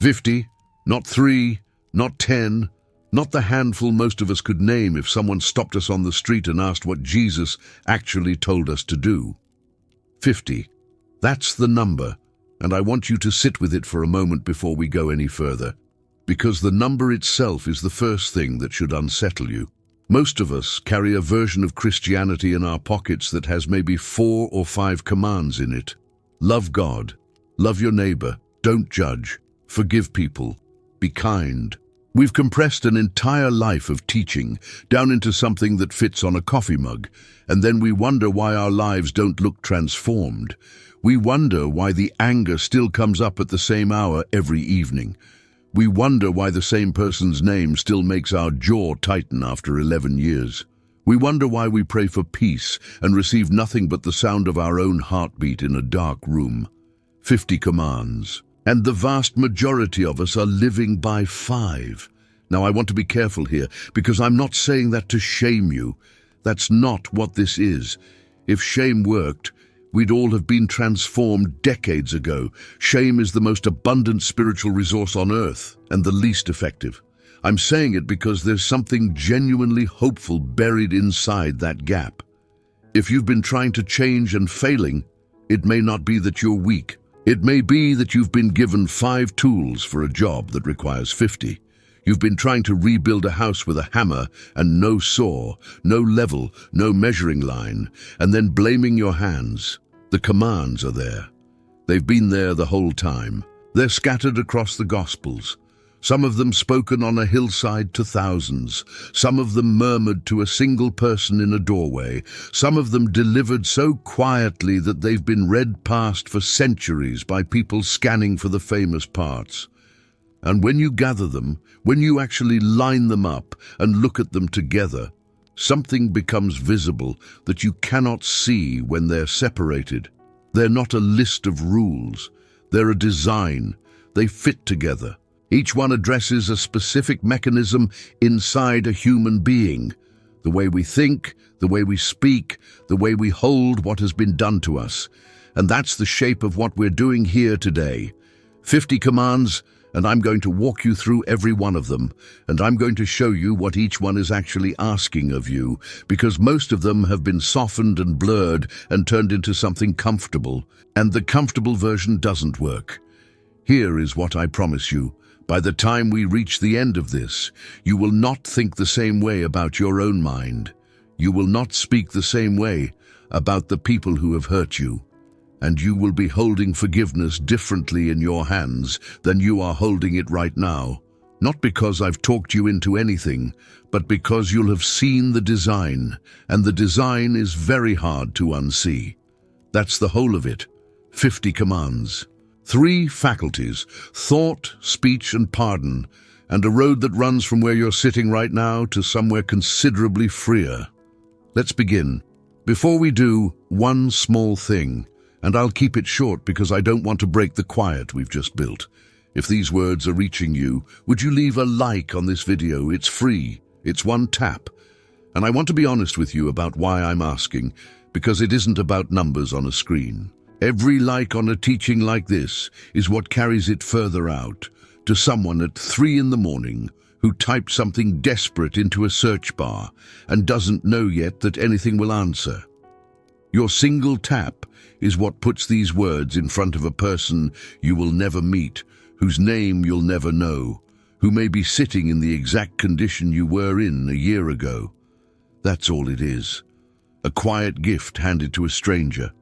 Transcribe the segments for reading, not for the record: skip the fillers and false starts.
50, not 3, not 10, not the handful most of us could name if someone stopped us on the street and asked what Jesus actually told us to do. 50. That's the number, and I want you to sit with it for a moment before we go any further, because the number itself is the first thing that should unsettle you. Most of us carry a version of Christianity in our pockets that has maybe 4 or 5 commands in it. Love God, love your neighbor, don't judge, forgive people, be kind. We've compressed an entire life of teaching down into something that fits on a coffee mug, and then we wonder why our lives don't look transformed. We wonder why the anger still comes up at the same hour every evening. We wonder why the same person's name still makes our jaw tighten after 11 years. We wonder why we pray for peace and receive nothing but the sound of our own heartbeat in a dark room. 50 commands. And the vast majority of us are living by 5. Now, I want to be careful here, because I'm not saying that to shame you. That's not what this is. If shame worked, we'd all have been transformed decades ago. Shame is the most abundant spiritual resource on earth, and the least effective. I'm saying it because there's something genuinely hopeful buried inside that gap. If you've been trying to change and failing, it may not be that you're weak. It may be that you've been given 5 tools for a job that requires 50. You've been trying to rebuild a house with a hammer and no saw, no level, no measuring line, and then blaming your hands. The commands are there. They've been there the whole time. They're scattered across the Gospels. Some of them spoken on a hillside to thousands. Some of them murmured to a single person in a doorway. Some of them delivered so quietly that they've been read past for centuries by people scanning for the famous parts. And when you gather them, when you actually line them up and look at them together, something becomes visible that you cannot see when they're separated. They're not a list of rules. They're a design. They fit together. Each one addresses a specific mechanism inside a human being. The way we think, the way we speak, the way we hold what has been done to us. And that's the shape of what we're doing here today. 50 commands, and I'm going to walk you through every one of them, and I'm going to show you what each one is actually asking of you, because most of them have been softened and blurred and turned into something comfortable, and the comfortable version doesn't work. Here is what I promise you. By the time we reach the end of this, you will not think the same way about your own mind. You will not speak the same way about the people who have hurt you. And you will be holding forgiveness differently in your hands than you are holding it right now. Not because I've talked you into anything, but because you'll have seen the design, and the design is very hard to unsee. That's the whole of it. 50 commands. 3 faculties, thought, speech, and pardon, and a road that runs from where you're sitting right now to somewhere considerably freer. Let's begin. Before we do, one small thing, and I'll keep it short because I don't want to break the quiet we've just built. If these words are reaching you, would you leave a like on this video? It's free. It's one tap. And I want to be honest with you about why I'm asking, because it isn't about numbers on a screen. Every like on a teaching like this is what carries it further out to someone at 3 in the morning who typed something desperate into a search bar and doesn't know yet that anything will answer. Your single tap is what puts these words in front of a person you will never meet, whose name you'll never know, who may be sitting in the exact condition you were in a year ago. That's all it is. A quiet gift handed to a stranger.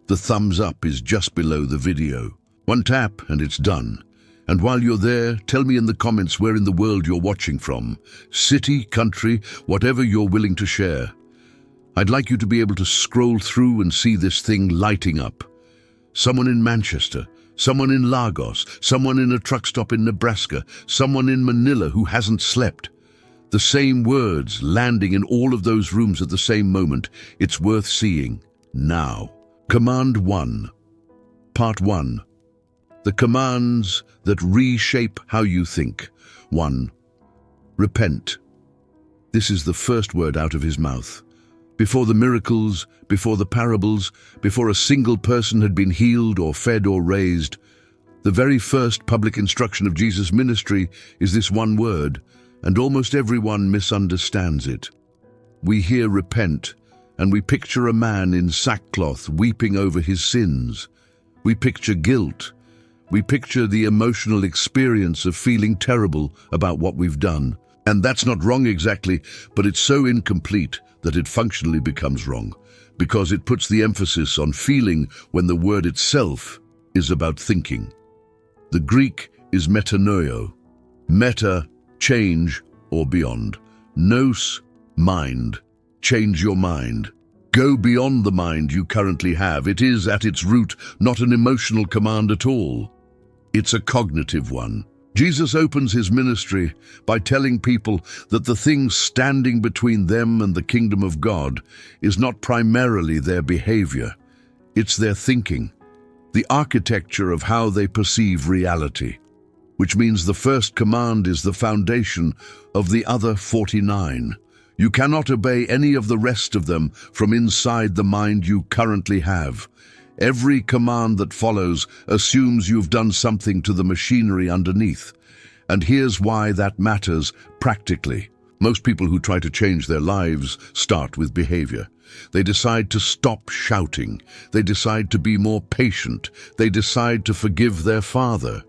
The thumbs up is just below the video. One tap and it's done. And while you're there, tell me in the comments where in the world you're watching from. City, country, whatever you're willing to share. I'd like you to be able to scroll through and see this thing lighting up. Someone in Manchester, someone in Lagos, someone in a truck stop in Nebraska, someone in Manila who hasn't slept. The same words landing in all of those rooms at the same moment. It's worth seeing now. Command 1. Part 1. The commands that reshape how you think. 1. Repent. This is the first word out of his mouth. Before the miracles, before the parables, before a single person had been healed or fed or raised, The very first public instruction of Jesus' ministry is this one word, and almost everyone misunderstands it. We hear repent, and we picture a man in sackcloth weeping over his sins. We picture guilt. We picture the emotional experience of feeling terrible about what we've done. And that's not wrong exactly, but it's so incomplete that it functionally becomes wrong, because it puts the emphasis on feeling when the word itself is about thinking. The Greek is metanoeo. Meta, change or beyond. Nous, mind. Change your mind. Go beyond the mind you currently have. It is, at its root, not an emotional command at all. It's a cognitive one. Jesus opens his ministry by telling people that the thing standing between them and the kingdom of God is not primarily their behavior. It's their thinking, the architecture of how they perceive reality, which means the first command is the foundation of the other 49. You cannot obey any of the rest of them from inside the mind you currently have. Every command that follows assumes you've done something to the machinery underneath. And here's why that matters practically. Most people who try to change their lives start with behavior. They decide to stop shouting. They decide to be more patient. They decide to forgive their father.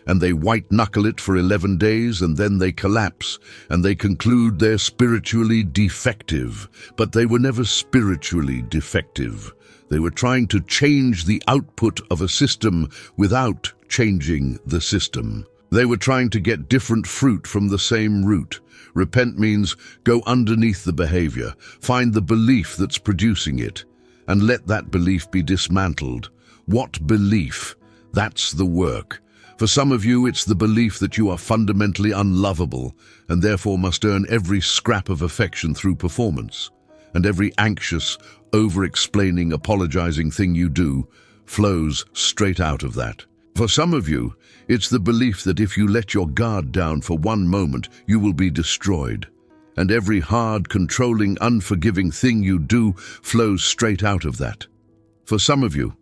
And they white-knuckle it for 11 days, and then they collapse, and they conclude they're spiritually defective. But they were never spiritually defective. They were trying to change the output of a system without changing the system. They were trying to get different fruit from the same root. Repent means go underneath the behavior, find the belief that's producing it, and let that belief be dismantled. What belief? That's the work. For some of you, it's the belief that you are fundamentally unlovable and therefore must earn every scrap of affection through performance. And every anxious, over-explaining, apologizing thing you do flows straight out of that. For some of you, it's the belief that if you let your guard down for one moment, you will be destroyed. And every hard, controlling, unforgiving thing you do flows straight out of that. For some of you,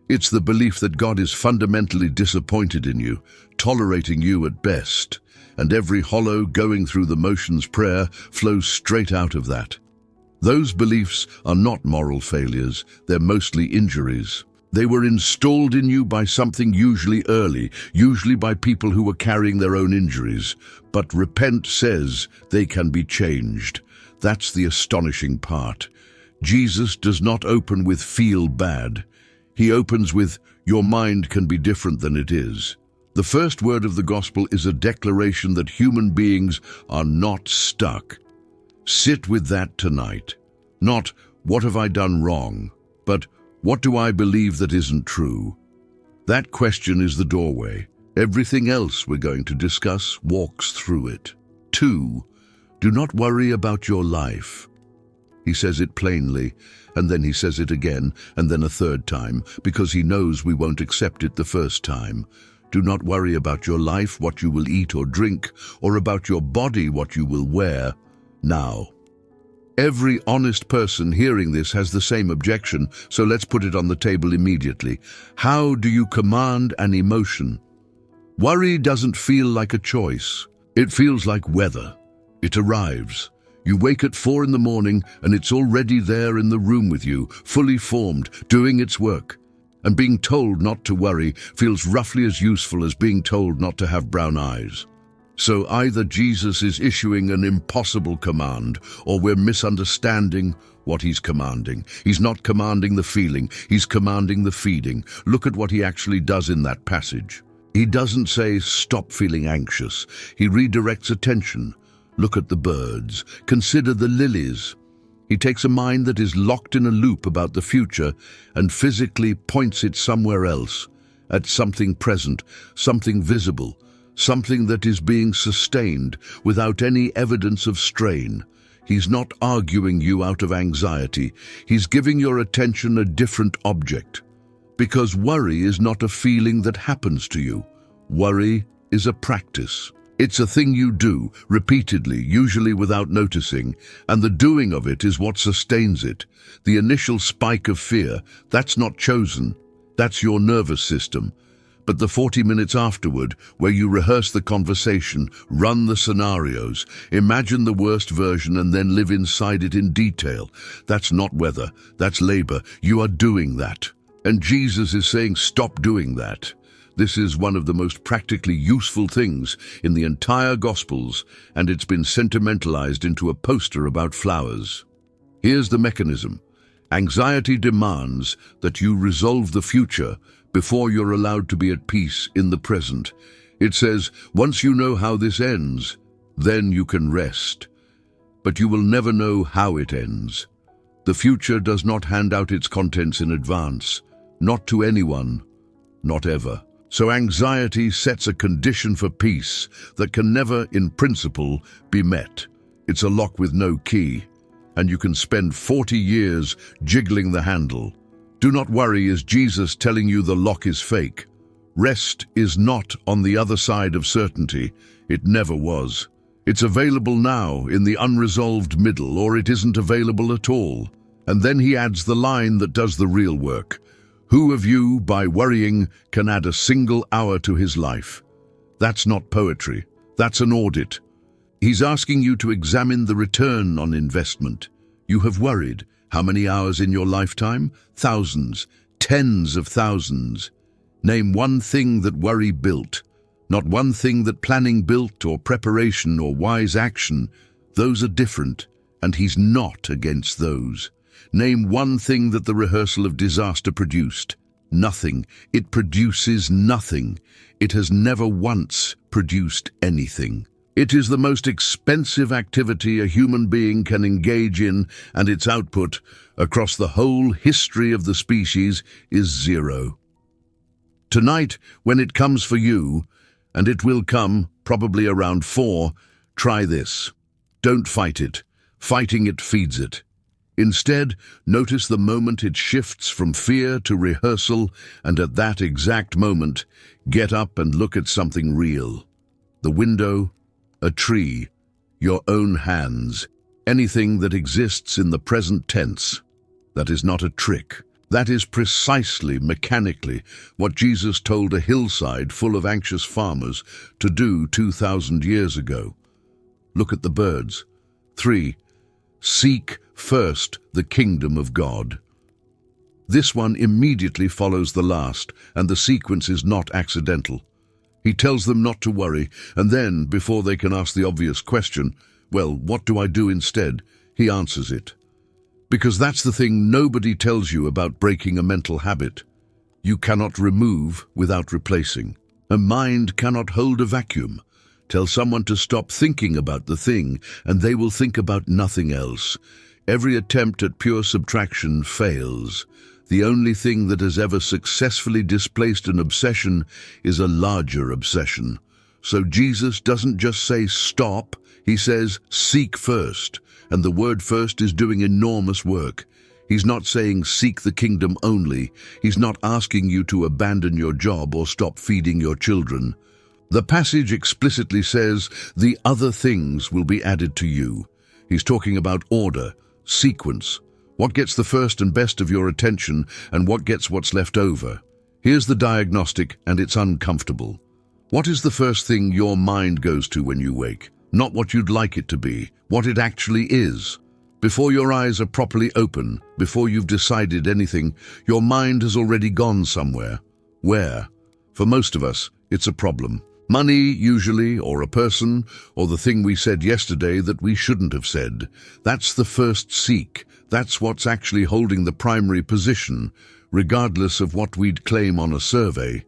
it's the belief that God is fundamentally disappointed in you, tolerating you at best. And every hollow, going through the motions prayer flows straight out of that. Those beliefs are not moral failures, they're mostly injuries. They were installed in you by something usually early, usually by people who were carrying their own injuries. But repent says they can be changed. That's the astonishing part. Jesus does not open with feel bad. He opens with, your mind can be different than it is. The first word of the gospel is a declaration that human beings are not stuck. Sit with that tonight. Not, what have I done wrong? But, what do I believe that isn't true? That question is the doorway. Everything else we're going to discuss walks through it. 2. Do not worry about your life. He says it plainly, and then he says it again, and then a third time, because he knows we won't accept it the first time. Do not worry about your life, what you will eat or drink, or about your body, what you will wear. Now, every honest person hearing this has the same objection, so let's put it on the table immediately. How do you command an emotion? Worry doesn't feel like a choice. It feels like weather. It arrives. You wake at 4 in the morning and it's already there in the room with you, fully formed, doing its work. And being told not to worry feels roughly as useful as being told not to have brown eyes. So either Jesus is issuing an impossible command, or we're misunderstanding what he's commanding. He's not commanding the feeling, he's commanding the feeding. Look at what he actually does in that passage. He doesn't say, stop feeling anxious. He redirects attention. Look at the birds. Consider the lilies. He takes a mind that is locked in a loop about the future and physically points it somewhere else, at something present, something visible, something that is being sustained without any evidence of strain. He's not arguing you out of anxiety. He's giving your attention a different object. Because worry is not a feeling that happens to you. Worry is a practice. It's a thing you do, repeatedly, usually without noticing, and the doing of it is what sustains it. The initial spike of fear, that's not chosen. That's your nervous system. But the 40 minutes afterward, where you rehearse the conversation, run the scenarios, imagine the worst version and then live inside it in detail, that's not weather, that's labor. You are doing that. And Jesus is saying, stop doing that. This is one of the most practically useful things in the entire Gospels, and it's been sentimentalized into a poster about flowers. Here's the mechanism. Anxiety demands that you resolve the future before you're allowed to be at peace in the present. It says, once you know how this ends, then you can rest. But you will never know how it ends. The future does not hand out its contents in advance, not to anyone, not ever. So anxiety sets a condition for peace that can never, in principle, be met. It's a lock with no key, and you can spend 40 years jiggling the handle. Do not worry, is Jesus telling you the lock is fake? Rest is not on the other side of certainty. It never was. It's available now in the unresolved middle, or it isn't available at all. And then he adds the line that does the real work. Who of you, by worrying, can add a single hour to his life? That's not poetry. That's an audit. He's asking you to examine the return on investment. You have worried. How many hours in your lifetime? Thousands, tens of thousands. Name one thing that worry built. Not one thing that planning built, or preparation, or wise action. Those are different, and he's not against those. Name one thing that the rehearsal of disaster produced. Nothing. It produces nothing. It has never once produced anything. It is the most expensive activity a human being can engage in, and its output, across the whole history of the species, is zero. Tonight, when it comes for you, and it will come, probably around 4, try this. Don't fight it. Fighting it feeds it. Instead, notice the moment it shifts from fear to rehearsal, and at that exact moment, get up and look at something real. The window, a tree, your own hands, anything that exists in the present tense. That is not a trick. That is precisely, mechanically, what Jesus told a hillside full of anxious farmers to do 2,000 years ago. Look at the birds. 3. Seek first the kingdom of God. This one immediately follows the last, and the sequence is not accidental. He tells them not to worry, and then, before they can ask the obvious question, well, what do I do instead? He answers it. Because that's the thing nobody tells you about breaking a mental habit. You cannot remove without replacing. A mind cannot hold a vacuum. Tell someone to stop thinking about the thing, and they will think about nothing else. Every attempt at pure subtraction fails. The only thing that has ever successfully displaced an obsession is a larger obsession. So Jesus doesn't just say stop, he says seek first, and the word first is doing enormous work. He's not saying seek the kingdom only. He's not asking you to abandon your job or stop feeding your children. The passage explicitly says the other things will be added to you. He's talking about order, sequence. What gets the first and best of your attention, and what gets what's left over? Here's the diagnostic, and it's uncomfortable. What is the first thing your mind goes to when you wake? Not what you'd like it to be, what it actually is. Before your eyes are properly open, before you've decided anything, your mind has already gone somewhere. Where? For most of us, it's a problem. Money, usually, or a person, or the thing we said yesterday that we shouldn't have said. That's the first seek. That's what's actually holding the primary position, regardless of what we'd claim on a survey.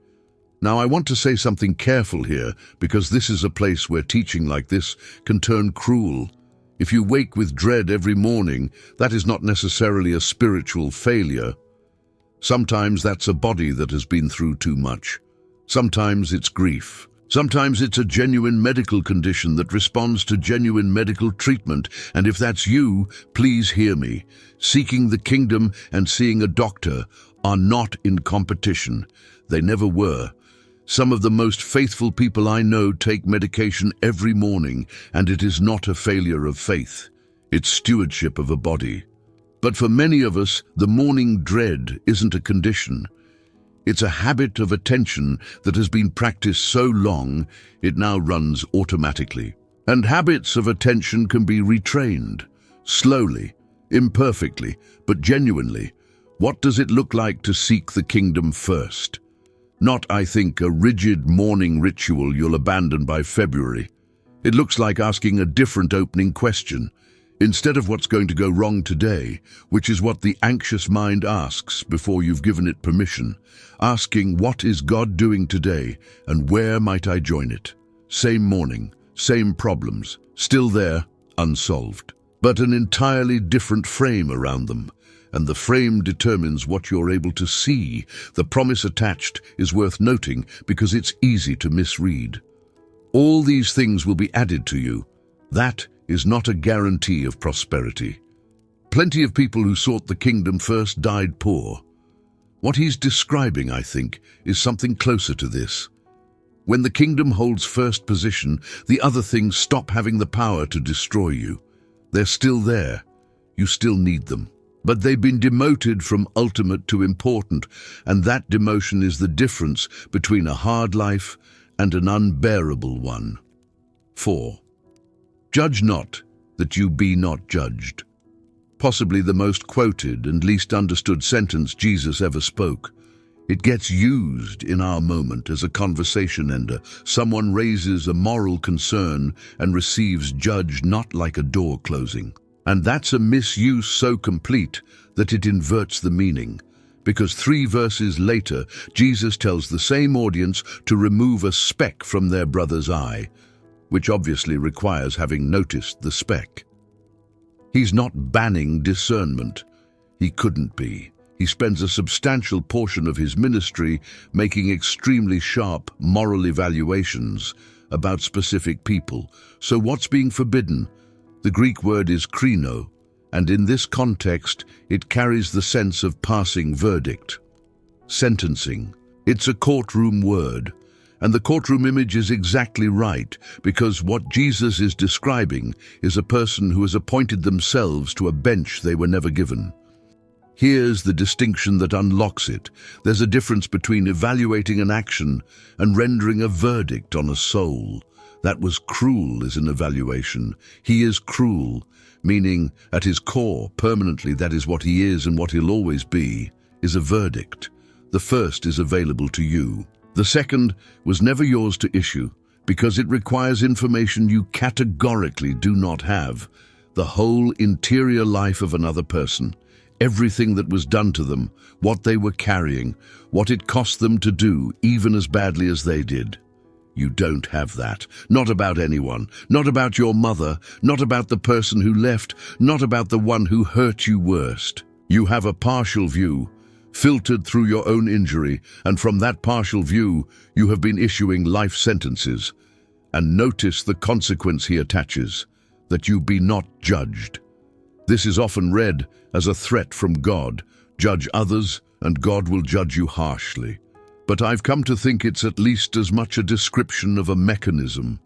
Now, I want to say something careful here, because this is a place where teaching like this can turn cruel. If you wake with dread every morning, that is not necessarily a spiritual failure. Sometimes that's a body that has been through too much. Sometimes it's grief. Sometimes it's a genuine medical condition that responds to genuine medical treatment, and if that's you, please hear me. Seeking the kingdom and seeing a doctor are not in competition. They never were. Some of the most faithful people I know take medication every morning, and it is not a failure of faith. It's stewardship of a body. But for many of us, the morning dread isn't a condition. It's a habit of attention that has been practiced so long, it now runs automatically. And habits of attention can be retrained, slowly, imperfectly, but genuinely. What does it look like to seek the kingdom first? Not, I think, a rigid morning ritual you'll abandon by February. It looks like asking a different opening question. Instead of what's going to go wrong today, which is what the anxious mind asks before you've given it permission, asking what is God doing today and where might I join it? Same morning, same problems, still there, unsolved, but an entirely different frame around them. And the frame determines what you're able to see. The promise attached is worth noting because it's easy to misread. All these things will be added to you. That is not a guarantee of prosperity. Plenty of people who sought the kingdom first died poor. What he's describing, I think, is something closer to this. When the kingdom holds first position, the other things stop having the power to destroy you. They're still there. You still need them. But they've been demoted from ultimate to important, and that demotion is the difference between a hard life and an unbearable one. 4. Judge not, that you be not judged. Possibly the most quoted and least understood sentence Jesus ever spoke. It gets used in our moment as a conversation ender. Someone raises a moral concern and receives judge not like a door closing. And that's a misuse so complete that it inverts the meaning. Because 3 verses later, Jesus tells the same audience to remove a speck from their brother's eye, which obviously requires having noticed the speck. He's not banning discernment. He couldn't be. He spends a substantial portion of his ministry making extremely sharp moral evaluations about specific people. So what's being forbidden? The Greek word is krino, and in this context, it carries the sense of passing verdict. Sentencing. It's a courtroom word, and the courtroom image is exactly right, because what Jesus is describing is a person who has appointed themselves to a bench they were never given. Here's the distinction that unlocks it. There's a difference between evaluating an action and rendering a verdict on a soul. That was cruel is an evaluation. He is cruel, meaning at his core, permanently that is what he is and what he'll always be, is a verdict. The first is available to you. The second was never yours to issue, because it requires information you categorically do not have. The whole interior life of another person, everything that was done to them, what they were carrying, what it cost them to do, even as badly as they did. You don't have that. Not about anyone. Not about your mother. Not about the person who left. Not about the one who hurt you worst. You have a partial view, filtered through your own injury, and from that partial view, you have been issuing life sentences. And notice the consequence he attaches, that you be not judged. This is often read as a threat from God. Judge others, and God will judge you harshly. But I've come to think it's at least as much a description of a mechanism.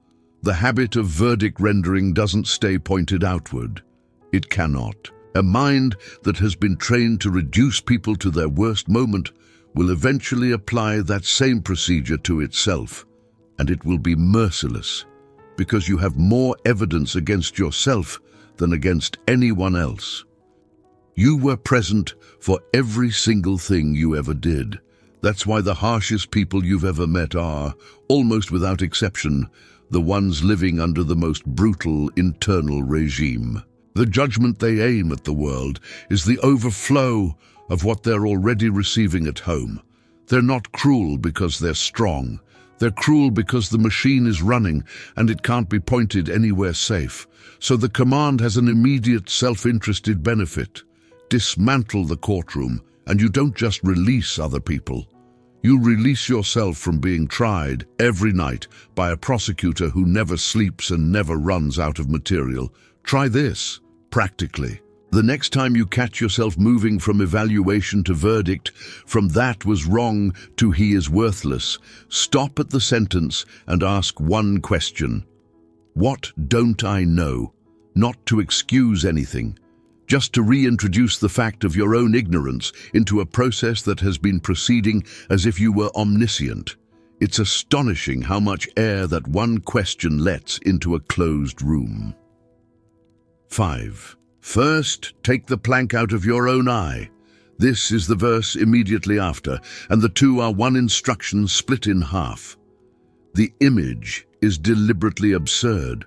The habit of verdict rendering doesn't stay pointed outward. It cannot. A mind that has been trained to reduce people to their worst moment will eventually apply that same procedure to itself, and it will be merciless, because you have more evidence against yourself than against anyone else. You were present for every single thing you ever did. That's why the harshest people you've ever met are, almost without exception, the ones living under the most brutal internal regime. The judgment they aim at the world is the overflow of what they're already receiving at home. They're not cruel because they're strong. They're cruel because the machine is running and it can't be pointed anywhere safe. So the command has an immediate self-interested benefit. Dismantle the courtroom, and you don't just release other people. You release yourself from being tried every night by a prosecutor who never sleeps and never runs out of material. Try this, practically. The next time you catch yourself moving from evaluation to verdict, from that was wrong to he is worthless, stop at the sentence and ask one question. What don't I know? Not to excuse anything, just to reintroduce the fact of your own ignorance into a process that has been proceeding as if you were omniscient. It's astonishing how much air that one question lets into a closed room. 5. First, take the plank out of your own eye. This is the verse immediately after, and the two are one instruction split in half. The image is deliberately absurd.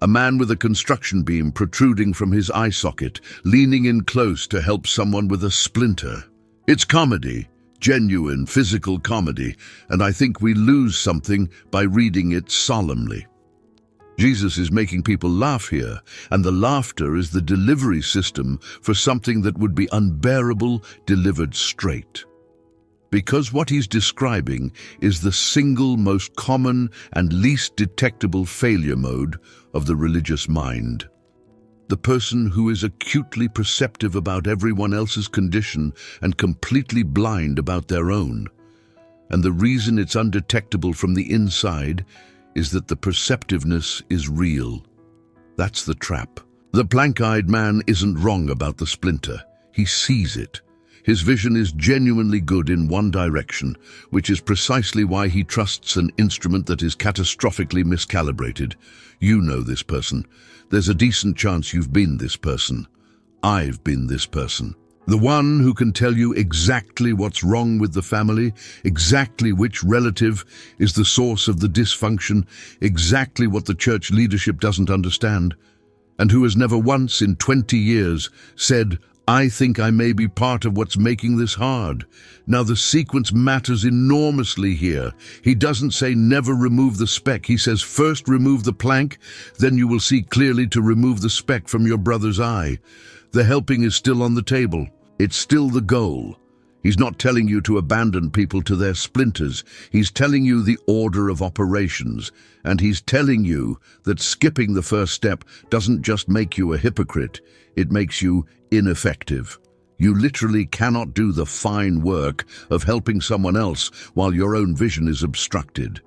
A man with a construction beam protruding from his eye socket, leaning in close to help someone with a splinter. It's comedy, genuine physical comedy, and I think we lose something by reading it solemnly. Jesus is making people laugh here, and the laughter is the delivery system for something that would be unbearable delivered straight. Because what he's describing is the single most common and least detectable failure mode of the religious mind. The person who is acutely perceptive about everyone else's condition and completely blind about their own. And the reason it's undetectable from the inside is that the perceptiveness is real. That's the trap. The plank-eyed man isn't wrong about the splinter. He sees it. His vision is genuinely good in one direction, which is precisely why he trusts an instrument that is catastrophically miscalibrated. You know this person. There's a decent chance you've been this person. I've been this person. The one who can tell you exactly what's wrong with the family, exactly which relative is the source of the dysfunction, exactly what the church leadership doesn't understand, and who has never once in 20 years said, "I think I may be part of what's making this hard." Now the sequence matters enormously here. He doesn't say never remove the speck. He says first remove the plank, then you will see clearly to remove the speck from your brother's eye. The helping is still on the table. It's still the goal. He's not telling you to abandon people to their splinters. He's telling you the order of operations. And he's telling you that skipping the first step doesn't just make you a hypocrite. It makes you ineffective. You literally cannot do the fine work of helping someone else while your own vision is obstructed.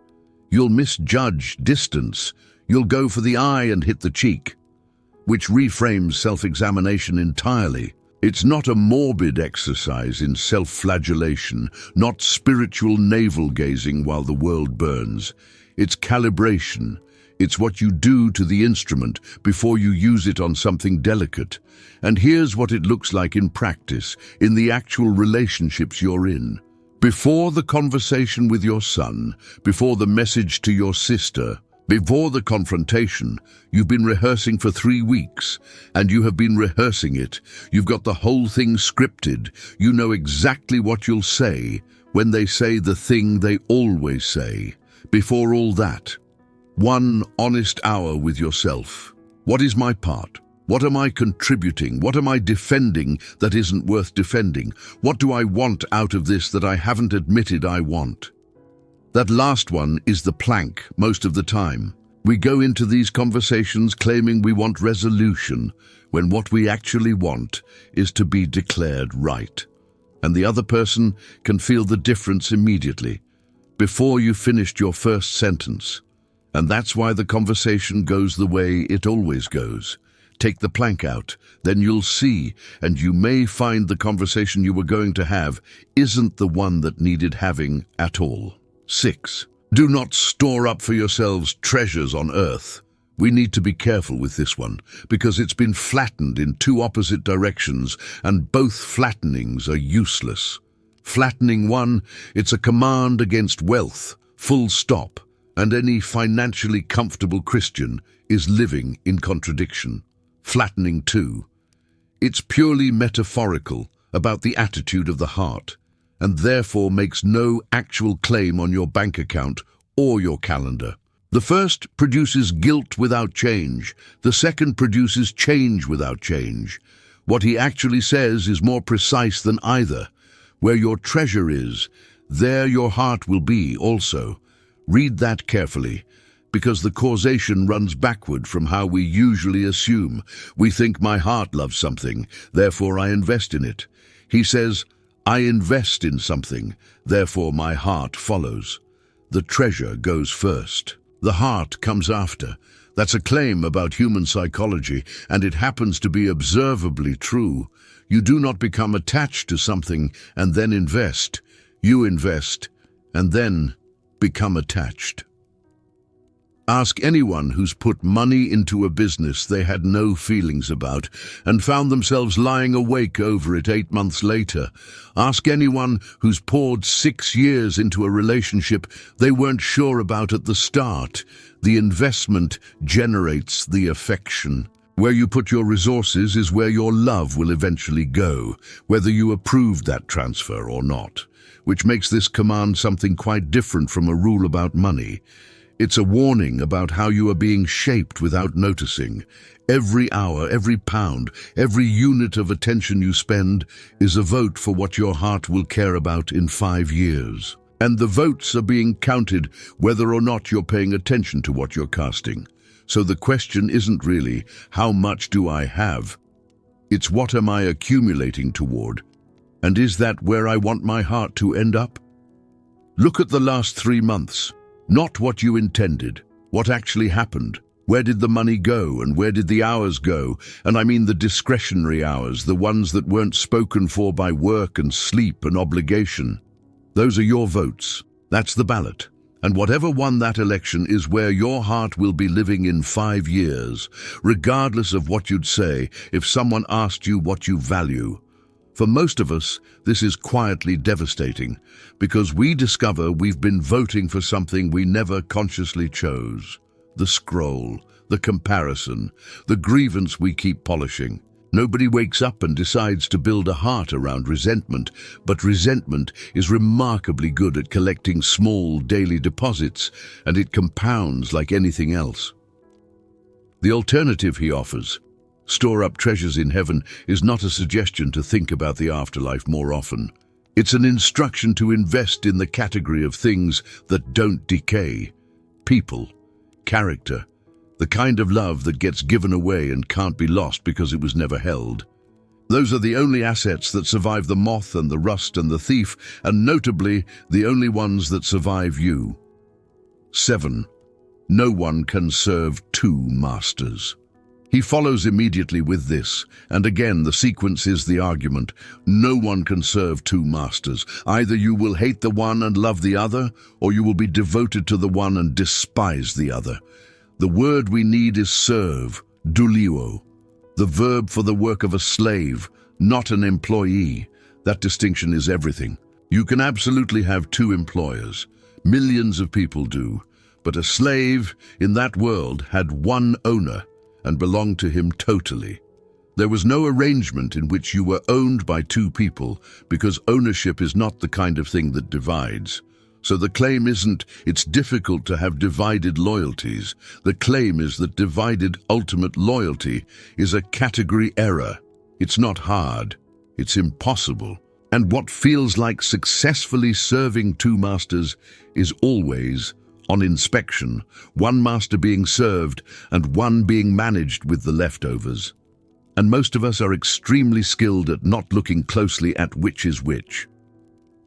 You'll misjudge distance. You'll go for the eye and hit the cheek, which reframes self-examination entirely. It's not a morbid exercise in self-flagellation, not spiritual navel-gazing while the world burns. It's calibration. It's what you do to the instrument before you use it on something delicate. And here's what it looks like in practice, in the actual relationships you're in. Before the conversation with your son, before the message to your sister, before the confrontation, you've been rehearsing for 3 weeks, and you have been rehearsing it. You've got the whole thing scripted. You know exactly what you'll say when they say the thing they always say. Before all that, 1 honest hour with yourself. What is my part? What am I contributing? What am I defending that isn't worth defending? What do I want out of this that I haven't admitted I want? That last one is the plank most of the time. We go into these conversations claiming we want resolution, when what we actually want is to be declared right. And the other person can feel the difference immediately, before you finished your first sentence. And that's why the conversation goes the way it always goes. Take the plank out, then you'll see, and you may find the conversation you were going to have isn't the one that needed having at all. 6. Do not store up for yourselves treasures on earth. We need to be careful with this one, because it's been flattened in 2 opposite directions, and both flattenings are useless. Flattening 1, it's a command against wealth, full stop, and any financially comfortable Christian is living in contradiction. Flattening 2, it's purely metaphorical about the attitude of the heart, and therefore makes no actual claim on your bank account or your calendar. The first produces guilt without change. The second produces change without change. What he actually says is more precise than either. Where your treasure is, there your heart will be also. Read that carefully, because the causation runs backward from how we usually assume. We think my heart loves something, therefore I invest in it. He says, I invest in something, therefore my heart follows. The treasure goes first. The heart comes after. That's a claim about human psychology, and it happens to be observably true. You do not become attached to something and then invest. You invest and then become attached. Ask anyone who's put money into a business they had no feelings about and found themselves lying awake over it 8 months later. Ask anyone who's poured 6 years into a relationship they weren't sure about at the start. The investment generates the affection. Where you put your resources is where your love will eventually go, whether you approved that transfer or not, which makes this command something quite different from a rule about money. It's a warning about how you are being shaped without noticing. Every hour, every pound, every unit of attention you spend is a vote for what your heart will care about in 5 years. And the votes are being counted whether or not you're paying attention to what you're casting. So the question isn't really, how much do I have? It's what am I accumulating toward? And is that where I want my heart to end up? Look at the last 3 months. Not what you intended, what actually happened. Where did the money go and where did the hours go? And I mean the discretionary hours, the ones that weren't spoken for by work and sleep and obligation. Those are your votes. That's the ballot. And whatever won that election is where your heart will be living in 5 years, regardless of what you'd say if someone asked you what you value. For most of us, this is quietly devastating, because we discover we've been voting for something we never consciously chose. The scroll, the comparison, the grievance we keep polishing. Nobody wakes up and decides to build a heart around resentment, but resentment is remarkably good at collecting small daily deposits, and it compounds like anything else. The alternative he offers, store up treasures in heaven, is not a suggestion to think about the afterlife more often. It's an instruction to invest in the category of things that don't decay. People, character, the kind of love that gets given away and can't be lost because it was never held. Those are the only assets that survive the moth and the rust and the thief, and notably, the only ones that survive you. 7. No one can serve 2 masters. He follows immediately with this, and again the sequence is the argument. No one can serve 2 masters. Either you will hate the one and love the other, or you will be devoted to the one and despise the other. The word we need is serve, douleuo, the verb for the work of a slave, not an employee. That distinction is everything. You can absolutely have 2 employers. Millions of people do. But a slave in that world had 1 owner and belonged to him totally. There was no arrangement in which you were owned by 2 people, because ownership is not the kind of thing that divides. So the claim isn't, it's difficult to have divided loyalties. The claim is that divided ultimate loyalty is a category error. It's not hard, it's impossible. And what feels like successfully serving 2 masters is always on inspection, 1 master being served and 1 being managed with the leftovers. And most of us are extremely skilled at not looking closely at which is which.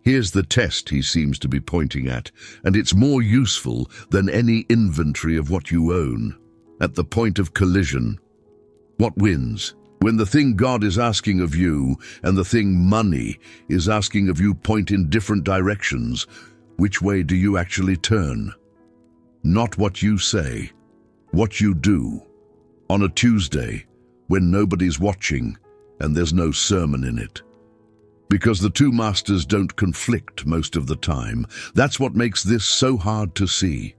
Here's the test he seems to be pointing at, and it's more useful than any inventory of what you own. At the point of collision, what wins? When the thing God is asking of you and the thing money is asking of you point in different directions, which way do you actually turn? Not what you say, what you do. On a Tuesday, when nobody's watching and there's no sermon in it. Because the 2 masters don't conflict most of the time. That's what makes this so hard to see.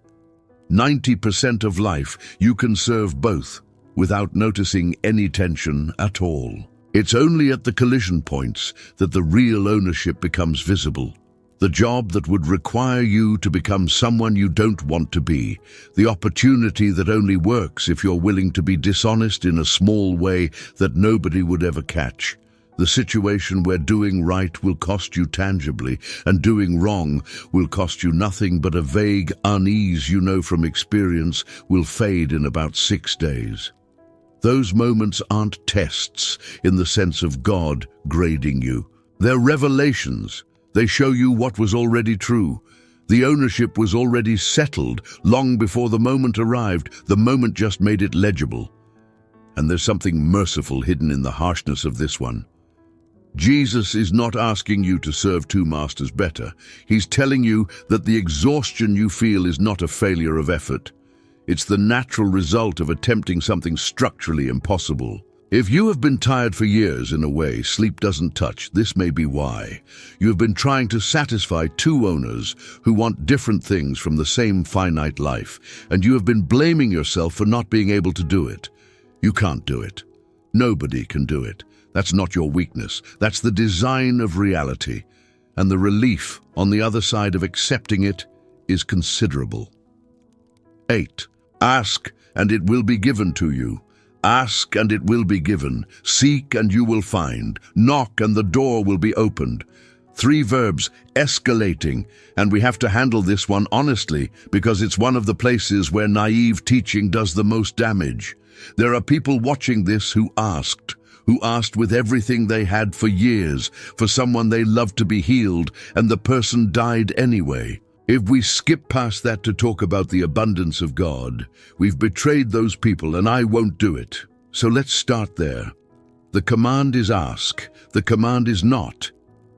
90% of life, you can serve both without noticing any tension at all. It's only at the collision points that the real ownership becomes visible. The job that would require you to become someone you don't want to be. The opportunity that only works if you're willing to be dishonest in a small way that nobody would ever catch. The situation where doing right will cost you tangibly and doing wrong will cost you nothing but a vague unease you know from experience will fade in about 6 days. Those moments aren't tests in the sense of God grading you. They're revelations. They show you what was already true. The ownership was already settled long before the moment arrived. The moment just made it legible. And there's something merciful hidden in the harshness of this one. Jesus is not asking you to serve two masters better. He's telling you that the exhaustion you feel is not a failure of effort. It's the natural result of attempting something structurally impossible. If you have been tired for years in a way sleep doesn't touch, this may be why. You have been trying to satisfy two owners who want different things from the same finite life, and you have been blaming yourself for not being able to do it. You can't do it. Nobody can do it. That's not your weakness. That's the design of reality. And the relief on the other side of accepting it is considerable. 8. Ask, and it will be given to you. Ask, and it will be given. Seek, and you will find. Knock, and the door will be opened. 3 verbs, escalating, and we have to handle this one honestly because it's one of the places where naive teaching does the most damage. There are people watching this who asked with everything they had for years, for someone they loved to be healed, and the person died anyway. If we skip past that to talk about the abundance of God, we've betrayed those people, and I won't do it. So let's start there. The command is ask, the command is not,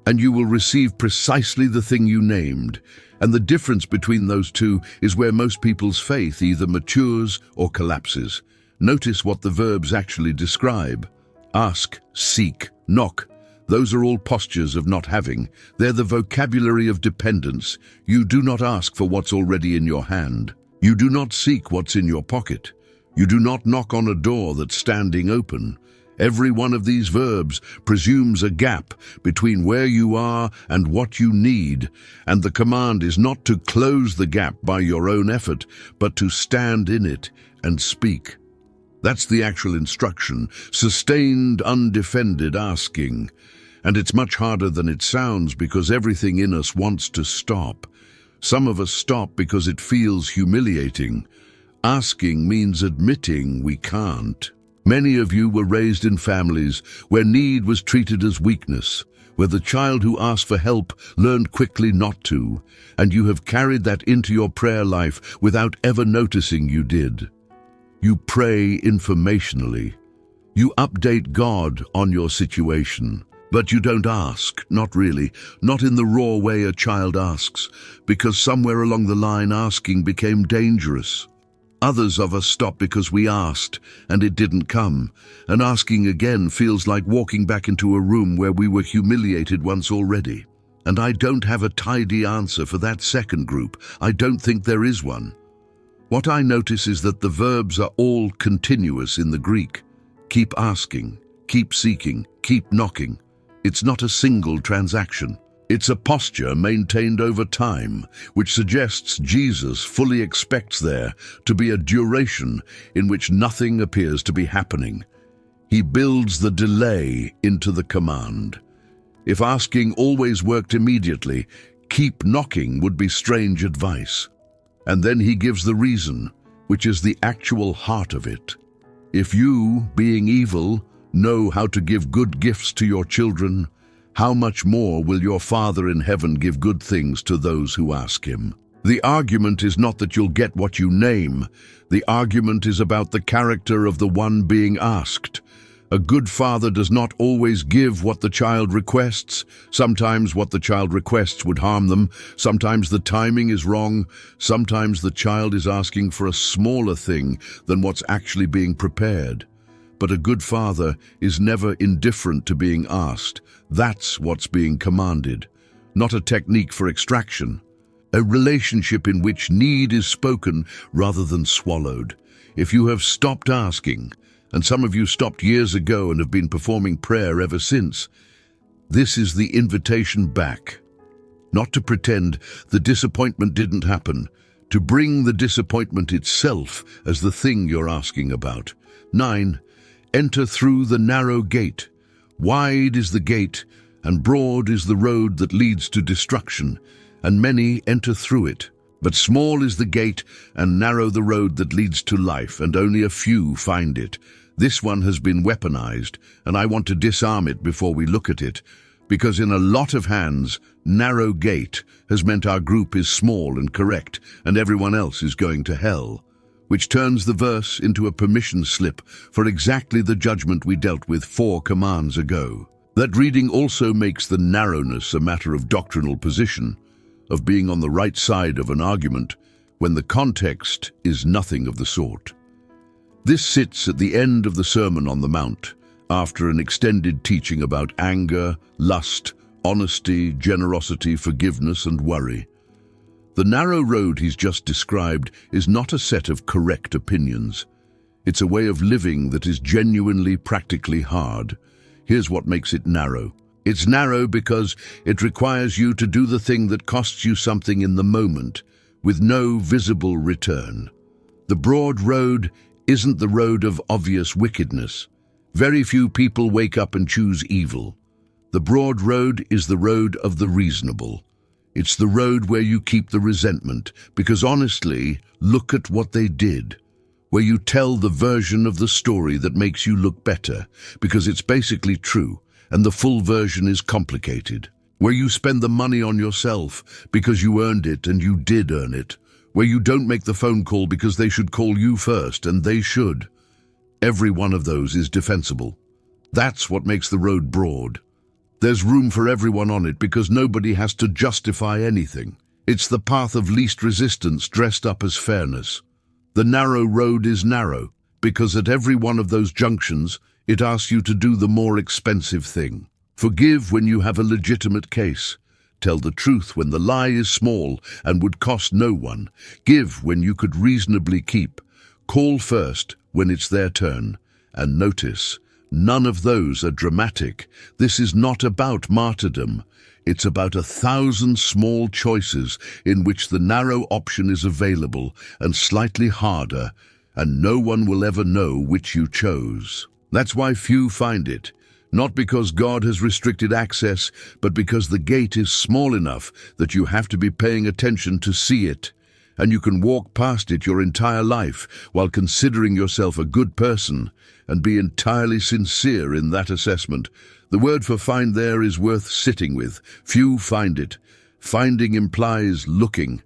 and you will receive precisely the thing you named. And the difference between those two is where most people's faith either matures or collapses. Notice what the verbs actually describe. Ask, seek, knock. Those are all postures of not having. They're the vocabulary of dependence. You do not ask for what's already in your hand. You do not seek what's in your pocket. You do not knock on a door that's standing open. Every one of these verbs presumes a gap between where you are and what you need, and the command is not to close the gap by your own effort, but to stand in it and speak. That's the actual instruction, sustained, undefended asking. And it's much harder than it sounds because everything in us wants to stop. Some of us stop because it feels humiliating. Asking means admitting we can't. Many of you were raised in families where need was treated as weakness, where the child who asked for help learned quickly not to, and you have carried that into your prayer life without ever noticing you did. You pray informationally. You update God on your situation, but you don't ask, not really, not in the raw way a child asks, because somewhere along the line asking became dangerous. Others of us stop because we asked and it didn't come, and asking again feels like walking back into a room where we were humiliated once already. And I don't have a tidy answer for that second group. I don't think there is one. What I notice is that the verbs are all continuous in the Greek. Keep asking, keep seeking, keep knocking. It's not a single transaction. It's a posture maintained over time, which suggests Jesus fully expects there to be a duration in which nothing appears to be happening. He builds the delay into the command. If asking always worked immediately, keep knocking would be strange advice. And then he gives the reason, which is the actual heart of it. If you, being evil, know how to give good gifts to your children, how much more will your Father in heaven give good things to those who ask him? The argument is not that you'll get what you name. The argument is about the character of the one being asked. A good father does not always give what the child requests. Sometimes what the child requests would harm them. Sometimes the timing is wrong. Sometimes the child is asking for a smaller thing than what's actually being prepared. But a good father is never indifferent to being asked. That's what's being commanded, not a technique for extraction. A relationship in which need is spoken rather than swallowed. If you have stopped asking, and some of you stopped years ago and have been performing prayer ever since, this is the invitation back. Not to pretend the disappointment didn't happen, to bring the disappointment itself as the thing you're asking about. 9. Enter through the narrow gate. Wide is the gate, and broad is the road that leads to destruction, and many enter through it. But small is the gate, and narrow the road that leads to life, and only a few find it. This one has been weaponized, and I want to disarm it before we look at it, Because in a lot of hands, narrow gate has meant our group is small and correct, and everyone else is going to hell, which turns the verse into a permission slip for exactly the judgment we dealt with 4 commands ago. That reading also makes the narrowness a matter of doctrinal position, of being on the right side of an argument, when the context is nothing of the sort. This sits at the end of the Sermon on the Mount, after an extended teaching about anger, lust, honesty, generosity, forgiveness, and worry. The narrow road he's just described is not a set of correct opinions. It's a way of living that is genuinely practically hard. Here's what makes it narrow. It's narrow because it requires you to do the thing that costs you something in the moment, with no visible return. The broad road isn't the road of obvious wickedness. Very few people wake up and choose evil. The broad road is the road of the reasonable. It's the road where you keep the resentment, because honestly, look at what they did. Where you tell the version of the story that makes you look better, because it's basically true, and the full version is complicated. Where you spend the money on yourself, because you earned it and you did earn it. Where you don't make the phone call because they should call you first, and they should. Every one of those is defensible. That's what makes the road broad. There's room for everyone on it because nobody has to justify anything. It's the path of least resistance dressed up as fairness. The narrow road is narrow because at every one of those junctions, it asks you to do the more expensive thing. Forgive when you have a legitimate case. Tell the truth when the lie is small and would cost no one. Give when you could reasonably keep. Call first when it's their turn. And notice, none of those are dramatic. This is not about martyrdom. It's about 1,000 small choices in which the narrow option is available and slightly harder, and no one will ever know which you chose. That's why few find it. Not because God has restricted access, but because the gate is small enough that you have to be paying attention to see it. And you can walk past it your entire life while considering yourself a good person and be entirely sincere in that assessment. The word for find there is worth sitting with. Few find it. Finding implies looking.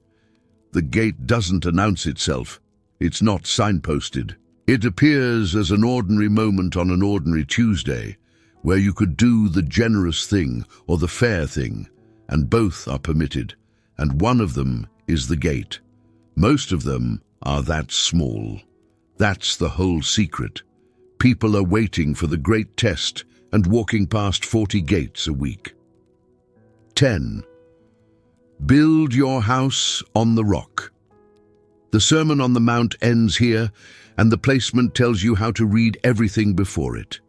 The gate doesn't announce itself. It's not signposted. It appears as an ordinary moment on an ordinary Tuesday, where you could do the generous thing or the fair thing, and both are permitted, and one of them is the gate. Most of them are that small. That's the whole secret. People are waiting for the great test and walking past 40 gates a week. 10. Build your house on the rock. The Sermon on the Mount ends here, and the placement tells you how to read everything before it.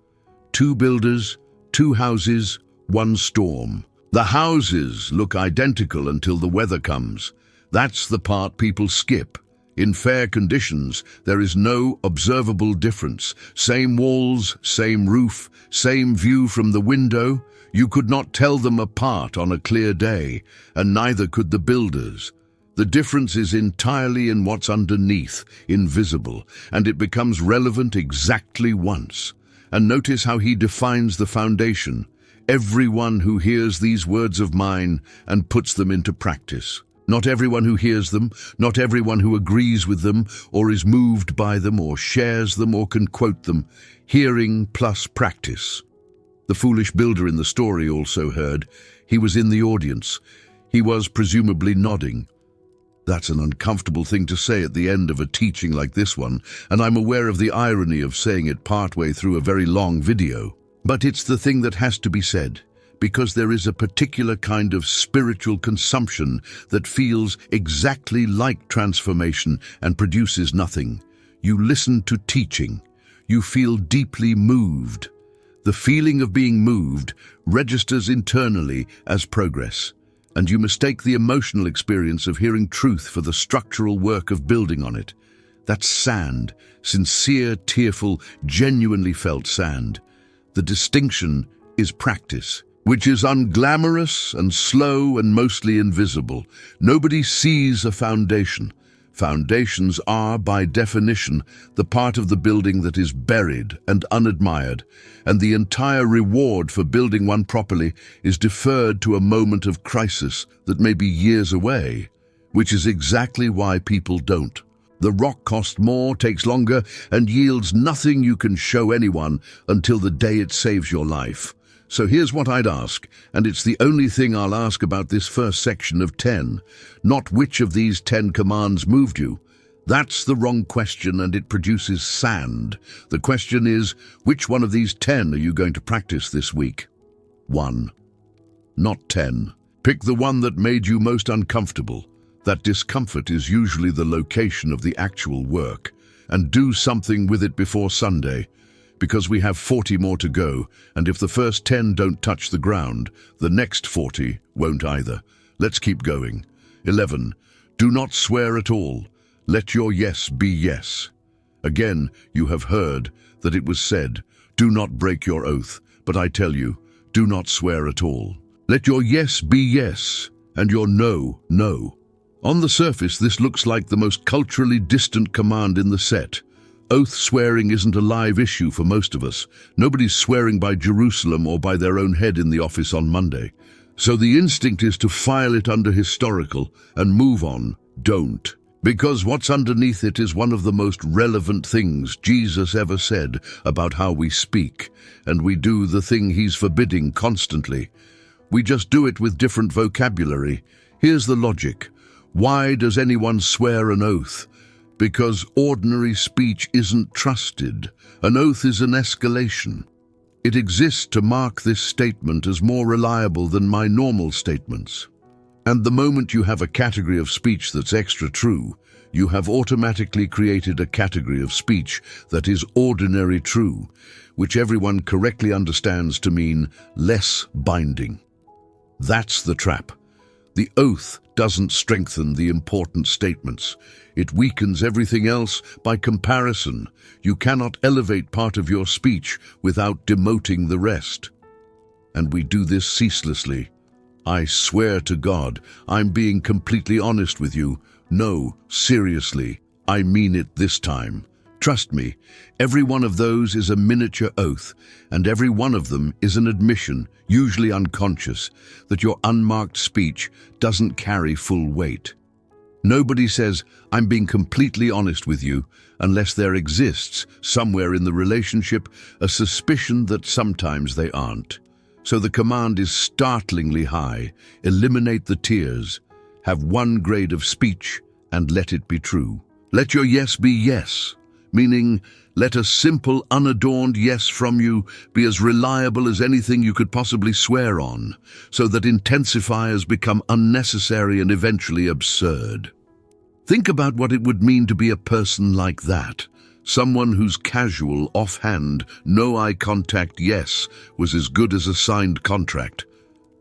2 builders, 2 houses, 1 storm. The houses look identical until the weather comes. That's the part people skip. In fair conditions, there is no observable difference. Same walls, same roof, same view from the window. You could not tell them apart on a clear day, and neither could the builders. The difference is entirely in what's underneath, invisible, and it becomes relevant exactly once. And notice how he defines the foundation. Everyone who hears these words of mine and puts them into practice. Not everyone who hears them, not everyone who agrees with them, or is moved by them, or shares them, or can quote them. Hearing plus practice. The foolish builder in the story also heard. He was in the audience. He was presumably nodding. That's an uncomfortable thing to say at the end of a teaching like this one, and I'm aware of the irony of saying it partway through a very long video. But it's the thing that has to be said, because there is a particular kind of spiritual consumption that feels exactly like transformation and produces nothing. You listen to teaching. You feel deeply moved. The feeling of being moved registers internally as progress. And you mistake the emotional experience of hearing truth for the structural work of building on it. That's sand, sincere, tearful, genuinely felt sand. The distinction is practice, which is unglamorous and slow and mostly invisible. Nobody sees a foundation. Foundations are, by definition, the part of the building that is buried and unadmired, and the entire reward for building one properly is deferred to a moment of crisis that may be years away, which is exactly why people don't. The rock costs more, takes longer, and yields nothing you can show anyone until the day it saves your life. So here's what I'd ask, and it's the only thing I'll ask about this first section of 10. Not which of these 10 commands moved you. That's the wrong question, and it produces sand. The question is, which one of these 10 are you going to practice this week? 1. Not 10. Pick the one that made you most uncomfortable. That discomfort is usually the location of the actual work. And do something with it before Sunday, because we have 40 more to go, and if the first 10 don't touch the ground, the next 40 won't either. Let's keep going. 11. Do not swear at all. Let your yes be yes. Again, you have heard that it was said, do not break your oath, but I tell you, do not swear at all. Let your yes be yes, and your no, no. On the surface, this looks like the most culturally distant command in the set. Oath swearing isn't a live issue for most of us. Nobody's swearing by Jerusalem or by their own head in the office on Monday. So the instinct is to file it under historical and move on. Don't. Because what's underneath it is one of the most relevant things Jesus ever said about how we speak, and we do the thing he's forbidding constantly. We just do it with different vocabulary. Here's the logic. Why does anyone swear an oath? Because ordinary speech isn't trusted. An oath is an escalation. It exists to mark this statement as more reliable than my normal statements. And the moment you have a category of speech that's extra true, you have automatically created a category of speech that is ordinary true, which everyone correctly understands to mean less binding. That's the trap. The oath doesn't strengthen the important statements. It weakens everything else by comparison. You cannot elevate part of your speech without demoting the rest. And we do this ceaselessly. I swear to God, I'm being completely honest with you. No, seriously, I mean it this time. Trust me, every one of those is a miniature oath, and every one of them is an admission, usually unconscious, that your unmarked speech doesn't carry full weight. Nobody says, I'm being completely honest with you, unless there exists, somewhere in the relationship, a suspicion that sometimes they aren't. So the command is startlingly high. Eliminate the tears. Have one grade of speech, and let it be true. Let your yes be yes. Meaning, let a simple, unadorned yes from you be as reliable as anything you could possibly swear on, so that intensifiers become unnecessary and eventually absurd. Think about what it would mean to be a person like that. Someone whose casual, offhand, no eye contact yes was as good as a signed contract.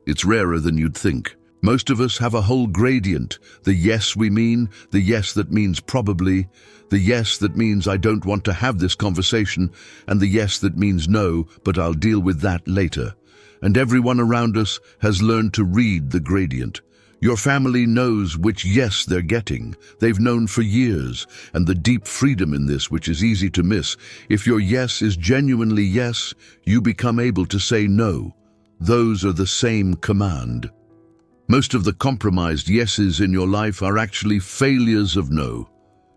It's rarer than you'd think. Most of us have a whole gradient. The yes we mean, the yes that means probably, the yes that means I don't want to have this conversation, and the yes that means no, but I'll deal with that later. And everyone around us has learned to read the gradient. Your family knows which yes they're getting. They've known for years, and the deep freedom in this, which is easy to miss. If your yes is genuinely yes, you become able to say no. Those are the same command. Most of the compromised yeses in your life are actually failures of no.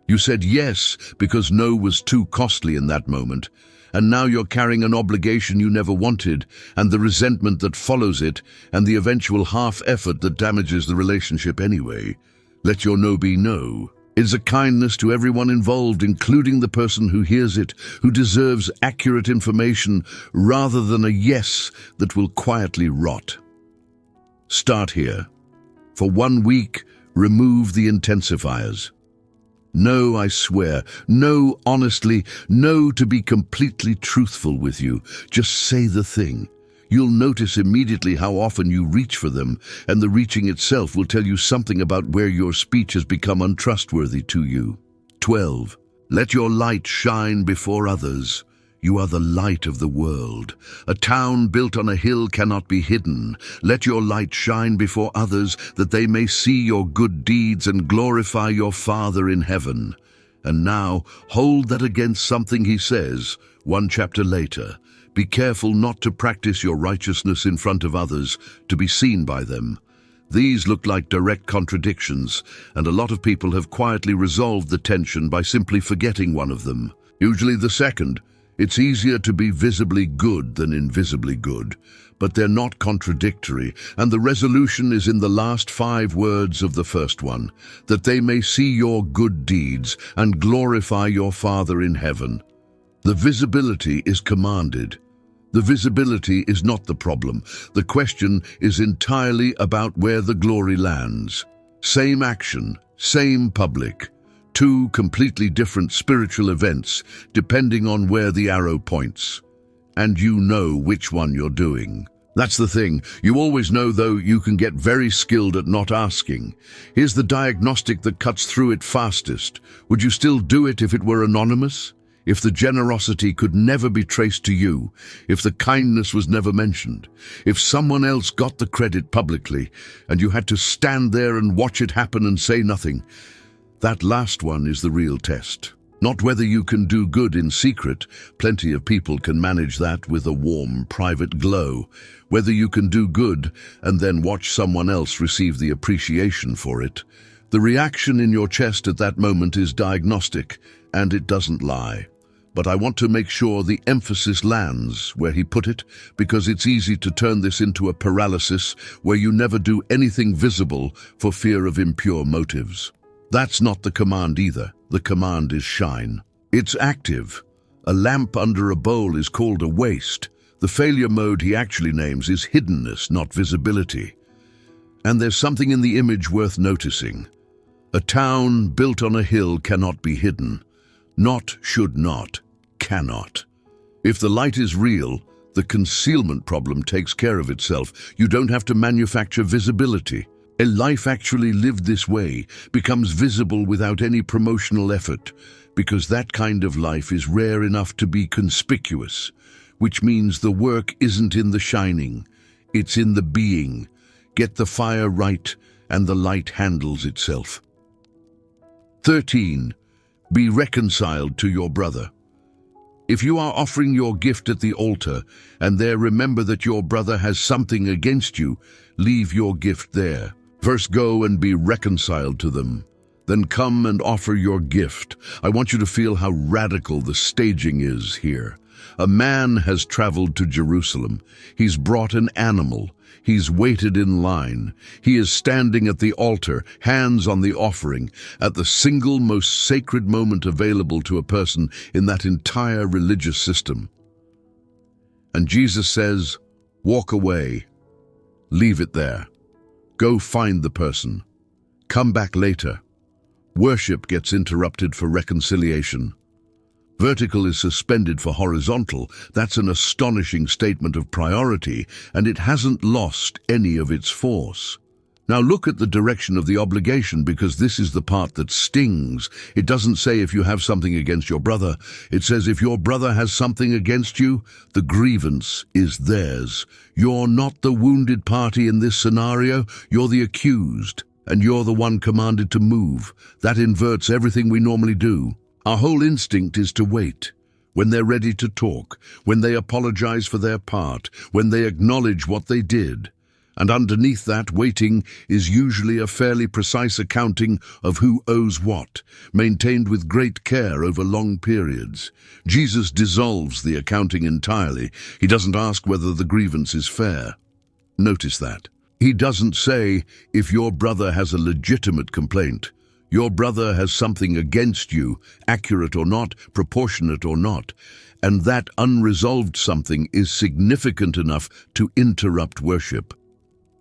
You said yes because no was too costly in that moment, and now you're carrying an obligation you never wanted, and the resentment that follows it, and the eventual half-effort that damages the relationship anyway. Let your no be no. It's a kindness to everyone involved, including the person who hears it, who deserves accurate information rather than a yes that will quietly rot. Start here. For 1 week, remove the intensifiers. No, I swear. No, honestly. No, to be completely truthful with you. Just say the thing. You'll notice immediately how often you reach for them, and the reaching itself will tell you something about where your speech has become untrustworthy to you. 12. Let your light shine before others. You are the light of the world. A town built on a hill cannot be hidden. Let your light shine before others, that they may see your good deeds and glorify your Father in heaven. And now, hold that against something he says, one chapter later. Be careful not to practice your righteousness in front of others, to be seen by them. These look like direct contradictions, and a lot of people have quietly resolved the tension by simply forgetting one of them. Usually the second. It's easier to be visibly good than invisibly good, but they're not contradictory, and the resolution is in the last 5 words of the first one, that they may see your good deeds and glorify your Father in heaven. The visibility is commanded. The visibility is not the problem. The question is entirely about where the glory lands. Same action, same public. 2 completely different spiritual events, depending on where the arrow points. And you know which one you're doing. That's the thing. You always know, though you can get very skilled at not asking. Here's the diagnostic that cuts through it fastest. Would you still do it if it were anonymous? If the generosity could never be traced to you, if the kindness was never mentioned, if someone else got the credit publicly, and you had to stand there and watch it happen and say nothing? That last one is the real test. Not whether you can do good in secret. Plenty of people can manage that with a warm, private glow. Whether you can do good and then watch someone else receive the appreciation for it. The reaction in your chest at that moment is diagnostic, and it doesn't lie. But I want to make sure the emphasis lands where he put it, because it's easy to turn this into a paralysis where you never do anything visible for fear of impure motives. That's not the command either. The command is shine. It's active. A lamp under a bowl is called a waste. The failure mode he actually names is hiddenness, not visibility. And there's something in the image worth noticing. A town built on a hill cannot be hidden. Not should not, cannot. If the light is real, the concealment problem takes care of itself. You don't have to manufacture visibility. A life actually lived this way becomes visible without any promotional effort, because that kind of life is rare enough to be conspicuous, which means the work isn't in the shining, it's in the being. Get the fire right, and the light handles itself. 13. Be reconciled to your brother. If you are offering your gift at the altar, and there remember that your brother has something against you, leave your gift there. First go and be reconciled to them. Then come and offer your gift. I want you to feel how radical the staging is here. A man has traveled to Jerusalem. He's brought an animal. He's waited in line. He is standing at the altar, hands on the offering, at the single most sacred moment available to a person in that entire religious system. And Jesus says, walk away. Leave it there. Go find the person. Come back later. Worship gets interrupted for reconciliation. Vertical is suspended for horizontal. That's an astonishing statement of priority, and it hasn't lost any of its force. Now look at the direction of the obligation, because this is the part that stings. It doesn't say if you have something against your brother. It says if your brother has something against you, the grievance is theirs. You're not the wounded party in this scenario. You're the accused, and you're the one commanded to move. That inverts everything we normally do. Our whole instinct is to wait. When they're ready to talk, when they apologize for their part, when they acknowledge what they did. And underneath that waiting is usually a fairly precise accounting of who owes what, maintained with great care over long periods. Jesus dissolves the accounting entirely. He doesn't ask whether the grievance is fair. Notice that. He doesn't say, if your brother has a legitimate complaint. Your brother has something against you, accurate or not, proportionate or not, and that unresolved something is significant enough to interrupt worship.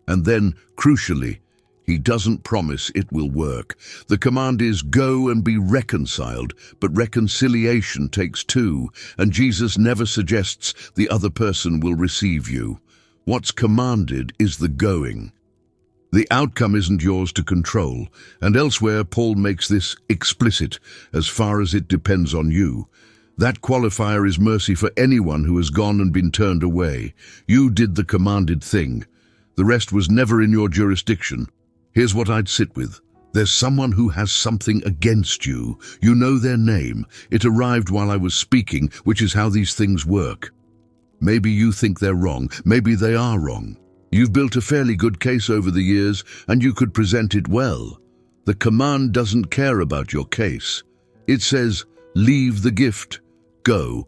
And then, crucially, he doesn't promise it will work. The command is go and be reconciled, but reconciliation takes 2, and Jesus never suggests the other person will receive you. What's commanded is the going. The outcome isn't yours to control, and elsewhere Paul makes this explicit, as far as it depends on you. That qualifier is mercy for anyone who has gone and been turned away. You did the commanded thing. The rest was never in your jurisdiction. Here's what I'd sit with. There's someone who has something against you. You know their name. It arrived while I was speaking, which is how these things work. Maybe you think they're wrong. Maybe they are wrong. You've built a fairly good case over the years, and you could present it well. The command doesn't care about your case. It says, leave the gift, go.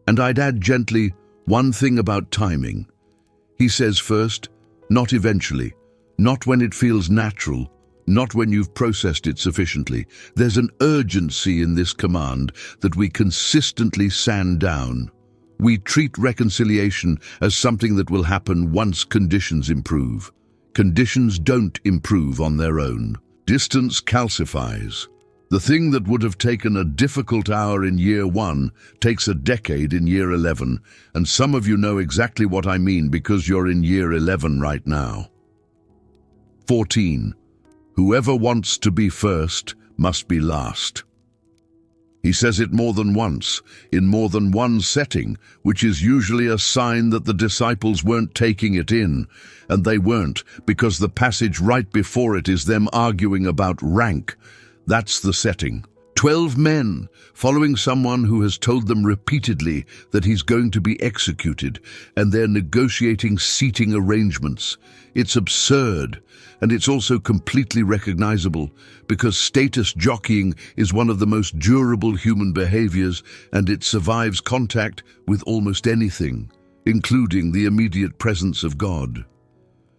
And I'd add gently one thing about timing. He says first, not eventually, not when it feels natural, not when you've processed it sufficiently. There's an urgency in this command that we consistently sand down. We treat reconciliation as something that will happen once conditions improve. Conditions don't improve on their own. Distance calcifies. The thing that would have taken a difficult hour in year 1 takes a decade in year 11, and some of you know exactly what I mean because you're in year 11 right now. 14. Whoever wants to be first must be last. He says it more than once, in more than one setting, which is usually a sign that the disciples weren't taking it in, and they weren't because the passage right before it is them arguing about rank. That's the setting. 12 men following someone who has told them repeatedly that he's going to be executed, and they're negotiating seating arrangements. It's absurd, and it's also completely recognizable because status jockeying is one of the most durable human behaviors, and it survives contact with almost anything, including the immediate presence of God.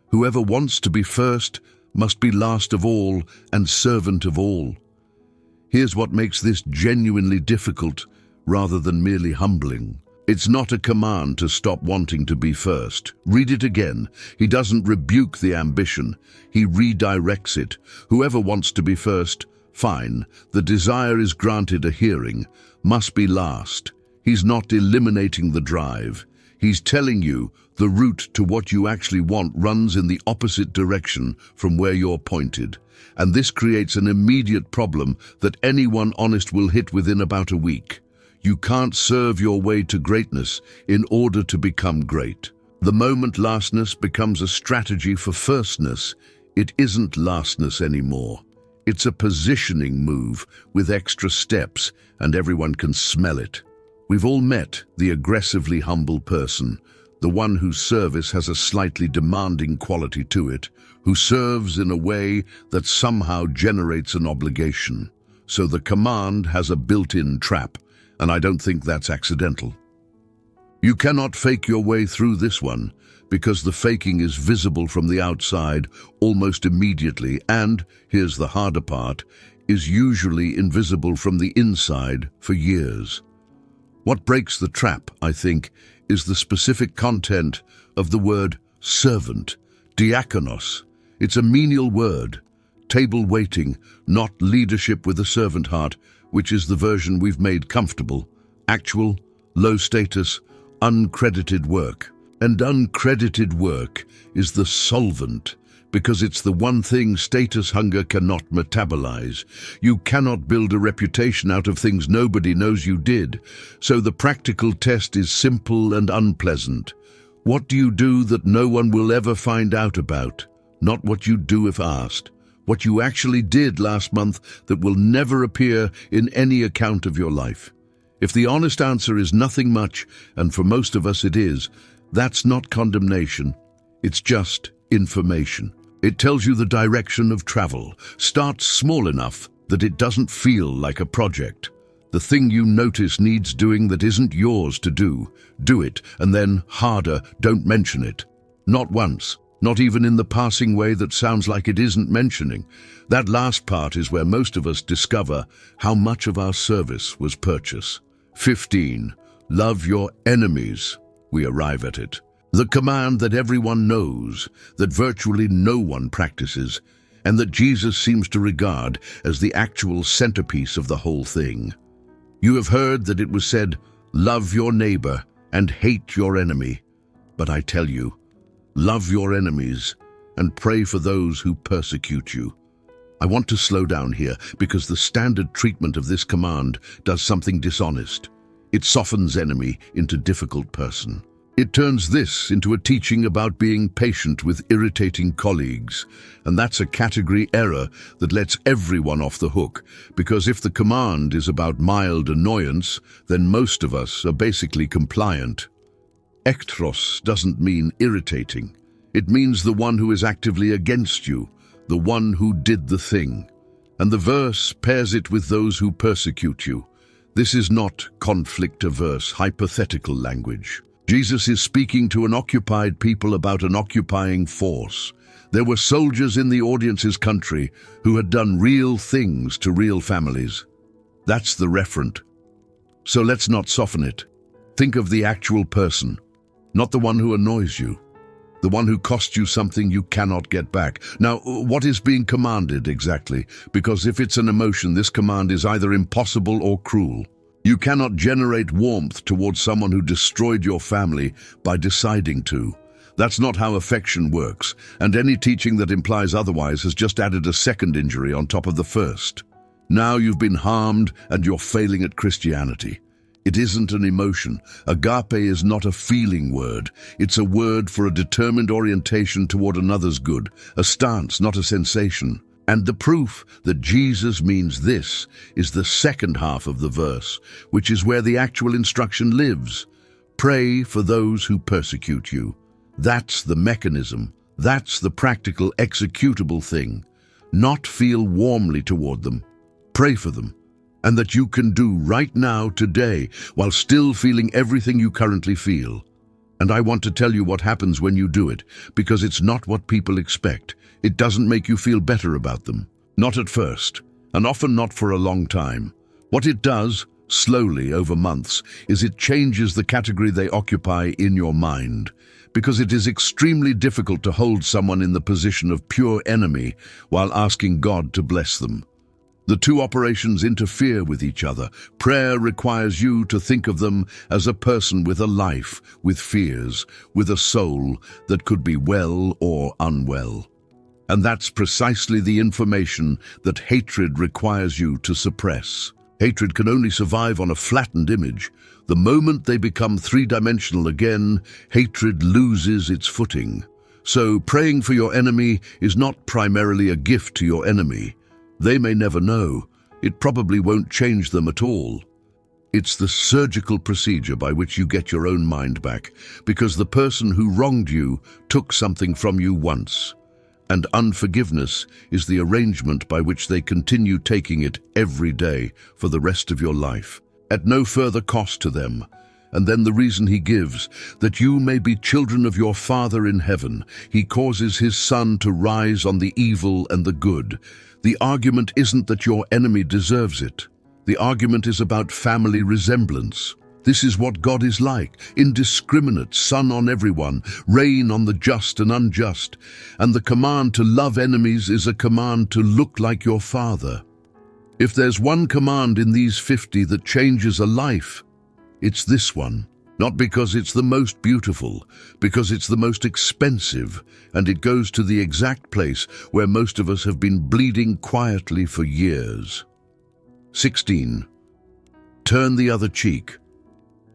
Whoever wants to be first must be last of all and servant of all. Here's what makes this genuinely difficult rather than merely humbling. It's not a command to stop wanting to be first. Read it again. He doesn't rebuke the ambition. He redirects it. Whoever wants to be first, fine. The desire is granted a hearing. Must be last. He's not eliminating the drive. He's telling you the route to what you actually want runs in the opposite direction from where you're pointed. And this creates an immediate problem that anyone honest will hit within about a week. You can't serve your way to greatness in order to become great. The moment lastness becomes a strategy for firstness, it isn't lastness anymore. It's a positioning move with extra steps, and everyone can smell it. We've all met the aggressively humble person, the one whose service has a slightly demanding quality to it, who serves in a way that somehow generates an obligation. So the command has a built-in trap, and I don't think that's accidental. You cannot fake your way through this one, because the faking is visible from the outside almost immediately, and, here's the harder part, is usually invisible from the inside for years. What breaks the trap, I think, is the specific content of the word servant, diakonos. It's a menial word, table waiting, not leadership with a servant heart, which is the version we've made comfortable, actual, low status, uncredited work. And uncredited work is the solvent, because it's the one thing status hunger cannot metabolize. You cannot build a reputation out of things nobody knows you did. So the practical test is simple and unpleasant. What do you do that no one will ever find out about? Not what you do if asked. What you actually did last month that will never appear in any account of your life. If the honest answer is nothing much, and for most of us it is, that's not condemnation. It's just information. It tells you the direction of travel. Start small enough that it doesn't feel like a project. The thing you notice needs doing that isn't yours to do. Do it, and then, harder, don't mention it. Not once. Not even in the passing way that sounds like it isn't mentioning. That last part is where most of us discover how much of our service was purchase. 15. Love your enemies. We arrive at it. The command that everyone knows, that virtually no one practices, and that Jesus seems to regard as the actual centerpiece of the whole thing. You have heard that it was said, love your neighbor and hate your enemy. But I tell you, love your enemies and pray for those who persecute you. I want to slow down here because the standard treatment of this command does something dishonest. It softens enemy into difficult person. It turns this into a teaching about being patient with irritating colleagues, and that's a category error that lets everyone off the hook, because if the command is about mild annoyance, then most of us are basically compliant. Ektros doesn't mean irritating. It means the one who is actively against you, the one who did the thing. And the verse pairs it with those who persecute you. This is not conflict-averse, hypothetical language. Jesus is speaking to an occupied people about an occupying force. There were soldiers in the audience's country who had done real things to real families. That's the referent. So let's not soften it. Think of the actual person, not the one who annoys you, the one who cost you something you cannot get back. Now, what is being commanded exactly? Because if it's an emotion, this command is either impossible or cruel. You cannot generate warmth towards someone who destroyed your family by deciding to. That's not how affection works, and any teaching that implies otherwise has just added a second injury on top of the first. Now you've been harmed and you're failing at Christianity. It isn't an emotion. Agape is not a feeling word. It's a word for a determined orientation toward another's good, a stance, not a sensation. And the proof that Jesus means this is the second half of the verse, which is where the actual instruction lives. Pray for those who persecute you. That's the mechanism. That's the practical, executable thing. Not feel warmly toward them. Pray for them. And that you can do right now, today, while still feeling everything you currently feel. And I want to tell you what happens when you do it, because it's not what people expect. It doesn't make you feel better about them. Not at first, and often not for a long time. What it does, slowly over months, is it changes the category they occupy in your mind, because it is extremely difficult to hold someone in the position of pure enemy while asking God to bless them. The two operations interfere with each other. Prayer requires you to think of them as a person with a life, with fears, with a soul that could be well or unwell. And that's precisely the information that hatred requires you to suppress. Hatred can only survive on a flattened image. The moment they become three-dimensional again, hatred loses its footing. So praying for your enemy is not primarily a gift to your enemy. They may never know. It probably won't change them at all. It's the surgical procedure by which you get your own mind back, because the person who wronged you took something from you once. And unforgiveness is the arrangement by which they continue taking it every day for the rest of your life, at no further cost to them. And then the reason he gives, that you may be children of your Father in heaven. He causes his sun to rise on the evil and the good. The argument isn't that your enemy deserves it. The argument is about family resemblance. This is what God is like, indiscriminate, sun on everyone, rain on the just and unjust. And the command to love enemies is a command to look like your Father. If there's one command in these 50 that changes a life, it's this one. Not because it's the most beautiful, because it's the most expensive, and it goes to the exact place where most of us have been bleeding quietly for years. 16. Turn the other cheek.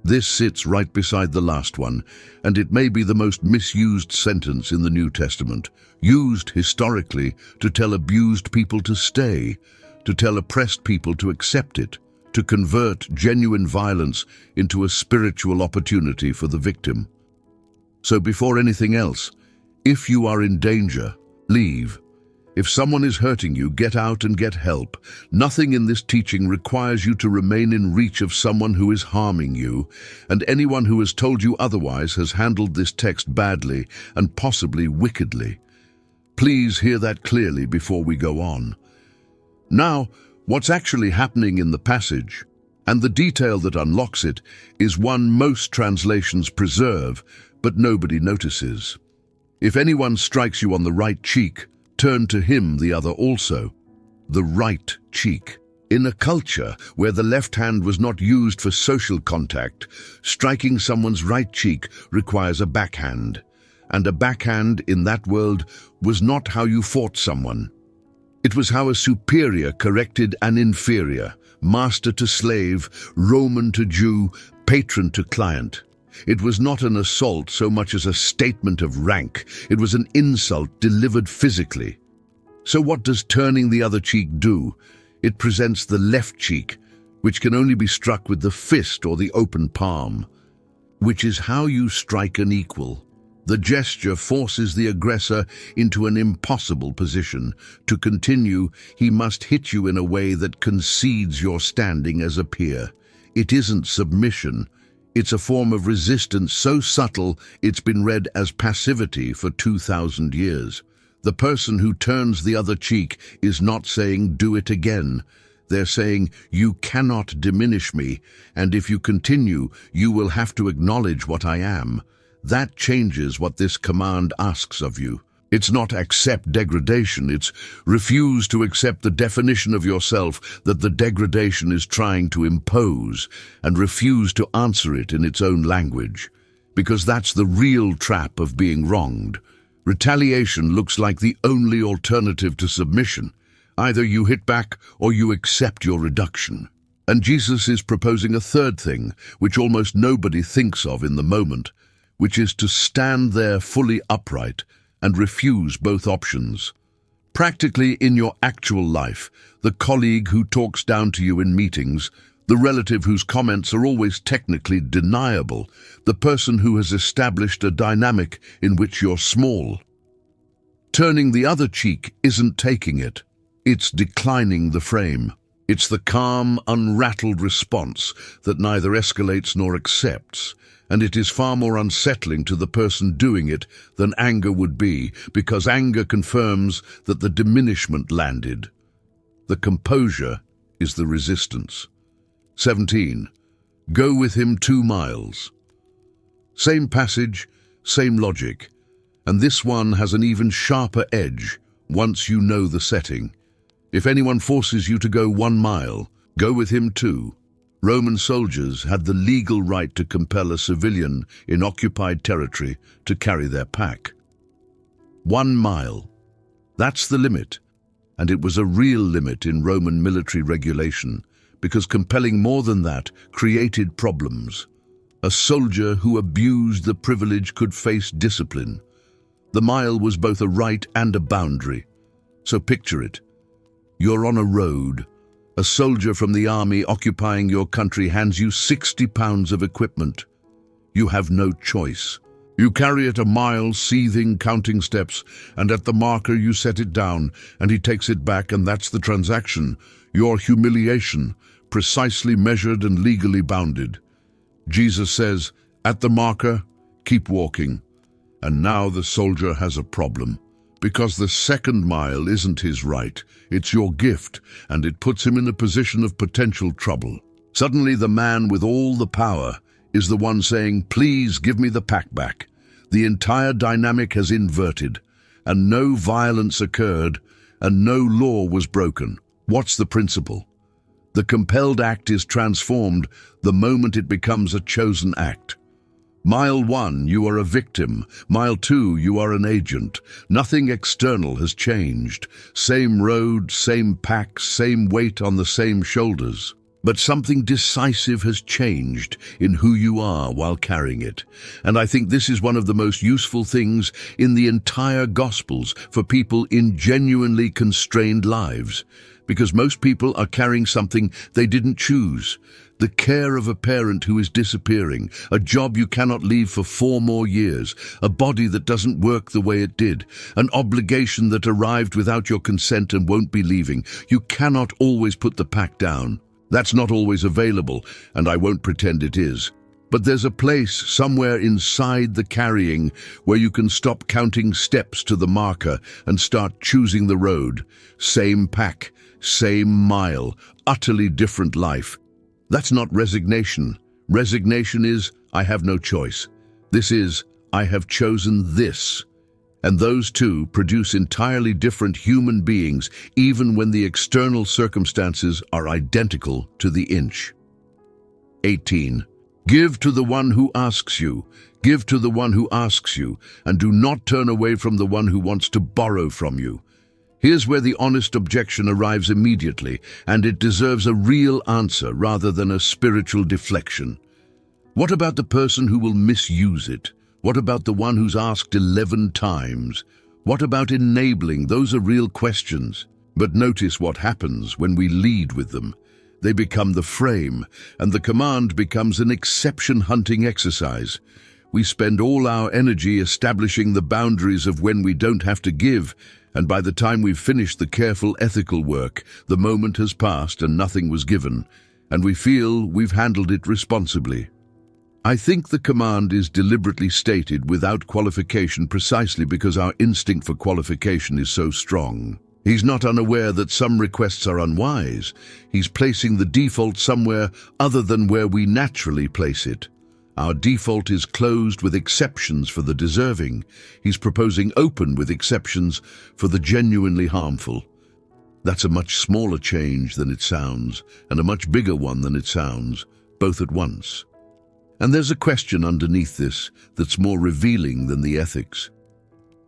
This sits right beside the last one, and it may be the most misused sentence in the New Testament, used historically to tell abused people to stay, to tell oppressed people to accept it, to convert genuine violence into a spiritual opportunity for the victim. So before anything else, if you are in danger, leave. If someone is hurting you, get out and get help. Nothing in this teaching requires you to remain in reach of someone who is harming you, and anyone who has told you otherwise has handled this text badly and possibly wickedly. Please hear that clearly before we go on. Now, what's actually happening in the passage, and the detail that unlocks it, is one most translations preserve, but nobody notices. If anyone strikes you on the right cheek, turn to him the other also. The right cheek. In a culture where the left hand was not used for social contact, striking someone's right cheek requires a backhand. And a backhand in that world was not how you fought someone. It was how a superior corrected an inferior, master to slave, Roman to Jew, patron to client. It was not an assault so much as a statement of rank. It was an insult delivered physically. So what does turning the other cheek do? It presents the left cheek, which can only be struck with the fist or the open palm, which is how you strike an equal. The gesture forces the aggressor into an impossible position. To continue, he must hit you in a way that concedes your standing as a peer. It isn't submission. It's a form of resistance so subtle it's been read as passivity for 2,000 years. The person who turns the other cheek is not saying, "Do it again." They're saying, "You cannot diminish me, and if you continue, you will have to acknowledge what I am." That changes what this command asks of you. It's not accept degradation, it's refuse to accept the definition of yourself that the degradation is trying to impose, and refuse to answer it in its own language. Because that's the real trap of being wronged. Retaliation looks like the only alternative to submission. Either you hit back or you accept your reduction. And Jesus is proposing a third thing, which almost nobody thinks of in the moment, which is to stand there fully upright and refuse both options. Practically in your actual life, the colleague who talks down to you in meetings, the relative whose comments are always technically deniable, the person who has established a dynamic in which you're small. Turning the other cheek isn't taking it, it's declining the frame. It's the calm, unrattled response that neither escalates nor accepts. And it is far more unsettling to the person doing it than anger would be, because anger confirms that the diminishment landed. The composure is the resistance. 17. Go with him 2 miles. Same passage, same logic, and this one has an even sharper edge once you know the setting. If anyone forces you to go 1 mile, go with him 2. Roman soldiers had the legal right to compel a civilian in occupied territory to carry their pack. 1 mile. That's the limit, and it was a real limit in Roman military regulation, because compelling more than that created problems. A soldier who abused the privilege could face discipline. The mile was both a right and a boundary. So picture it. You're on a road. A soldier from the army occupying your country hands you 60 pounds of equipment. You have no choice. You carry it 1 mile, seething, counting steps, and at the marker you set it down, and he takes it back, and that's the transaction. Your humiliation, precisely measured and legally bounded. Jesus says, at the marker, keep walking. And now the soldier has a problem. Because the 2nd mile isn't his right, it's your gift, and it puts him in a position of potential trouble. Suddenly the man with all the power is the one saying, "Please give me the pack back." The entire dynamic has inverted, and no violence occurred, and no law was broken. What's the principle? The compelled act is transformed the moment it becomes a chosen act. Mile 1, you are a victim. Mile 2, you are an agent. Nothing external has changed. Same road, same pack, same weight on the same shoulders. But something decisive has changed in who you are while carrying it. And I think this is one of the most useful things in the entire Gospels for people in genuinely constrained lives. Because most people are carrying something they didn't choose. The care of a parent who is disappearing, a job you cannot leave for 4 more years, a body that doesn't work the way it did, an obligation that arrived without your consent and won't be leaving. You cannot always put the pack down. That's not always available, and I won't pretend it is. But there's a place somewhere inside the carrying where you can stop counting steps to the marker and start choosing the road. Same pack, same mile, utterly different life. That's not resignation. Resignation is, I have no choice. This is, I have chosen this. And those two produce entirely different human beings, even when the external circumstances are identical to the inch. 18. Give to the one who asks you. Give to the one who asks you, and do not turn away from the one who wants to borrow from you. Here's where the honest objection arrives immediately, and it deserves a real answer rather than a spiritual deflection. What about the person who will misuse it? What about the one who's asked 11 times? What about enabling? Those are real questions. But notice what happens when we lead with them. They become the frame, and the command becomes an exception-hunting exercise. We spend all our energy establishing the boundaries of when we don't have to give, and by the time we've finished the careful ethical work, the moment has passed and nothing was given, and we feel we've handled it responsibly. I think the command is deliberately stated without qualification precisely because our instinct for qualification is so strong. He's not unaware that some requests are unwise. He's placing the default somewhere other than where we naturally place it. Our default is closed with exceptions for the deserving. He's proposing open with exceptions for the genuinely harmful. That's a much smaller change than it sounds, and a much bigger one than it sounds, both at once. And there's a question underneath this that's more revealing than the ethics.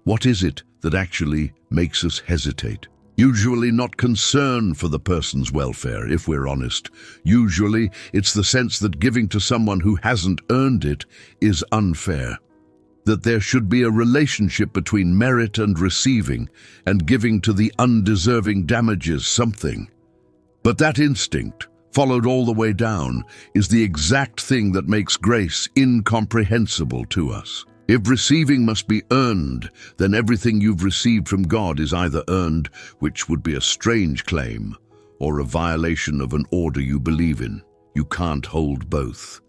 What is it that actually makes us hesitate? Usually not concern for the person's welfare, if we're honest. Usually it's the sense that giving to someone who hasn't earned it is unfair. That there should be a relationship between merit and receiving, and giving to the undeserving damages something. But that instinct, followed all the way down, is the exact thing that makes grace incomprehensible to us. If receiving must be earned, then everything you've received from God is either earned, which would be a strange claim, or a violation of an order you believe in. You can't hold both.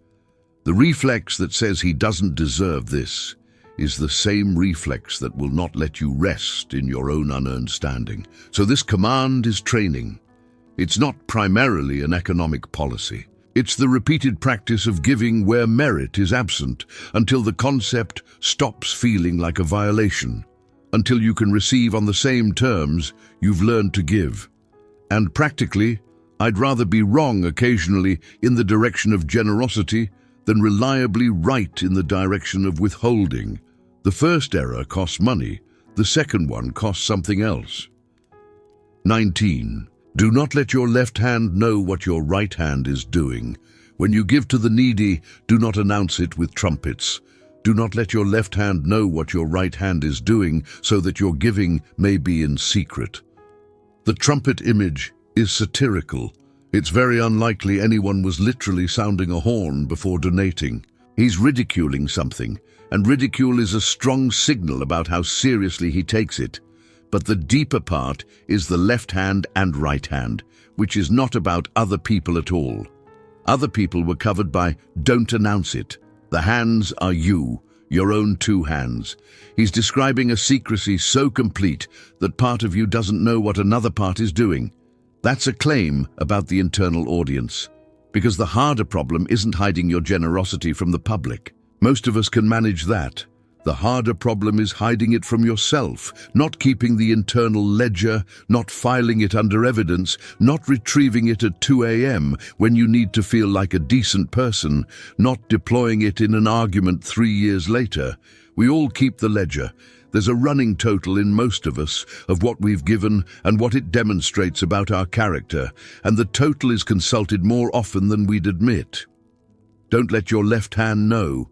The reflex that says he doesn't deserve this is the same reflex that will not let you rest in your own unearned standing. So this command is training. It's not primarily an economic policy. It's the repeated practice of giving where merit is absent, until the concept stops feeling like a violation, until you can receive on the same terms you've learned to give. And practically, I'd rather be wrong occasionally in the direction of generosity than reliably right in the direction of withholding. The first error costs money, the second one costs something else. 19. Do not let your left hand know what your right hand is doing. When you give to the needy, do not announce it with trumpets. Do not let your left hand know what your right hand is doing, so that your giving may be in secret. The trumpet image is satirical. It's very unlikely anyone was literally sounding a horn before donating. He's ridiculing something, and ridicule is a strong signal about how seriously he takes it. But the deeper part is the left hand and right hand, which is not about other people at all. Other people were covered by "don't announce it." The hands are you, your own two hands. He's describing a secrecy so complete that part of you doesn't know what another part is doing. That's a claim about the internal audience, because the harder problem isn't hiding your generosity from the public. Most of us can manage that. The harder problem is hiding it from yourself, not keeping the internal ledger, not filing it under evidence, not retrieving it at 2 a.m. when you need to feel like a decent person, not deploying it in an argument 3 years later. We all keep the ledger. There's a running total in most of us of what we've given and what it demonstrates about our character, and the total is consulted more often than we'd admit. Don't let your left hand know.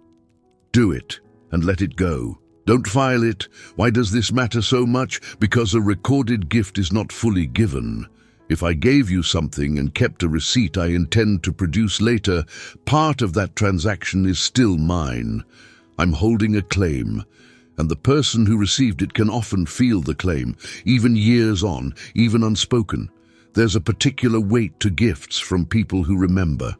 Do it. And let it go. Don't file it. Why does this matter so much? Because a recorded gift is not fully given. If I gave you something and kept a receipt I intend to produce later, part of that transaction is still mine. I'm holding a claim, and the person who received it can often feel the claim, even years on, even unspoken. There's a particular weight to gifts from people who remember.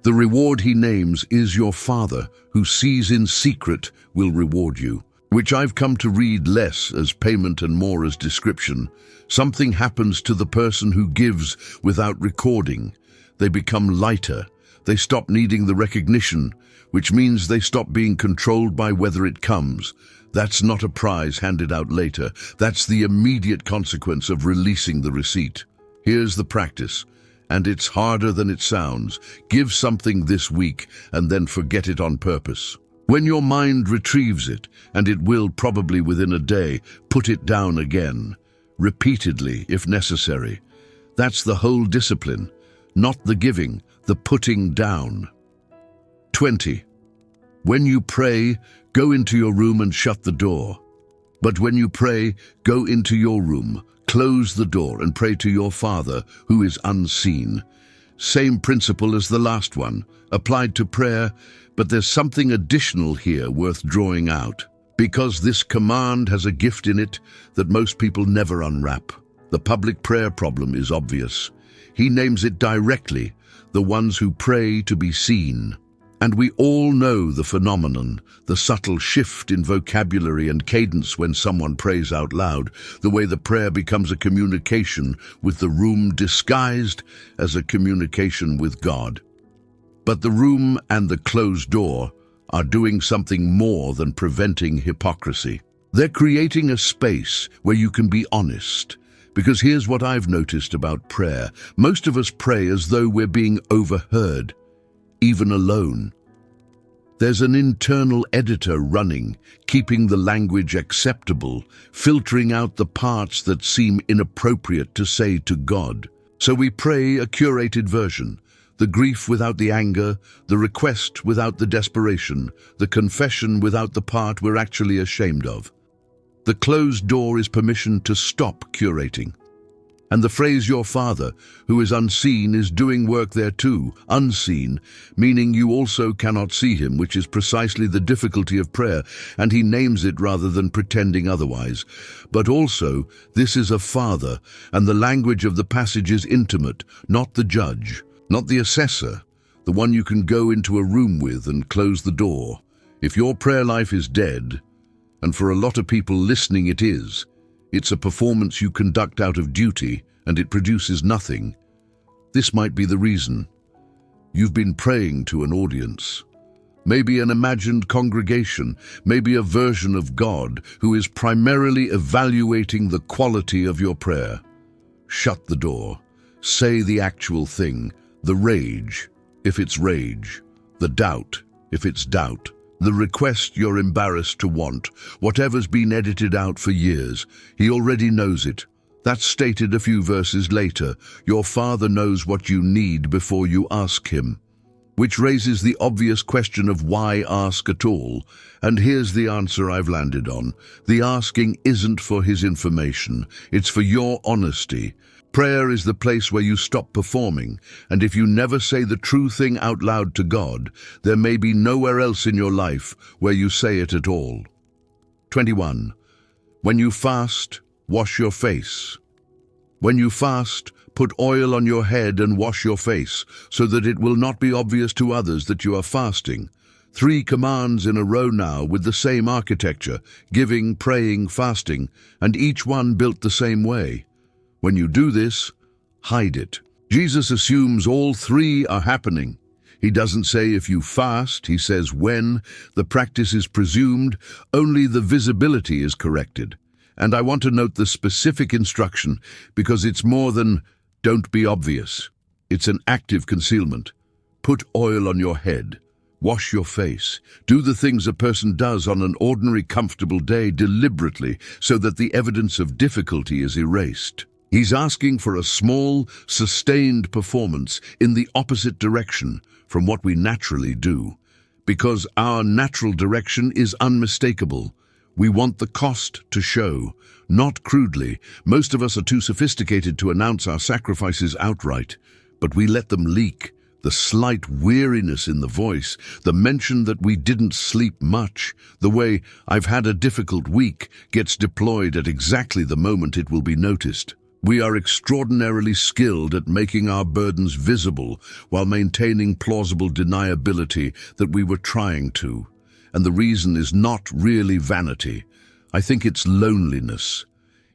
The reward he names is your Father, who sees in secret, will reward you, which I've come to read less as payment and more as description. Something happens to the person who gives without recording. They become lighter. They stop needing the recognition, which means they stop being controlled by whether it comes. That's not a prize handed out later. That's the immediate consequence of releasing the receipt. Here's the practice. And it's harder than it sounds. Give something this week and then forget it on purpose. When your mind retrieves it, and it will probably within a day, put it down again. repeatedly if necessary. That's the whole discipline, not the giving, the putting down. 20. When you pray, go into your room and shut the door. But when you pray, go into your room, close the door and pray to your Father who is unseen. Same principle as the last one, applied to prayer, but there's something additional here worth drawing out. Because this command has a gift in it that most people never unwrap. The public prayer problem is obvious. He names it directly, the ones who pray to be seen. And we all know the phenomenon, the subtle shift in vocabulary and cadence when someone prays out loud, the way the prayer becomes a communication with the room disguised as a communication with God. But the room and the closed door are doing something more than preventing hypocrisy. They're creating a space where you can be honest. Because here's what I've noticed about prayer. Most of us pray as though we're being overheard, even alone. There's an internal editor running, keeping the language acceptable, filtering out the parts that seem inappropriate to say to God. So we pray a curated version. The grief without the anger, the request without the desperation, the confession without the part we're actually ashamed of. The closed door is permission to stop curating. And the phrase "your Father, who is unseen," is doing work there too, unseen, meaning you also cannot see him, which is precisely the difficulty of prayer, and he names it rather than pretending otherwise. But also, this is a father, and the language of the passage is intimate, not the judge. Not the assessor, the one you can go into a room with and close the door. If your prayer life is dead, and for a lot of people listening it is, it's a performance you conduct out of duty and it produces nothing. This might be the reason. You've been praying to an audience. Maybe an imagined congregation, maybe a version of God who is primarily evaluating the quality of your prayer. Shut the door. Say the actual thing. The rage, if it's rage. The doubt, if it's doubt. The request you're embarrassed to want. Whatever's been edited out for years. He already knows it. That's stated a few verses later. Your Father knows what you need before you ask him. Which raises the obvious question of why ask at all. And here's the answer I've landed on. The asking isn't for his information. It's for your honesty. Prayer is the place where you stop performing, and if you never say the true thing out loud to God, there may be nowhere else in your life where you say it at all. 21. When you fast, wash your face. When you fast, put oil on your head and wash your face, so that it will not be obvious to others that you are fasting. 3 commands in a row now with the same architecture, giving, praying, fasting, and each one built the same way. When you do this, hide it. Jesus assumes all 3 are happening. He doesn't say if you fast, he says when. The practice is presumed, only the visibility is corrected. And I want to note the specific instruction because it's more than don't be obvious. It's an active concealment. Put oil on your head. Wash your face. Do the things a person does on an ordinary, comfortable day deliberately so that the evidence of difficulty is erased. He's asking for a small, sustained performance in the opposite direction from what we naturally do, because our natural direction is unmistakable. We want the cost to show, not crudely. Most of us are too sophisticated to announce our sacrifices outright, but we let them leak. The slight weariness in the voice, the mention that we didn't sleep much, the way "I've had a difficult week" gets deployed at exactly the moment it will be noticed. We are extraordinarily skilled at making our burdens visible while maintaining plausible deniability that we were trying to. And the reason is not really vanity. I think it's loneliness.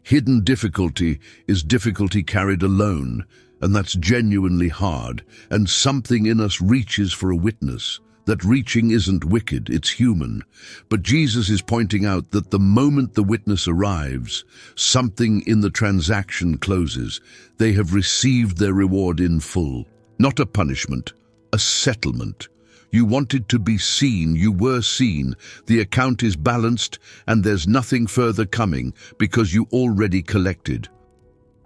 Hidden difficulty is difficulty carried alone, and that's genuinely hard, and something in us reaches for a witness. That reaching isn't wicked, it's human. But Jesus is pointing out that the moment the witness arrives, something in the transaction closes. They have received their reward in full. Not a punishment, a settlement. You wanted to be seen, you were seen, the account is balanced, and there's nothing further coming because you already collected.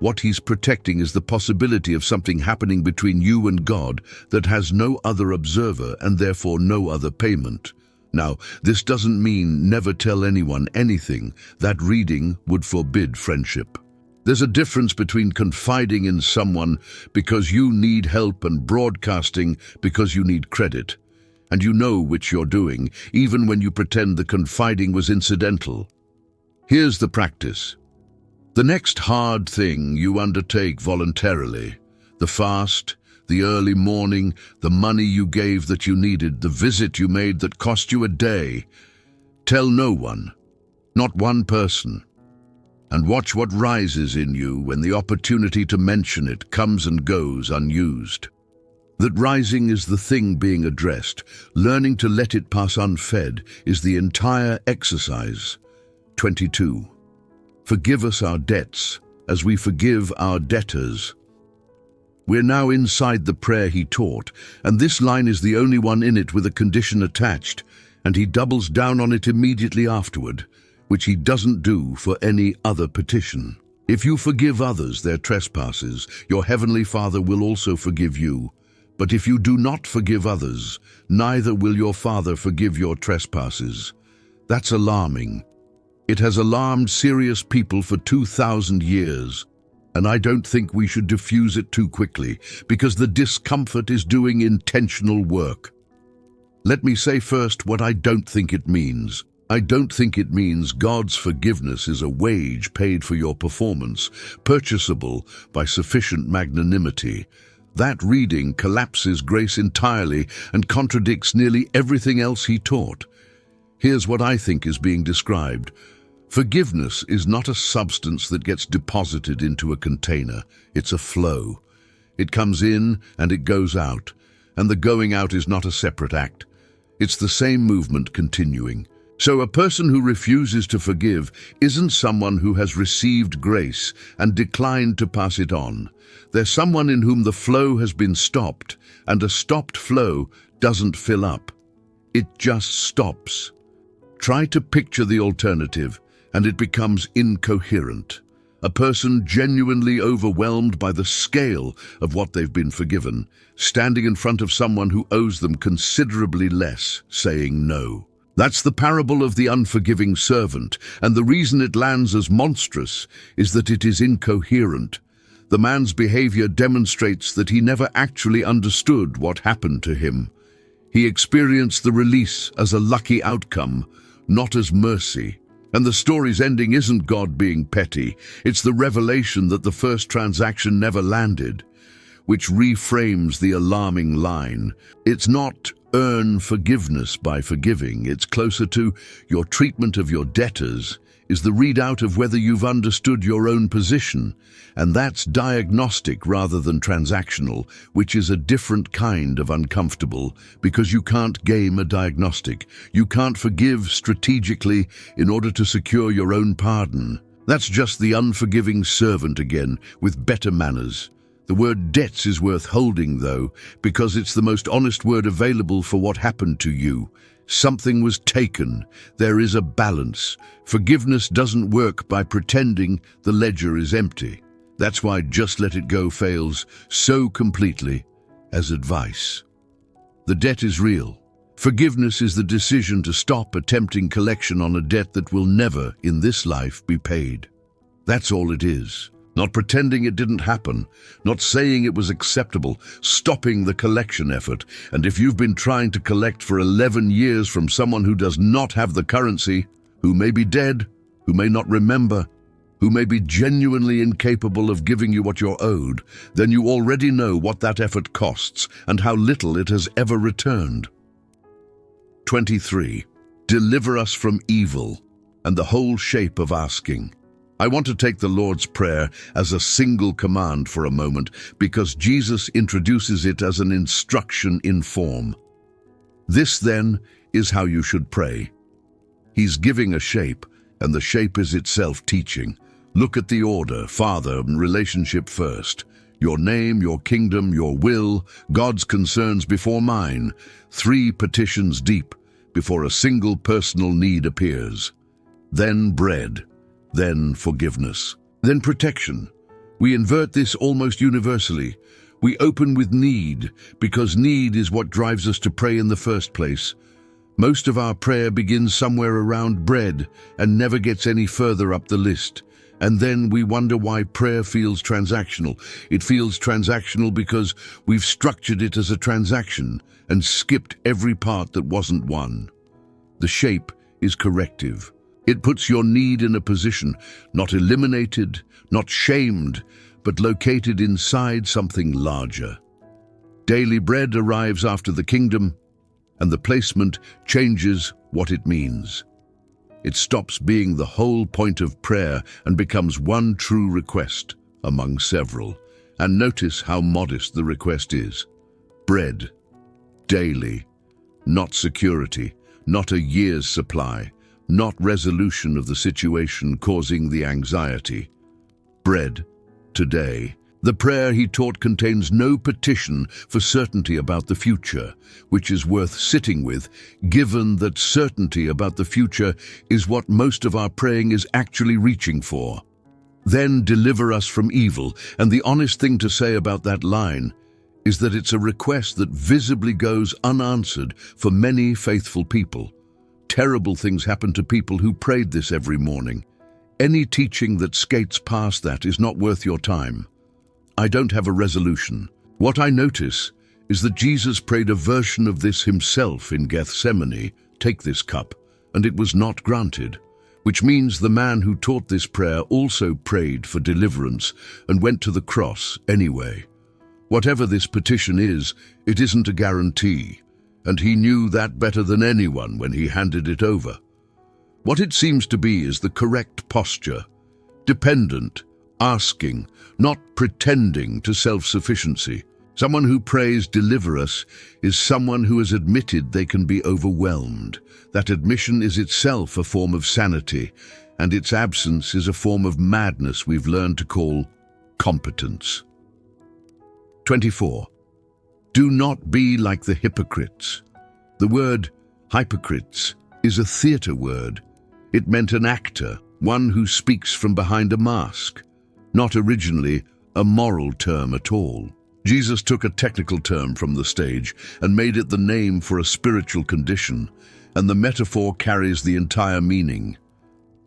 What he's protecting is the possibility of something happening between you and God that has no other observer and therefore no other payment. Now, this doesn't mean never tell anyone anything. That reading would forbid friendship. There's a difference between confiding in someone because you need help and broadcasting because you need credit. And you know which you're doing, even when you pretend the confiding was incidental. Here's the practice. The next hard thing you undertake voluntarily, the fast, the early morning, the money you gave that you needed, the visit you made that cost you a day, tell no one, not one person. And watch what rises in you when the opportunity to mention it comes and goes unused. That rising is the thing being addressed. Learning to let it pass unfed is the entire exercise. 22. Forgive us our debts, as we forgive our debtors. We're now inside the prayer he taught, and this line is the only one in it with a condition attached, and he doubles down on it immediately afterward, which he doesn't do for any other petition. If you forgive others their trespasses, your heavenly Father will also forgive you. But if you do not forgive others, neither will your Father forgive your trespasses. That's alarming. It has alarmed serious people for 2,000 years, and I don't think we should diffuse it too quickly, because the discomfort is doing intentional work. Let me say first what I don't think it means. I don't think it means God's forgiveness is a wage paid for your performance, purchasable by sufficient magnanimity. That reading collapses grace entirely and contradicts nearly everything else he taught. Here's what I think is being described. Forgiveness is not a substance that gets deposited into a container. It's a flow. It comes in and it goes out, and the going out is not a separate act. It's the same movement continuing. So a person who refuses to forgive isn't someone who has received grace and declined to pass it on. They're someone in whom the flow has been stopped, and a stopped flow doesn't fill up. It just stops. Try to picture the alternative, and it becomes incoherent. A person genuinely overwhelmed by the scale of what they've been forgiven, standing in front of someone who owes them considerably less, saying no. That's the parable of the unforgiving servant, and the reason it lands as monstrous is that it is incoherent. The man's behavior demonstrates that he never actually understood what happened to him. He experienced the release as a lucky outcome, not as mercy. And the story's ending isn't God being petty, it's the revelation that the first transaction never landed, which reframes the alarming line. It's not earn forgiveness by forgiving, it's closer to your treatment of your debtors is the readout of whether you've understood your own position, and that's diagnostic rather than transactional, which is a different kind of uncomfortable, because you can't game a diagnostic. You can't forgive strategically in order to secure your own pardon. That's just the unforgiving servant again, with better manners. The word debts is worth holding, though, because it's the most honest word available for what happened to you. Something was taken. There is a balance. Forgiveness doesn't work by pretending the ledger is empty. That's why just let it go fails so completely as advice. The debt is real. Forgiveness is the decision to stop attempting collection on a debt that will never, in this life, be paid. That's all it is. Not pretending it didn't happen, not saying it was acceptable, stopping the collection effort. And if you've been trying to collect for 11 years from someone who does not have the currency, who may be dead, who may not remember, who may be genuinely incapable of giving you what you're owed, then you already know what that effort costs and how little it has ever returned. 23. Deliver us from evil, and the whole shape of asking. I want to take the Lord's Prayer as a single command for a moment because Jesus introduces it as an instruction in form. This, then, is how you should pray. He's giving a shape, and the shape is itself teaching. Look at the order, Father, and relationship first. Your name, your kingdom, your will, God's concerns before mine. 3 petitions deep before a single personal need appears. Then bread, then forgiveness, then protection. We invert this almost universally. We open with need, because need is what drives us to pray in the first place. Most of our prayer begins somewhere around bread and never gets any further up the list. And then we wonder why prayer feels transactional. It feels transactional because we've structured it as a transaction and skipped every part that wasn't one. The shape is corrective. It puts your need in a position, not eliminated, not shamed, but located inside something larger. Daily bread arrives after the kingdom, and the placement changes what it means. It stops being the whole point of prayer and becomes one true request among several. And notice how modest the request is. Bread, daily, not security, not a year's supply, not resolution of the situation causing the anxiety. Bread, today. The prayer he taught contains no petition for certainty about the future, which is worth sitting with, given that certainty about the future is what most of our praying is actually reaching for. Then deliver us from evil, and the honest thing to say about that line is that it's a request that visibly goes unanswered for many faithful people. Terrible things happen to people who prayed this every morning. Any teaching that skates past that is not worth your time. I don't have a resolution. What I notice is that Jesus prayed a version of this himself in Gethsemane, "Take this cup," and it was not granted, which means the man who taught this prayer also prayed for deliverance and went to the cross anyway. Whatever this petition is, it isn't a guarantee, and he knew that better than anyone when he handed it over. What it seems to be is the correct posture, dependent, asking, not pretending to self-sufficiency. Someone who prays, "Deliver us," is someone who has admitted they can be overwhelmed. That admission is itself a form of sanity, and its absence is a form of madness we've learned to call competence. 24. Do not be like the hypocrites. The word hypocrites is a theater word. It meant an actor, one who speaks from behind a mask, not originally a moral term at all. Jesus took a technical term from the stage and made it the name for a spiritual condition, and the metaphor carries the entire meaning.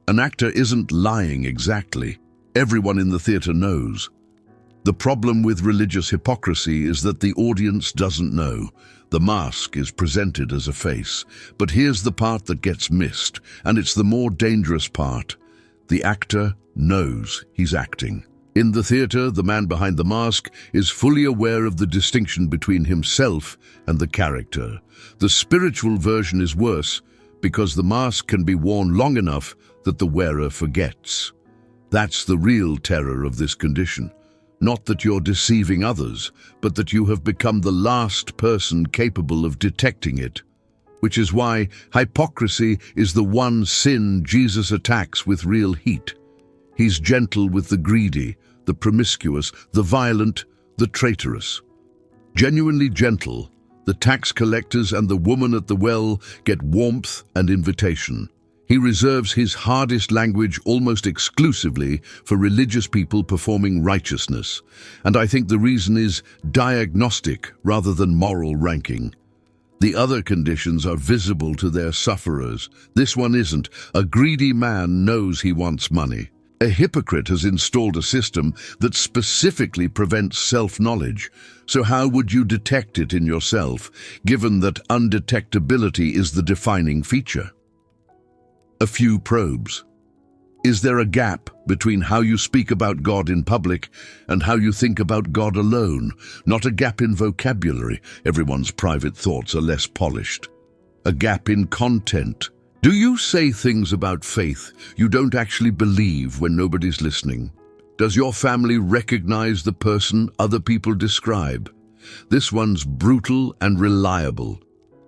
An actor isn't lying exactly. Everyone in the theater knows. The problem with religious hypocrisy is that the audience doesn't know. The mask is presented as a face. But here's the part that gets missed, and it's the more dangerous part. The actor knows he's acting. In the theater, the man behind the mask is fully aware of the distinction between himself and the character. The spiritual version is worse because the mask can be worn long enough that the wearer forgets. That's the real terror of this condition. Not that you're deceiving others, but that you have become the last person capable of detecting it. Which is why hypocrisy is the one sin Jesus attacks with real heat. He's gentle with the greedy, the promiscuous, the violent, the traitorous. Genuinely gentle, the tax collectors and the woman at the well get warmth and invitation. He reserves his hardest language almost exclusively for religious people performing righteousness, and I think the reason is diagnostic rather than moral ranking. The other conditions are visible to their sufferers. This one isn't. A greedy man knows he wants money. A hypocrite has installed a system that specifically prevents self-knowledge. So how would you detect it in yourself, given that undetectability is the defining feature? A few probes. Is there a gap between how you speak about God in public and how you think about God alone? Not a gap in vocabulary. Everyone's private thoughts are less polished. A gap in content. Do you say things about faith you don't actually believe when nobody's listening? Does your family recognize the person other people describe? This one's brutal and reliable.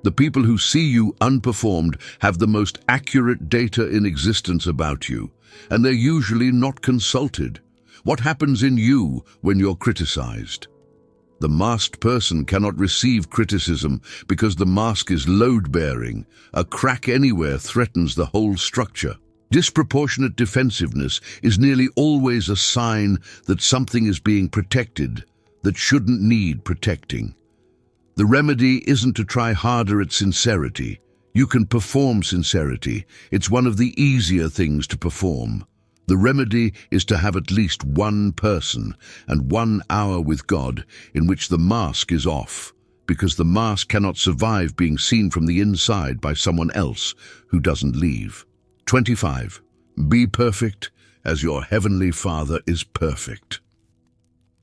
The people who see you unperformed have the most accurate data in existence about you, and they're usually not consulted. What happens in you when you're criticized? The masked person cannot receive criticism because the mask is load-bearing. A crack anywhere threatens the whole structure. Disproportionate defensiveness is nearly always a sign that something is being protected that shouldn't need protecting. The remedy isn't to try harder at sincerity. You can perform sincerity. It's one of the easier things to perform. The remedy is to have at least one person and 1 hour with God in which the mask is off, because the mask cannot survive being seen from the inside by someone else who doesn't leave. 25. Be perfect as your heavenly Father is perfect.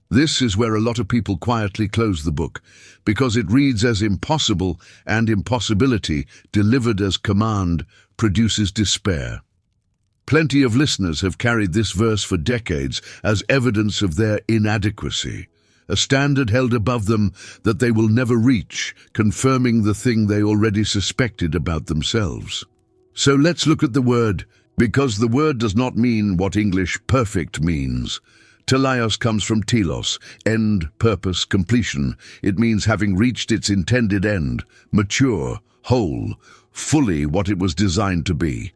This is where a lot of people quietly close the book, because it reads as impossible, and impossibility, delivered as command, produces despair. Plenty of listeners have carried this verse for decades as evidence of their inadequacy, a standard held above them that they will never reach, confirming the thing they already suspected about themselves. So let's look at the word, because the word does not mean what English perfect means. Teleios comes from telos, end, purpose, completion. It means having reached its intended end, mature, whole, fully what it was designed to be.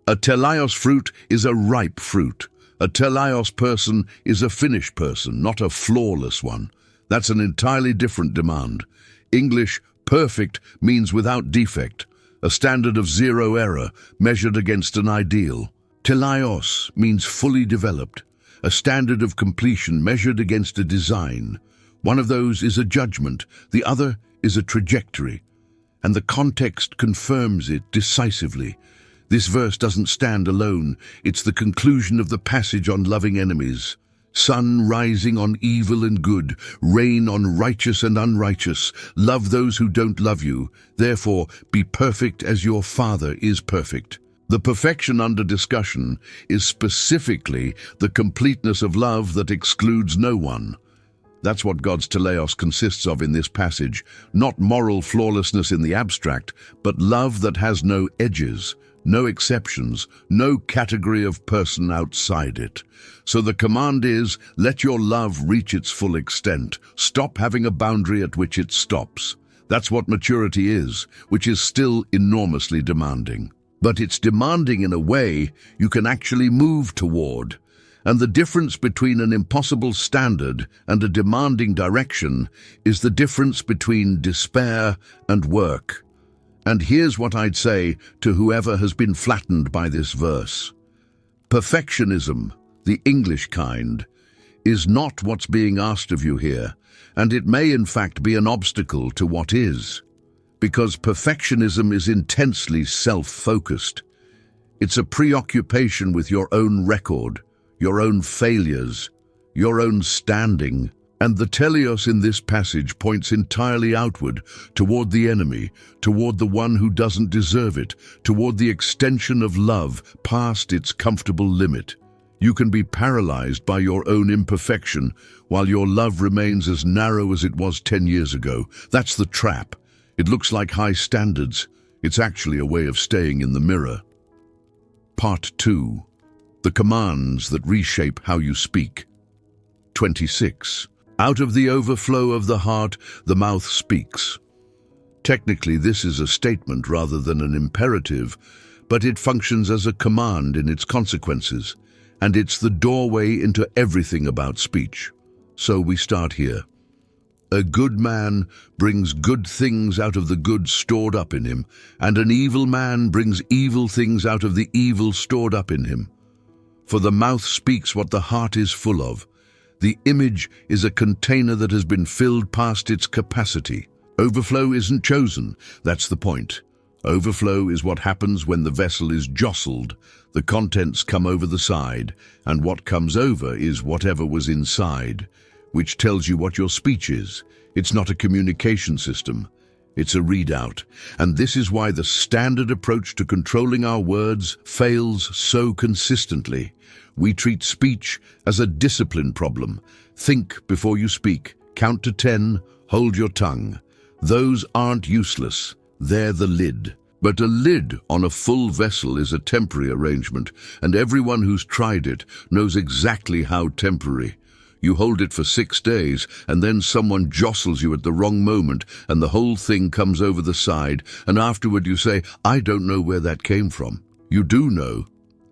A teleios fruit is a ripe fruit. A teleios person is a finished person, not a flawless one. That's an entirely different demand. English perfect means without defect, a standard of 0 error measured against an ideal. Teleios means fully developed, a standard of completion measured against a design. One of those is a judgment, the other is a trajectory, and the context confirms it decisively. This verse doesn't stand alone. It's the conclusion of the passage on loving enemies. Sun rising on evil and good, rain on righteous and unrighteous. Love those who don't love you. Therefore, be perfect as your Father is perfect. The perfection under discussion is specifically the completeness of love that excludes no one. That's what God's teleios consists of in this passage. Not moral flawlessness in the abstract, but love that has no edges, no exceptions, no category of person outside it. So the command is, let your love reach its full extent. Stop having a boundary at which it stops. That's what maturity is, which is still enormously demanding. But it's demanding in a way you can actually move toward. And the difference between an impossible standard and a demanding direction is the difference between despair and work. And here's what I'd say to whoever has been flattened by this verse. Perfectionism, the English kind, is not what's being asked of you here, and it may in fact be an obstacle to what is. Because perfectionism is intensely self-focused. It's a preoccupation with your own record, your own failures, your own standing. And the teleios in this passage points entirely outward, toward the enemy, toward the one who doesn't deserve it, toward the extension of love past its comfortable limit. You can be paralyzed by your own imperfection, while your love remains as narrow as it was 10 years ago. That's the trap. It looks like high standards. It's actually a way of staying in the mirror. Part 2. The commands that reshape how you speak. 26. Out of the overflow of the heart, the mouth speaks. Technically, this is a statement rather than an imperative, but it functions as a command in its consequences, and it's the doorway into everything about speech. So we start here. A good man brings good things out of the good stored up in him, and an evil man brings evil things out of the evil stored up in him. For the mouth speaks what the heart is full of. The image is a container that has been filled past its capacity. Overflow isn't chosen, that's the point. Overflow is what happens when the vessel is jostled, the contents come over the side, and what comes over is whatever was inside, which tells you what your speech is. It's not a communication system, it's a readout. And this is why the standard approach to controlling our words fails so consistently. We treat speech as a discipline problem. Think before you speak, count to 10, hold your tongue. Those aren't useless, they're the lid. But a lid on a full vessel is a temporary arrangement, and everyone who's tried it knows exactly how temporary. You hold it for 6 days, and then someone jostles you at the wrong moment, and the whole thing comes over the side, and afterward you say, "I don't know where that came from." You do know.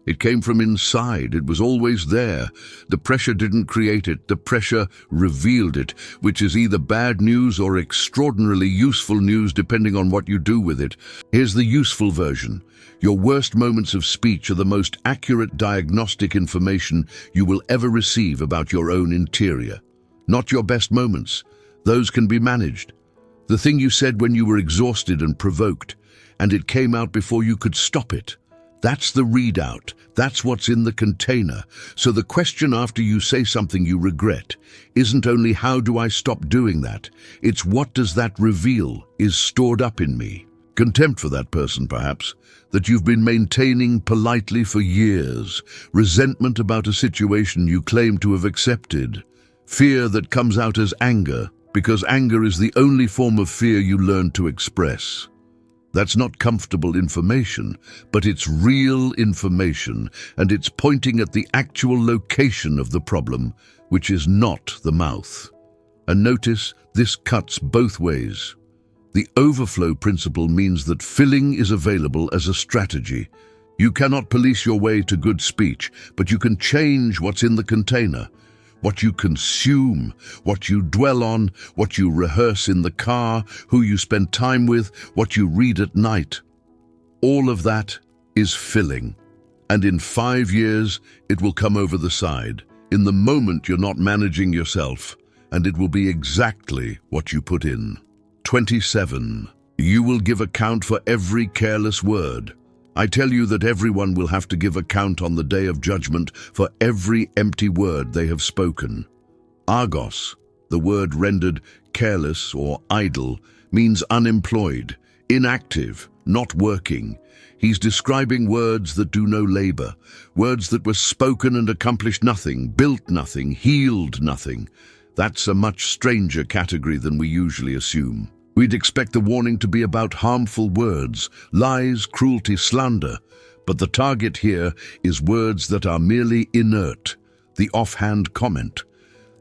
It came from inside. It was always there. The pressure didn't create it. The pressure revealed it, which is either bad news or extraordinarily useful news depending on what you do with it. Here's the useful version. Your worst moments of speech are the most accurate diagnostic information you will ever receive about your own interior. Not your best moments. Those can be managed. The thing you said when you were exhausted and provoked, and it came out before you could stop it. That's the readout. That's what's in the container. So the question after you say something you regret isn't only how do I stop doing that, it's what does that reveal is stored up in me. Contempt for that person, perhaps, that you've been maintaining politely for years. Resentment about a situation you claim to have accepted. Fear that comes out as anger, because anger is the only form of fear you learn to express. That's not comfortable information, but it's real information, and it's pointing at the actual location of the problem, which is not the mouth. And notice, this cuts both ways. The overflow principle means that filling is available as a strategy. You cannot police your way to good speech, but you can change what's in the container. What you consume, what you dwell on, what you rehearse in the car, who you spend time with, what you read at night. All of that is filling. And in 5 years, it will come over the side. In the moment you're not managing yourself, and it will be exactly what you put in. 27. You will give account for every careless word. I tell you that everyone will have to give account on the day of judgment for every empty word they have spoken. Argos, the word rendered careless or idle, means unemployed, inactive, not working. He's describing words that do no labor, words that were spoken and accomplished nothing, built nothing, healed nothing. That's a much stranger category than we usually assume. We'd expect the warning to be about harmful words, lies, cruelty, slander, but the target here is words that are merely inert, the offhand comment,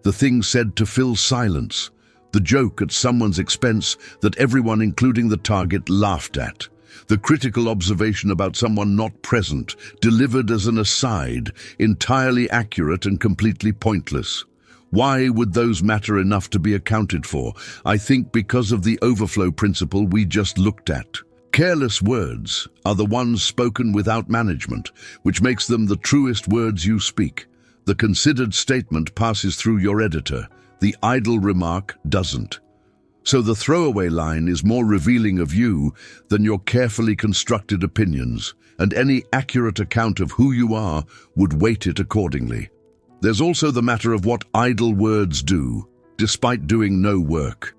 the thing said to fill silence, the joke at someone's expense that everyone, including the target, laughed at, the critical observation about someone not present, delivered as an aside, entirely accurate and completely pointless. Why would those matter enough to be accounted for? I think because of the overflow principle we just looked at. Careless words are the ones spoken without management, which makes them the truest words you speak. The considered statement passes through your editor. The idle remark doesn't. So the throwaway line is more revealing of you than your carefully constructed opinions, and any accurate account of who you are would weight it accordingly. There's also the matter of what idle words do, despite doing no work.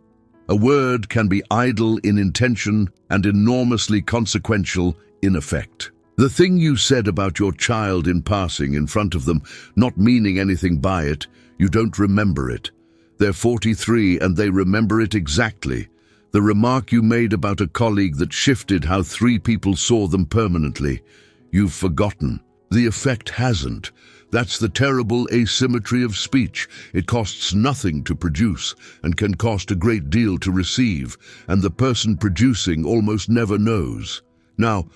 A word can be idle in intention and enormously consequential in effect. The thing you said about your child in passing in front of them, not meaning anything by it, you don't remember it. They're 43 and they remember it exactly. The remark you made about a colleague that shifted how 3 people saw them permanently, you've forgotten. The effect hasn't. That's the terrible asymmetry of speech. It costs nothing to produce and can cost a great deal to receive, and the person producing almost never knows. Now,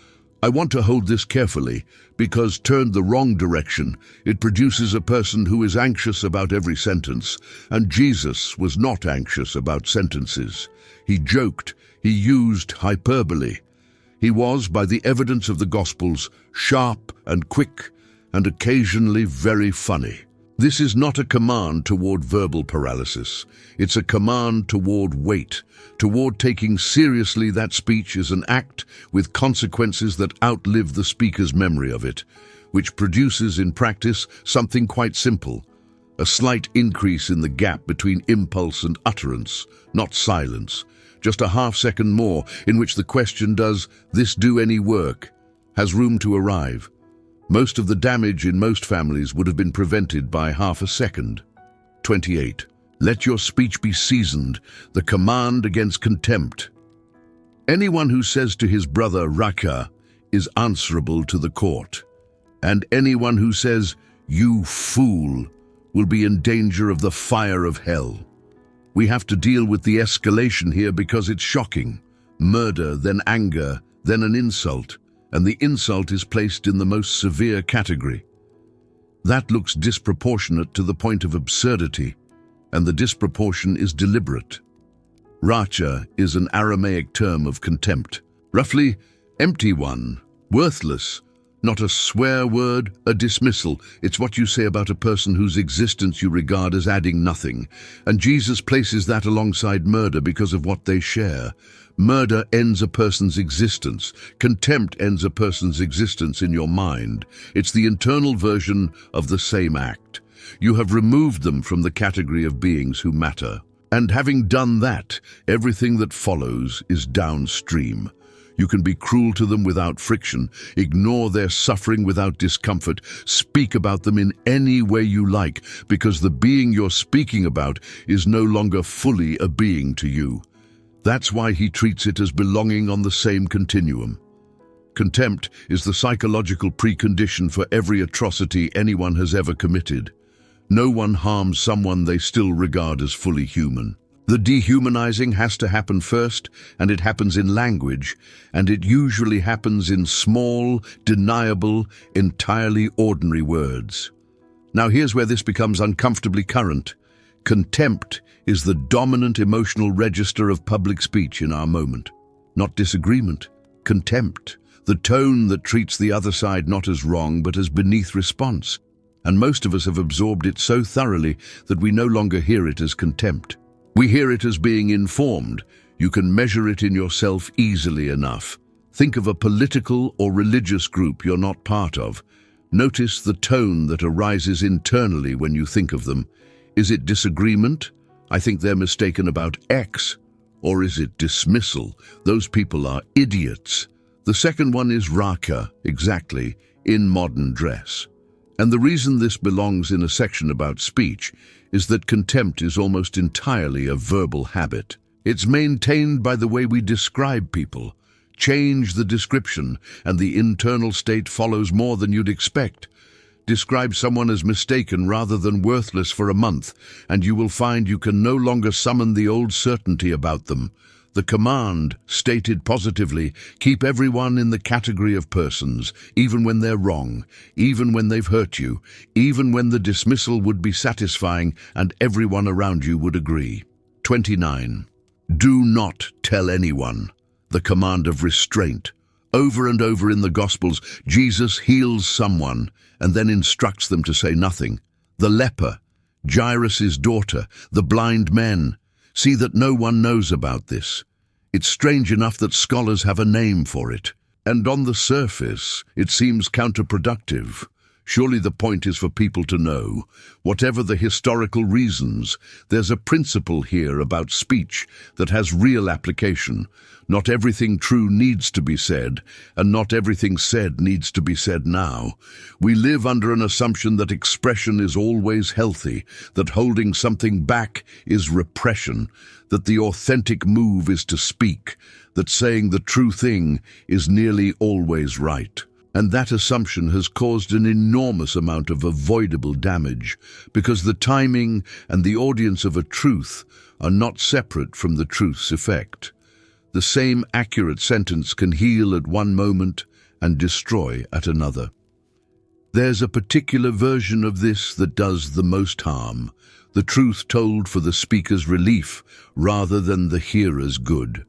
I want to hold this carefully, because turned the wrong direction, it produces a person who is anxious about every sentence, and Jesus was not anxious about sentences. He joked, he used hyperbole. He was, by the evidence of the Gospels, sharp and quick, and occasionally very funny. This is not a command toward verbal paralysis. It's a command toward weight, toward taking seriously that speech is an act with consequences that outlive the speaker's memory of it, which produces in practice something quite simple, a slight increase in the gap between impulse and utterance, not silence, just a half-second more in which the question, does this do any work, has room to arrive. Most of the damage in most families would have been prevented by half a second. 28. Let your speech be seasoned, the command against contempt. Anyone who says to his brother Raka is answerable to the court, and anyone who says, "You fool," will be in danger of the fire of hell. We have to deal with the escalation here because it's shocking. Murder, then anger, then an insult, and the insult is placed in the most severe category. That looks disproportionate to the point of absurdity, and the disproportion is deliberate. Racha is an Aramaic term of contempt. Roughly, empty one, worthless, not a swear word, a dismissal. It's what you say about a person whose existence you regard as adding nothing. And Jesus places that alongside murder because of what they share. Murder ends a person's existence. Contempt ends a person's existence in your mind. It's the internal version of the same act. You have removed them from the category of beings who matter. And having done that, everything that follows is downstream. You can be cruel to them without friction, ignore their suffering without discomfort, speak about them in any way you like, because the being you're speaking about is no longer fully a being to you. That's why he treats it as belonging on the same continuum. Contempt is the psychological precondition for every atrocity anyone has ever committed. No one harms someone they still regard as fully human. The dehumanizing has to happen first, and it happens in language, and it usually happens in small, deniable, entirely ordinary words. Now here's where this becomes uncomfortably current. Contempt is the dominant emotional register of public speech in our moment. Not disagreement, contempt. The tone that treats the other side not as wrong but as beneath response. And most of us have absorbed it so thoroughly that we no longer hear it as contempt. We hear it as being informed. You can measure it in yourself easily enough. Think of a political or religious group you're not part of. Notice the tone that arises internally when you think of them. Is it disagreement? I think they're mistaken about X. Or is it dismissal? Those people are idiots. The second one is raka, exactly, in modern dress. And the reason this belongs in a section about speech is that contempt is almost entirely a verbal habit. It's maintained by the way we describe people. Change the description, and the internal state follows more than you'd expect. Describe someone as mistaken rather than worthless for a month, and you will find you can no longer summon the old certainty about them. The command, stated positively, keep everyone in the category of persons, even when they're wrong, even when they've hurt you, even when the dismissal would be satisfying and everyone around you would agree. 29. Do not tell anyone. The command of restraint. Over and over in the Gospels, Jesus heals someone and then instructs them to say nothing. The leper, Jairus' daughter, the blind men. See that no one knows about this. It's strange enough that scholars have a name for it. And on the surface, it seems counterproductive. Surely the point is for people to know. Whatever the historical reasons, there's a principle here about speech that has real application. Not everything true needs to be said, and not everything said needs to be said now. We live under an assumption that expression is always healthy, that holding something back is repression, that the authentic move is to speak, that saying the true thing is nearly always right. And that assumption has caused an enormous amount of avoidable damage, because the timing and the audience of a truth are not separate from the truth's effect. The same accurate sentence can heal at one moment and destroy at another. There's a particular version of this that does the most harm, the truth told for the speaker's relief rather than the hearer's good.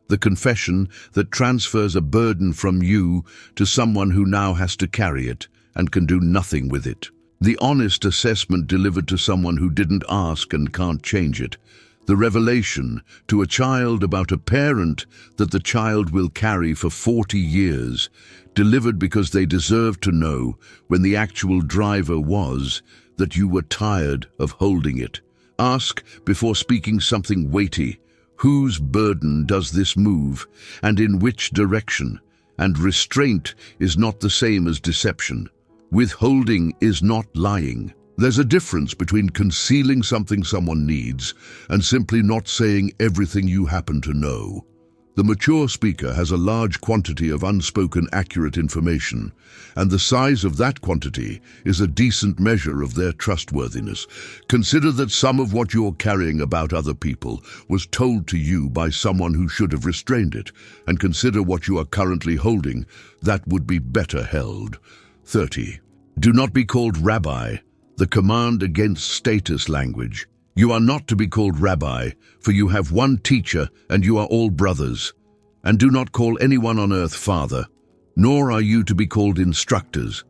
The confession that transfers a burden from you to someone who now has to carry it and can do nothing with it. The honest assessment delivered to someone who didn't ask and can't change it. The revelation to a child about a parent that the child will carry for 40 years, delivered because they deserved to know when the actual driver was that you were tired of holding it. Ask before speaking something weighty. Whose burden does this move, and in which direction? And restraint is not the same as deception. Withholding is not lying. There's a difference between concealing something someone needs and simply not saying everything you happen to know. The mature speaker has a large quantity of unspoken accurate information, and the size of that quantity is a decent measure of their trustworthiness. Consider that some of what you're carrying about other people was told to you by someone who should have restrained it, and consider what you are currently holding that would be better held. 30. Do not be called rabbi, the command against status language. You are not to be called rabbi, for you have one teacher and you are all brothers. And do not call anyone on earth father, nor are you to be called instructors.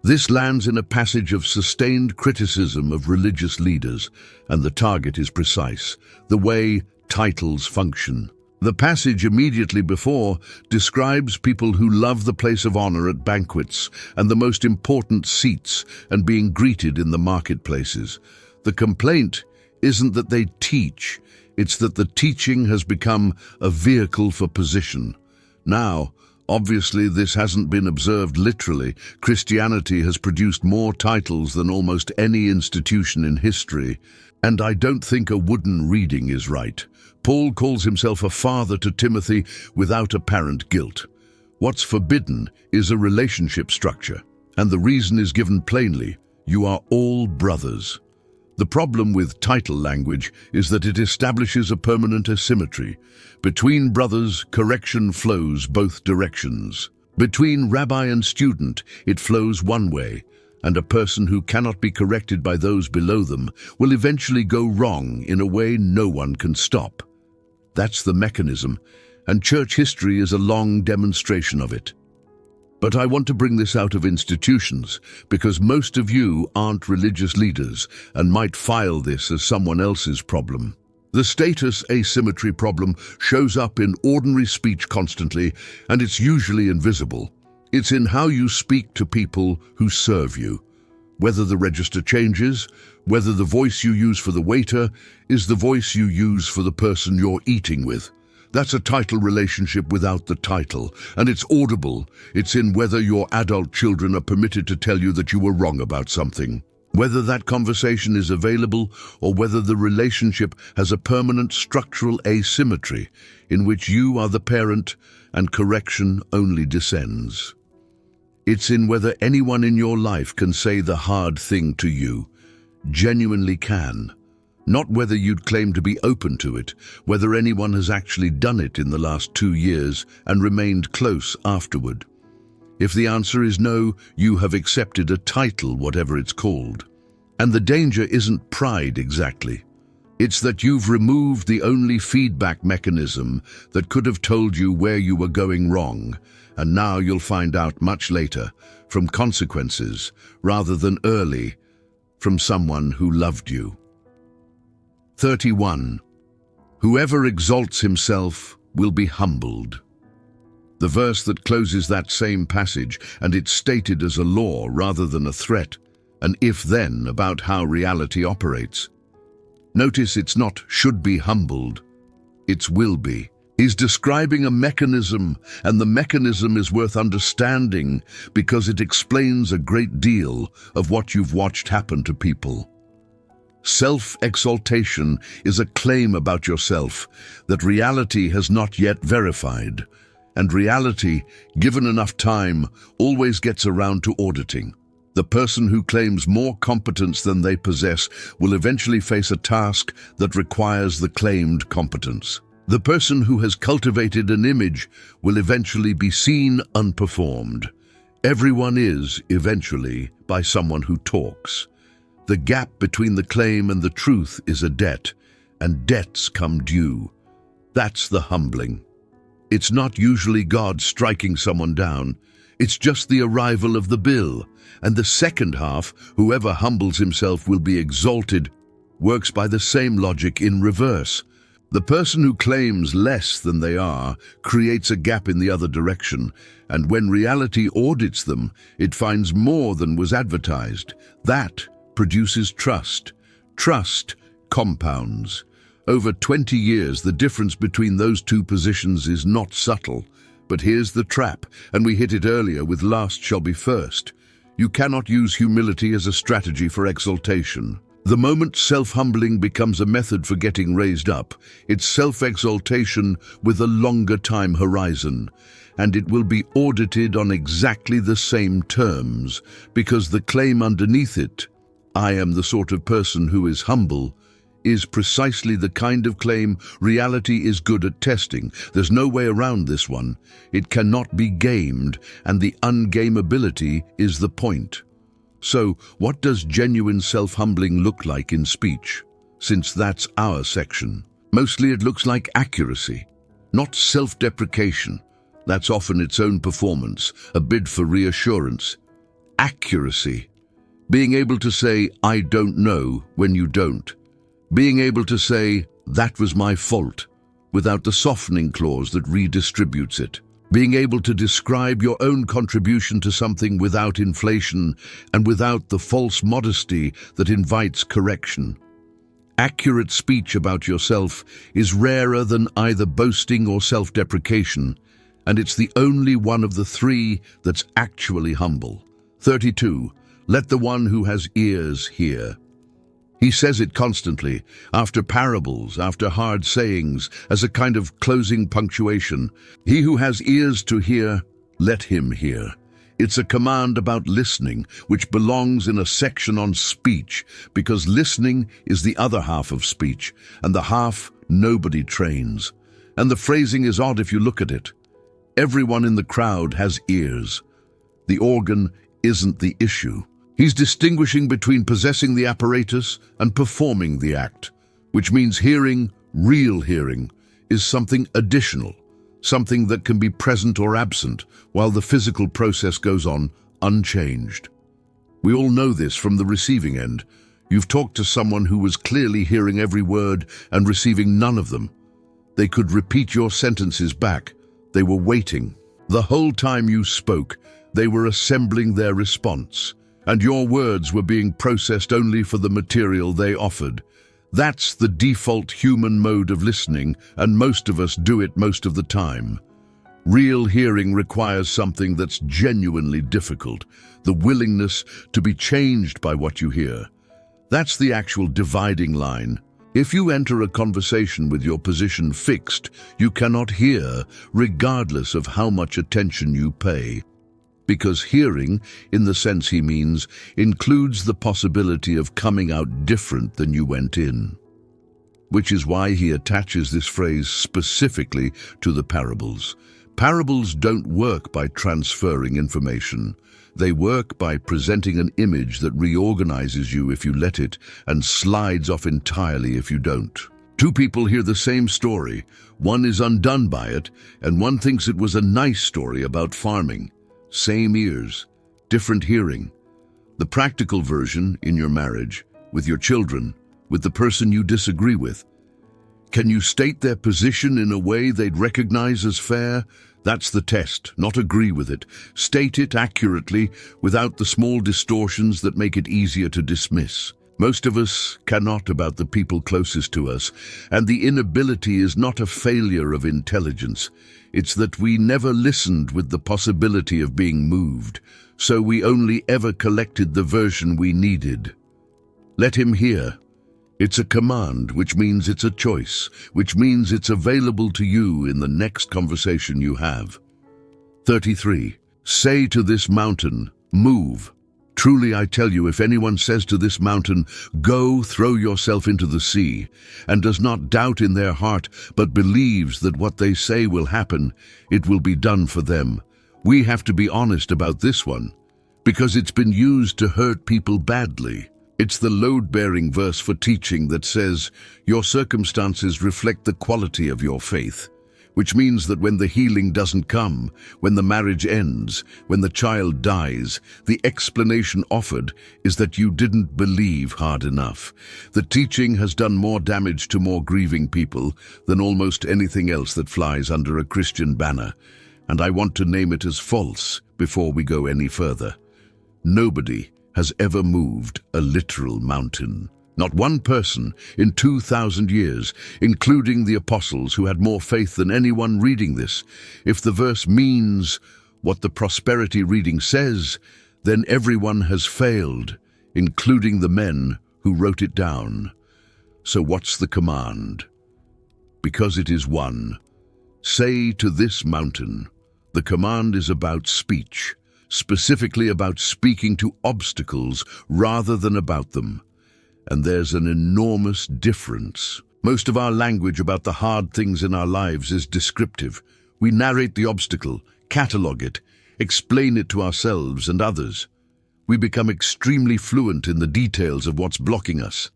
This lands in a passage of sustained criticism of religious leaders, and the target is precise, the way titles function. The passage immediately before describes people who love the place of honor at banquets and the most important seats and being greeted in the marketplaces. The complaint isn't that they teach, it's that the teaching has become a vehicle for position. Now, obviously this hasn't been observed literally. Christianity has produced more titles than almost any institution in history, and I don't think a wooden reading is right. Paul calls himself a father to Timothy without apparent guilt. What's forbidden is a relationship structure, and the reason is given plainly: you are all brothers. The problem with title language is that it establishes a permanent asymmetry. Between brothers, correction flows both directions. Between rabbi and student, it flows one way, and a person who cannot be corrected by those below them will eventually go wrong in a way no one can stop. That's the mechanism, and church history is a long demonstration of it. But I want to bring this out of institutions, because most of you aren't religious leaders and might file this as someone else's problem. The status asymmetry problem shows up in ordinary speech constantly, and it's usually invisible. It's in how you speak to people who serve you. Whether the register changes, whether the voice you use for the waiter is the voice you use for the person you're eating with. That's a title relationship without the title, and it's audible. It's in whether your adult children are permitted to tell you that you were wrong about something, whether that conversation is available, or whether the relationship has a permanent structural asymmetry in which you are the parent and correction only descends. It's in whether anyone in your life can say the hard thing to you, genuinely can. Not whether you'd claim to be open to it, whether anyone has actually done it in the last 2 years and remained close afterward. If the answer is no, you have accepted a title, whatever it's called. And the danger isn't pride exactly. It's that you've removed the only feedback mechanism that could have told you where you were going wrong, and now you'll find out much later, from consequences, rather than early, from someone who loved you. 31. Whoever exalts himself will be humbled. The verse that closes that same passage, and it's stated as a law rather than a threat, an if-then about how reality operates. Notice it's not should be humbled, it's will be. He's describing a mechanism, and the mechanism is worth understanding because it explains a great deal of what you've watched happen to people. Self-exaltation is a claim about yourself that reality has not yet verified, and reality, given enough time, always gets around to auditing. The person who claims more competence than they possess will eventually face a task that requires the claimed competence. The person who has cultivated an image will eventually be seen unperformed. Everyone is, eventually, by someone who talks. The gap between the claim and the truth is a debt, and debts come due. That's the humbling. It's not usually God striking someone down. It's just the arrival of the bill. And the second half, whoever humbles himself will be exalted, works by the same logic in reverse. The person who claims less than they are creates a gap in the other direction, and when reality audits them, it finds more than was advertised. That produces trust. Trust compounds. Over 20 years, the difference between those two positions is not subtle. But here's the trap, and we hit it earlier with last shall be first. You cannot use humility as a strategy for exaltation. The moment self-humbling becomes a method for getting raised up, it's self-exaltation with a longer time horizon, and it will be audited on exactly the same terms, because the claim underneath it, "I am the sort of person who is humble," is precisely the kind of claim reality is good at testing. There's no way around this one. It cannot be gamed, and the ungameability is the point. So, what does genuine self-humbling look like in speech? Since that's our section. Mostly it looks like accuracy, not self-deprecation. That's often its own performance, a bid for reassurance. Accuracy. Being able to say, "I don't know," when you don't. Being able to say, "That was my fault," without the softening clause that redistributes it. Being able to describe your own contribution to something without inflation and without the false modesty that invites correction. Accurate speech about yourself is rarer than either boasting or self-deprecation, and it's the only one of the three that's actually humble. 32. Let the one who has ears hear. He says it constantly, after parables, after hard sayings, as a kind of closing punctuation. He who has ears to hear, let him hear. It's a command about listening, which belongs in a section on speech, because listening is the other half of speech, and the half nobody trains. And the phrasing is odd if you look at it. Everyone in the crowd has ears. The organ isn't the issue. He's distinguishing between possessing the apparatus and performing the act, which means hearing, real hearing, is something additional, something that can be present or absent while the physical process goes on unchanged. We all know this from the receiving end. You've talked to someone who was clearly hearing every word and receiving none of them. They could repeat your sentences back. They were waiting. The whole time you spoke, they were assembling their response, and your words were being processed only for the material they offered. That's the default human mode of listening, and most of us do it most of the time. Real hearing requires something that's genuinely difficult, the willingness to be changed by what you hear. That's the actual dividing line. If you enter a conversation with your position fixed, you cannot hear, regardless of how much attention you pay. Because hearing, in the sense he means, includes the possibility of coming out different than you went in. Which is why he attaches this phrase specifically to the parables. Parables don't work by transferring information. They work by presenting an image that reorganizes you if you let it, and slides off entirely if you don't. Two people hear the same story. One is undone by it, and one thinks it was a nice story about farming. Same ears, different hearing. The practical version in your marriage, with your children, with the person you disagree with. Can you state their position in a way they'd recognize as fair? That's the test, not agree with it. State it accurately, without the small distortions that make it easier to dismiss. Most of us cannot about the people closest to us, and the inability is not a failure of intelligence. It's that we never listened with the possibility of being moved, so we only ever collected the version we needed. Let him hear. It's a command, which means it's a choice, which means it's available to you in the next conversation you have. 33. Say to this mountain, move. Truly I tell you, if anyone says to this mountain, go, throw yourself into the sea, and does not doubt in their heart, but believes that what they say will happen, it will be done for them. We have to be honest about this one, because it's been used to hurt people badly. It's the load-bearing verse for teaching that says, your circumstances reflect the quality of your faith. Which means that when the healing doesn't come, when the marriage ends, when the child dies, the explanation offered is that you didn't believe hard enough. The teaching has done more damage to more grieving people than almost anything else that flies under a Christian banner, and I want to name it as false before we go any further. Nobody has ever moved a literal mountain. Not one person in 2,000 years, including the apostles who had more faith than anyone reading this. If the verse means what the prosperity reading says, then everyone has failed, including the men who wrote it down. So what's the command? Because it is one. Say to this mountain. The command is about speech, specifically about speaking to obstacles rather than about them. And there's an enormous difference. Most of our language about the hard things in our lives is descriptive. We narrate the obstacle, catalogue it, explain it to ourselves and others. We become extremely fluent in the details of what's blocking us.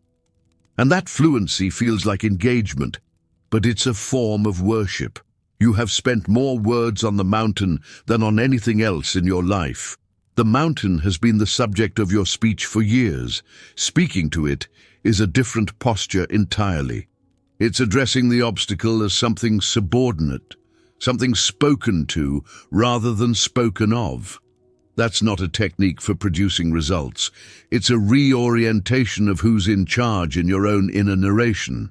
And that fluency feels like engagement, but it's a form of worship. You have spent more words on the mountain than on anything else in your life. The mountain has been the subject of your speech for years. Speaking to it is a different posture entirely. It's addressing the obstacle as something subordinate, something spoken to rather than spoken of. That's not a technique for producing results. It's a reorientation of who's in charge in your own inner narration.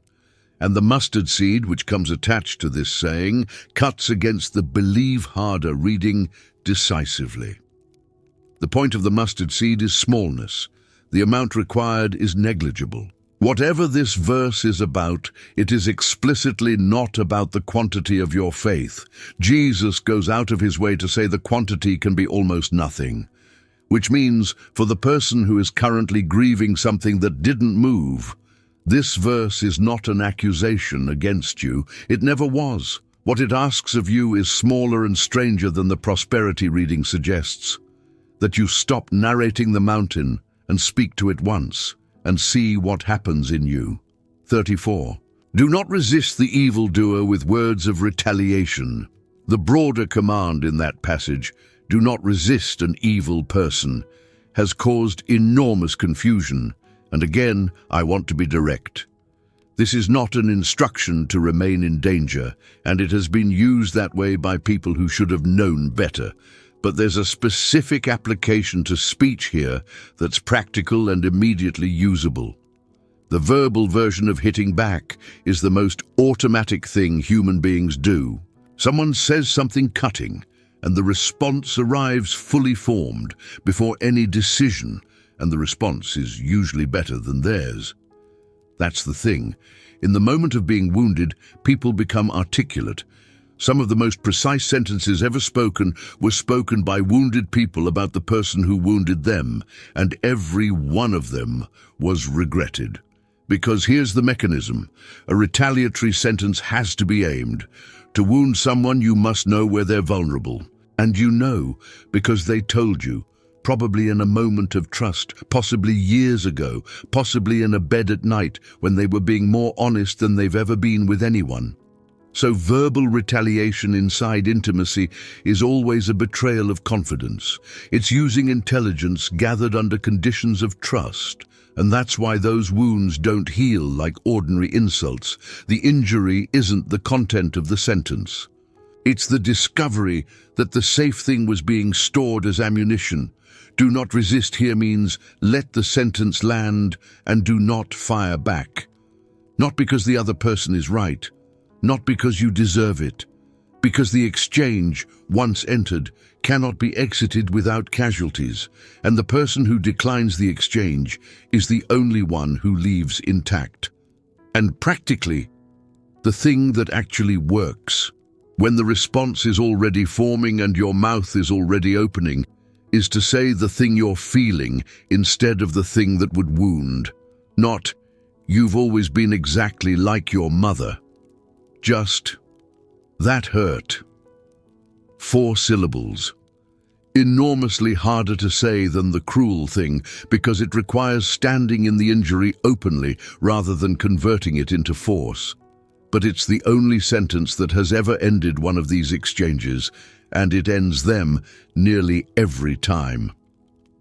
And the mustard seed, which comes attached to this saying, cuts against the believe harder reading decisively. The point of the mustard seed is smallness. The amount required is negligible. Whatever this verse is about, it is explicitly not about the quantity of your faith. Jesus goes out of his way to say the quantity can be almost nothing, which means for the person who is currently grieving something that didn't move, this verse is not an accusation against you. It never was. What it asks of you is smaller and stranger than the prosperity reading suggests. That you stop narrating the mountain and speak to it once, and see what happens in you. 34. Do not resist the evildoer with words of retaliation. The broader command in that passage, do not resist an evil person, has caused enormous confusion. And again, I want to be direct. This is not an instruction to remain in danger, and it has been used that way by people who should have known better. But there's a specific application to speech here that's practical and immediately usable. The verbal version of hitting back is the most automatic thing human beings do. Someone says something cutting, and the response arrives fully formed, before any decision, and the response is usually better than theirs. That's the thing. In the moment of being wounded, people become articulate. Some of the most precise sentences ever spoken were spoken by wounded people about the person who wounded them, and every one of them was regretted. Because here's the mechanism. A retaliatory sentence has to be aimed. To wound someone, you must know where they're vulnerable. And you know, because they told you. Probably in a moment of trust, possibly years ago, possibly in a bed at night when they were being more honest than they've ever been with anyone. So verbal retaliation inside intimacy is always a betrayal of confidence. It's using intelligence gathered under conditions of trust. And that's why those wounds don't heal like ordinary insults. The injury isn't the content of the sentence. It's the discovery that the safe thing was being stored as ammunition. Do not resist here means let the sentence land and do not fire back. Not because the other person is right, not because you deserve it, because the exchange, once entered, cannot be exited without casualties, and the person who declines the exchange is the only one who leaves intact. And practically, the thing that actually works, when the response is already forming and your mouth is already opening, is to say the thing you're feeling instead of the thing that would wound. Not, you've always been exactly like your mother. Just, that hurt. 4 syllables. Enormously harder to say than the cruel thing because it requires standing in the injury openly rather than converting it into force. But it's the only sentence that has ever ended one of these exchanges, and it ends them nearly every time.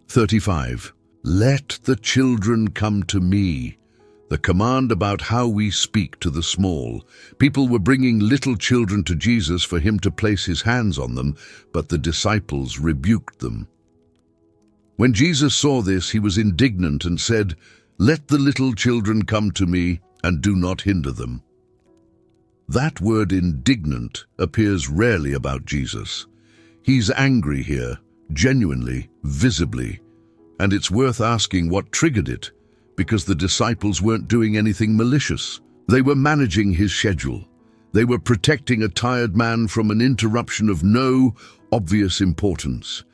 35. Let the children come to me. The command about how we speak to the small. People were bringing little children to Jesus for him to place his hands on them, but the disciples rebuked them. When Jesus saw this, he was indignant and said, "Let the little children come to me, and do not hinder them." That word indignant appears rarely about Jesus. He's angry here, genuinely, visibly, and it's worth asking what triggered it. because the disciples weren't doing anything malicious. They were managing his schedule. They were protecting a tired man from an interruption of no obvious importance.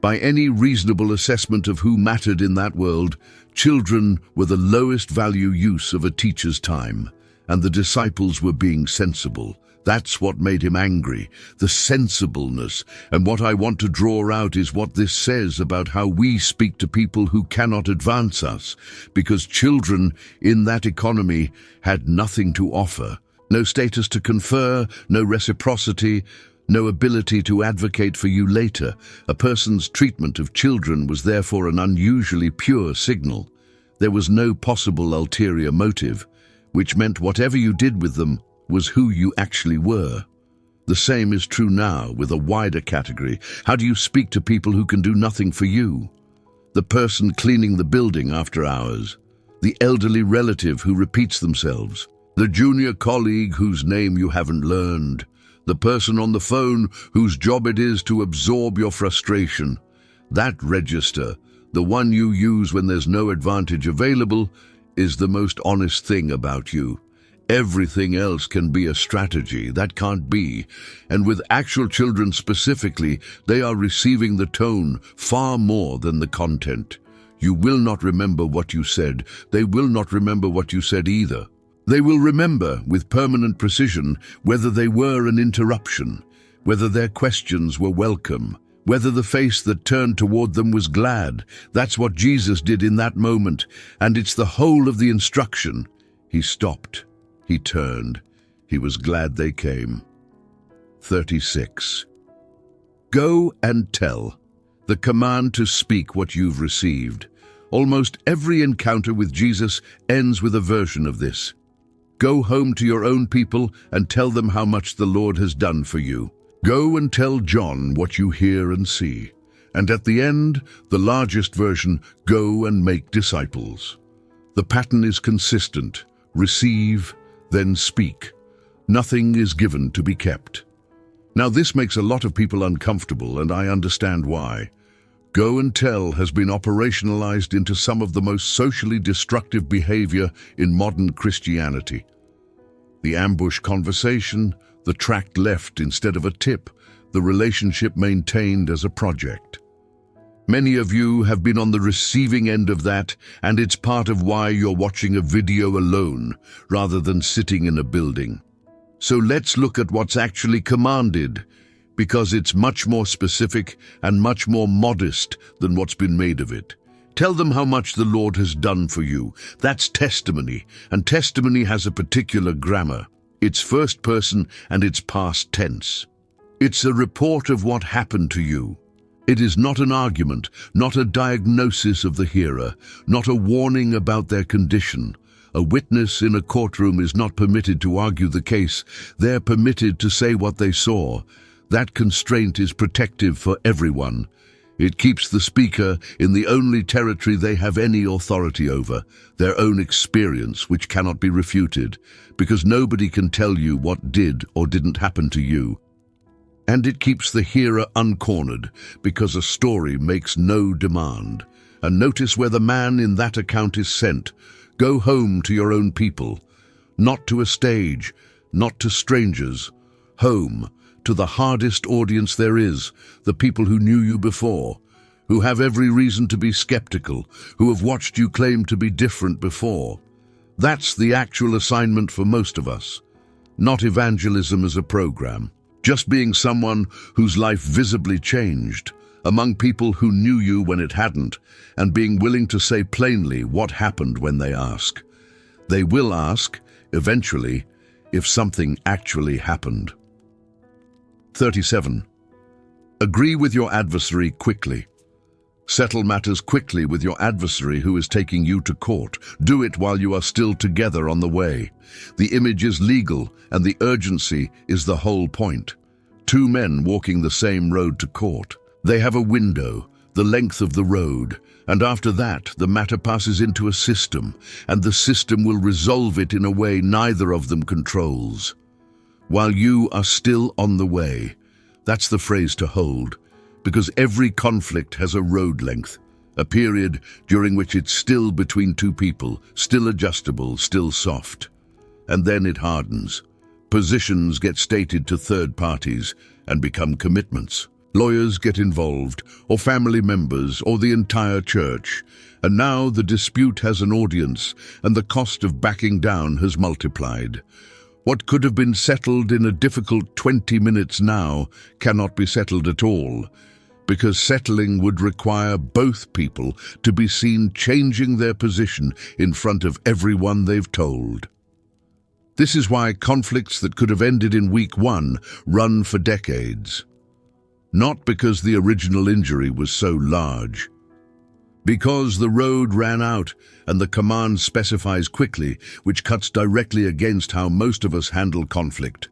By any reasonable assessment of who mattered in that world, children were the lowest value use of a teacher's time, and the disciples were being sensible. That's what made him angry, the sensibleness. And what I want to draw out is what this says about how we speak to people who cannot advance us, because children in that economy had nothing to offer. No status to confer, no reciprocity, no ability to advocate for you later. A person's treatment of children was therefore an unusually pure signal. There was no possible ulterior motive, which meant whatever you did with them was who you actually were. The same is true now with a wider category. How do you speak to people who can do nothing for you? The person cleaning the building after hours, the elderly relative who repeats themselves, the junior colleague whose name you haven't learned, the person on the phone whose job it is to absorb your frustration. That register, the one you use when there's no advantage available, is the most honest thing about you. Everything else can be a strategy. That can't be. And with actual children specifically, they are receiving the tone far more than the content. You will not remember what you said. They will not remember what you said either. They will remember with permanent precision whether they were an interruption, whether their questions were welcome, whether the face that turned toward them was glad. That's what Jesus did in that moment, and it's the whole of the instruction. He stopped. He turned. He was glad they came. 36. Go and tell. The command to speak what you've received. Almost every encounter with Jesus ends with a version of this. Go home to your own people and tell them how much the Lord has done for you. Go and tell John what you hear and see. And at the end, the largest version, go and make disciples. The pattern is consistent. Receive, then speak. Nothing is given to be kept. Now this makes a lot of people uncomfortable, and I understand why. Go and tell has been operationalized into some of the most socially destructive behavior in modern Christianity. The ambush conversation, the tract left instead of a tip, the relationship maintained as a project. Many of you have been on the receiving end of that, and it's part of why you're watching a video alone rather than sitting in a building. So let's look at what's actually commanded, because it's much more specific and much more modest than what's been made of it. Tell them how much the Lord has done for you. That's testimony, and testimony has a particular grammar. It's first person and it's past tense. It's a report of what happened to you. It is not an argument, not a diagnosis of the hearer, not a warning about their condition. A witness in a courtroom is not permitted to argue the case. They're permitted to say what they saw. That constraint is protective for everyone. It keeps the speaker in the only territory they have any authority over, their own experience, which cannot be refuted, because nobody can tell you what did or didn't happen to you. And it keeps the hearer uncornered, because a story makes no demand. And notice where the man in that account is sent. Go home to your own people, not to a stage, not to strangers. Home, to the hardest audience there is, the people who knew you before, who have every reason to be skeptical, who have watched you claim to be different before. That's the actual assignment for most of us. Not evangelism as a program. Just being someone whose life visibly changed, among people who knew you when it hadn't, and being willing to say plainly what happened when they ask. They will ask, eventually, if something actually happened. 37. Agree with your adversary quickly. Settle matters quickly with your adversary who is taking you to court. Do it while you are still together on the way. The image is legal, and the urgency is the whole point. Two men walking the same road to court. They have a window, the length of the road, and after that the matter passes into a system, and the system will resolve it in a way neither of them controls. While you are still on the way. That's the phrase to hold, because every conflict has a road length. a period during which it's still between two people, still adjustable, still soft. And then it hardens. Positions get stated to third parties and become commitments. Lawyers get involved, or family members, or the entire church. And now the dispute has an audience, and the cost of backing down has multiplied. What could have been settled in a difficult 20 minutes now cannot be settled at all, because settling would require both people to be seen changing their position in front of everyone they've told. This is why conflicts that could have ended in week 1 run for decades. Not because the original injury was so large. Because the road ran out and the command specifies quickly, which cuts directly against how most of us handle conflict.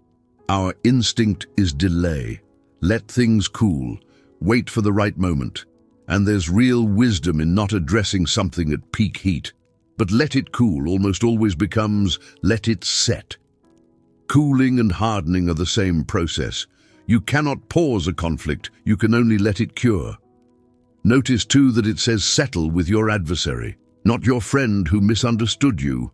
Our instinct is delay. Let things cool. Wait for the right moment. And there's real wisdom in not addressing something at peak heat. But let it cool almost always becomes let it set. Cooling and hardening are the same process. You cannot pause a conflict, you can only let it cure. Notice too that it says settle with your adversary, not your friend who misunderstood you,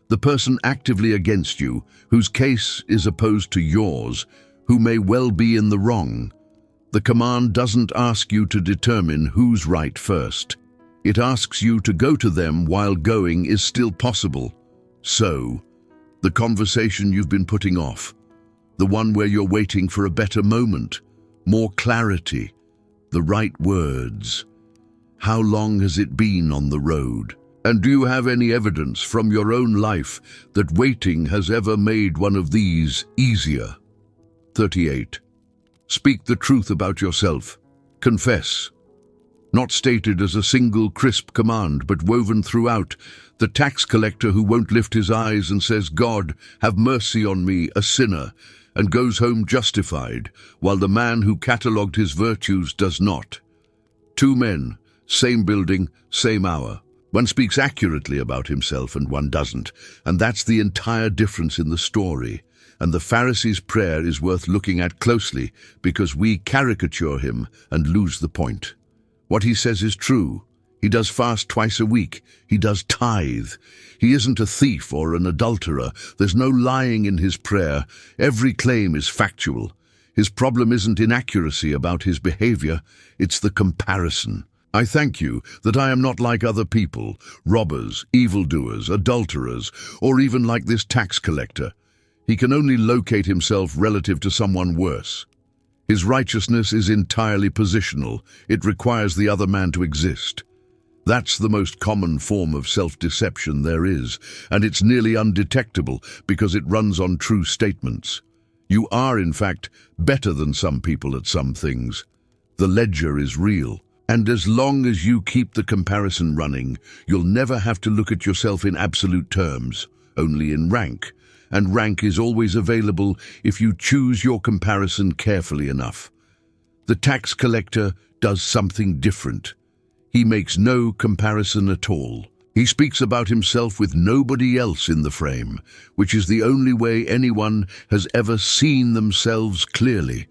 the person actively against you, whose case is opposed to yours, who may well be in the wrong. The command doesn't ask you to determine who's right first. It asks you to go to them while going is still possible. So, the conversation you've been putting off, the one where you're waiting for a better moment, more clarity, the right words. How long has it been on the road? And do you have any evidence from your own life that waiting has ever made one of these easier? 38. Speak the truth about yourself. Confess. Not stated as a single crisp command, but woven throughout. The tax collector who won't lift his eyes and says, "God, have mercy on me, a sinner," and goes home justified, while the man who catalogued his virtues does not. Two men, same building, same hour. One speaks accurately about himself and one doesn't, and that's the entire difference in the story. And the Pharisee's prayer is worth looking at closely because we caricature him and lose the point. What he says is true. He does fast twice a week. He does tithe. He isn't a thief or an adulterer. There's no lying in his prayer. Every claim is factual. His problem isn't inaccuracy about his behavior. It's the comparison. I thank you that I am not like other people, robbers, evildoers, adulterers, or even like this tax collector. He can only locate himself relative to someone worse. His righteousness is entirely positional. It requires the other man to exist. That's the most common form of self-deception there is, and it's nearly undetectable because it runs on true statements. You are, in fact, better than some people at some things. The ledger is real, and as long as you keep the comparison running, you'll never have to look at yourself in absolute terms, only in rank. And rank is always available if you choose your comparison carefully enough. The tax collector does something different. He makes no comparison at all. He speaks about himself with nobody else in the frame, which is the only way anyone has ever seen themselves clearly.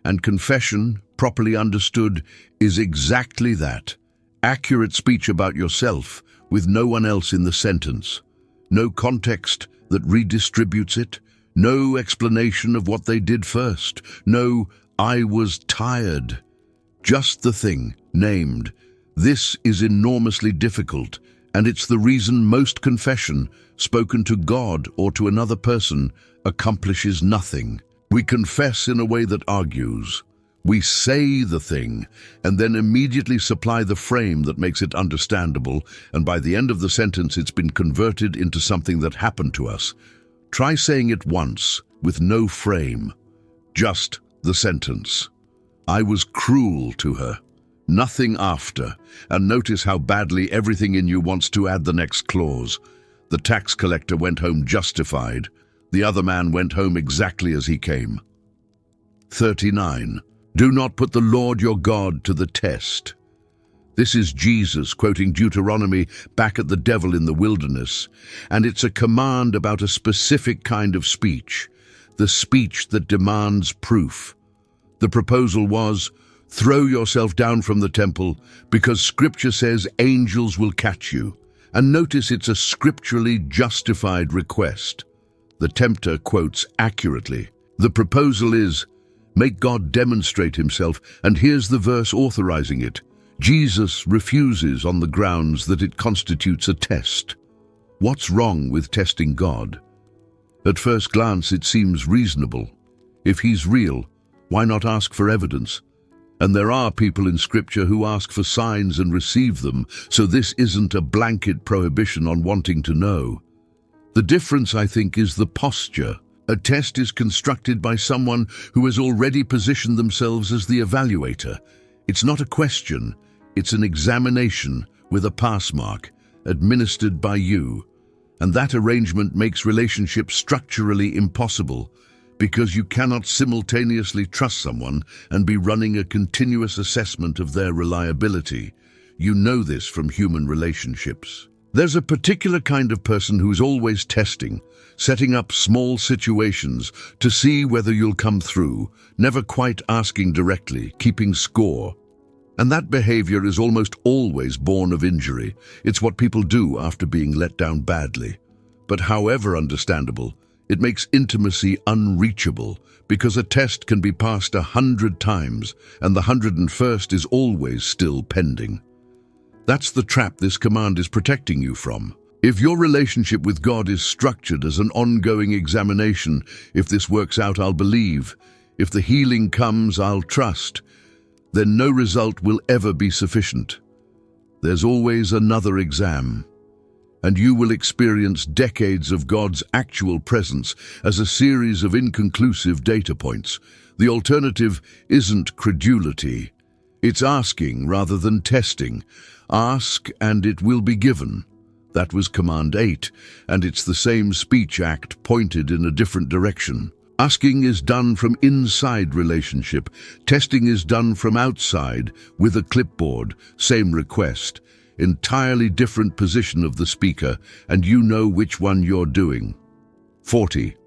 And confession, properly understood, is exactly that. Accurate speech about yourself with no one else in the sentence. No context that redistributes it. No explanation of what they did first. No, "I was tired." Just the thing, named. This is enormously difficult, and it's the reason most confession, spoken to God or to another person, accomplishes nothing. We confess in a way that argues. We say the thing, and then immediately supply the frame that makes it understandable, and by the end of the sentence it's been converted into something that happened to us. Try saying it once, with no frame. Just the sentence. "I was cruel to her." Nothing after, and notice how badly everything in you wants to add the next clause. The tax collector went home justified. The other man went home exactly as he came. 39. Do not put the Lord your God to the test. This is Jesus quoting Deuteronomy back at the devil in the wilderness, and it's a command about a specific kind of speech, the speech that demands proof. The proposal was, Throw yourself down from the temple, because Scripture says angels will catch you. And notice it's a scripturally justified request. The tempter quotes accurately. The proposal is, make God demonstrate himself, and here's the verse authorizing it. Jesus refuses on the grounds that it constitutes a test. What's wrong with testing God? At first glance, it seems reasonable. If he's real, why not ask for evidence? And there are people in Scripture who ask for signs and receive them, so this isn't a blanket prohibition on wanting to know. The difference, I think, is the posture. A test is constructed by someone who has already positioned themselves as the evaluator. It's not a question, it's an examination with a pass mark, administered by you. And that arrangement makes relationships structurally impossible, because you cannot simultaneously trust someone and be running a continuous assessment of their reliability. You know this from human relationships. There's a particular kind of person who's always testing, setting up small situations to see whether you'll come through, never quite asking directly, keeping score. And that behavior is almost always born of injury. It's what people do after being let down badly. But however understandable, it makes intimacy unreachable, because a test can be passed 100 times, and the 101st is always still pending. That's the trap this command is protecting you from. If your relationship with God is structured as an ongoing examination, if this works out, I'll believe. If the healing comes, I'll trust. Then no result will ever be sufficient. There's always another exam. And you will experience decades of God's actual presence as a series of inconclusive data points. The alternative isn't credulity. It's asking rather than testing. Ask and it will be given. That was Command 8, and it's the same speech act pointed in a different direction. Asking is done from inside relationship. Testing is done from outside, with a clipboard, same request. Entirely different position of the speaker, and you know which one you're doing. 40.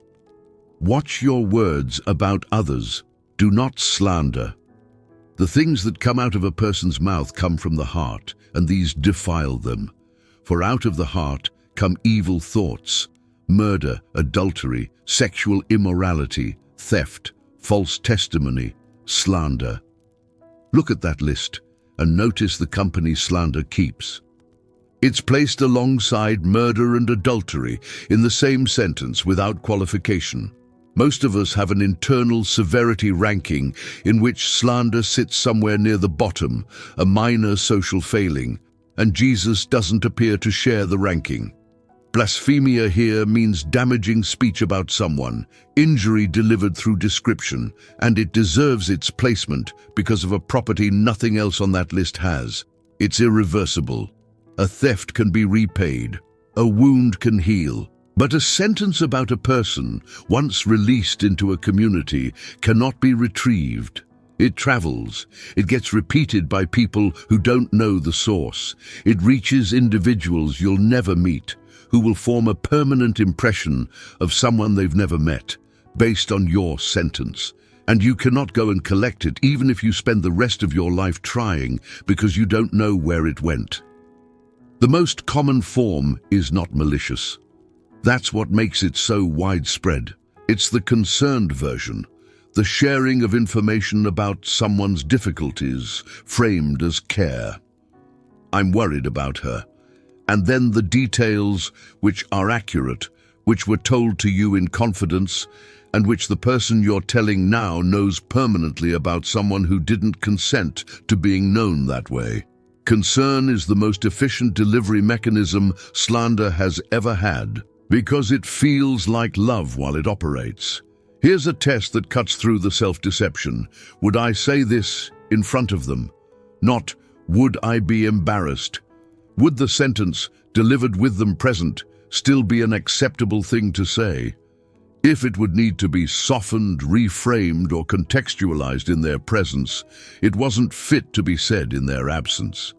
Watch your words about others. Do not slander. The things that come out of a person's mouth come from the heart, and these defile them. For out of the heart come evil thoughts, murder, adultery, sexual immorality, theft, false testimony, slander. Look at that list and notice the company slander keeps. It's placed alongside murder and adultery in the same sentence without qualification. Most of us have an internal severity ranking in which slander sits somewhere near the bottom, a minor social failing, and Jesus doesn't appear to share the ranking. Blasphemia here means damaging speech about someone, injury delivered through description, and it deserves its placement because of a property nothing else on that list has. It's irreversible. A theft can be repaid. A wound can heal. But a sentence about a person, once released into a community, cannot be retrieved. It travels. It gets repeated by people who don't know the source. It reaches individuals you'll never meet, who will form a permanent impression of someone they've never met, based on your sentence. And you cannot go and collect it, even if you spend the rest of your life trying, because you don't know where it went. The most common form is not malicious. That's what makes it so widespread. It's the concerned version, the sharing of information about someone's difficulties, framed as care. I'm worried about her. And then the details which are accurate, which were told to you in confidence, and which the person you're telling now knows permanently about someone who didn't consent to being known that way. Concern is the most efficient delivery mechanism slander has ever had, because it feels like love while it operates. Here's a test that cuts through the self-deception. Would I say this in front of them? Not, would I be embarrassed? Would the sentence, delivered with them present, still be an acceptable thing to say? If it would need to be softened, reframed, or contextualized in their presence, it wasn't fit to be said in their absence.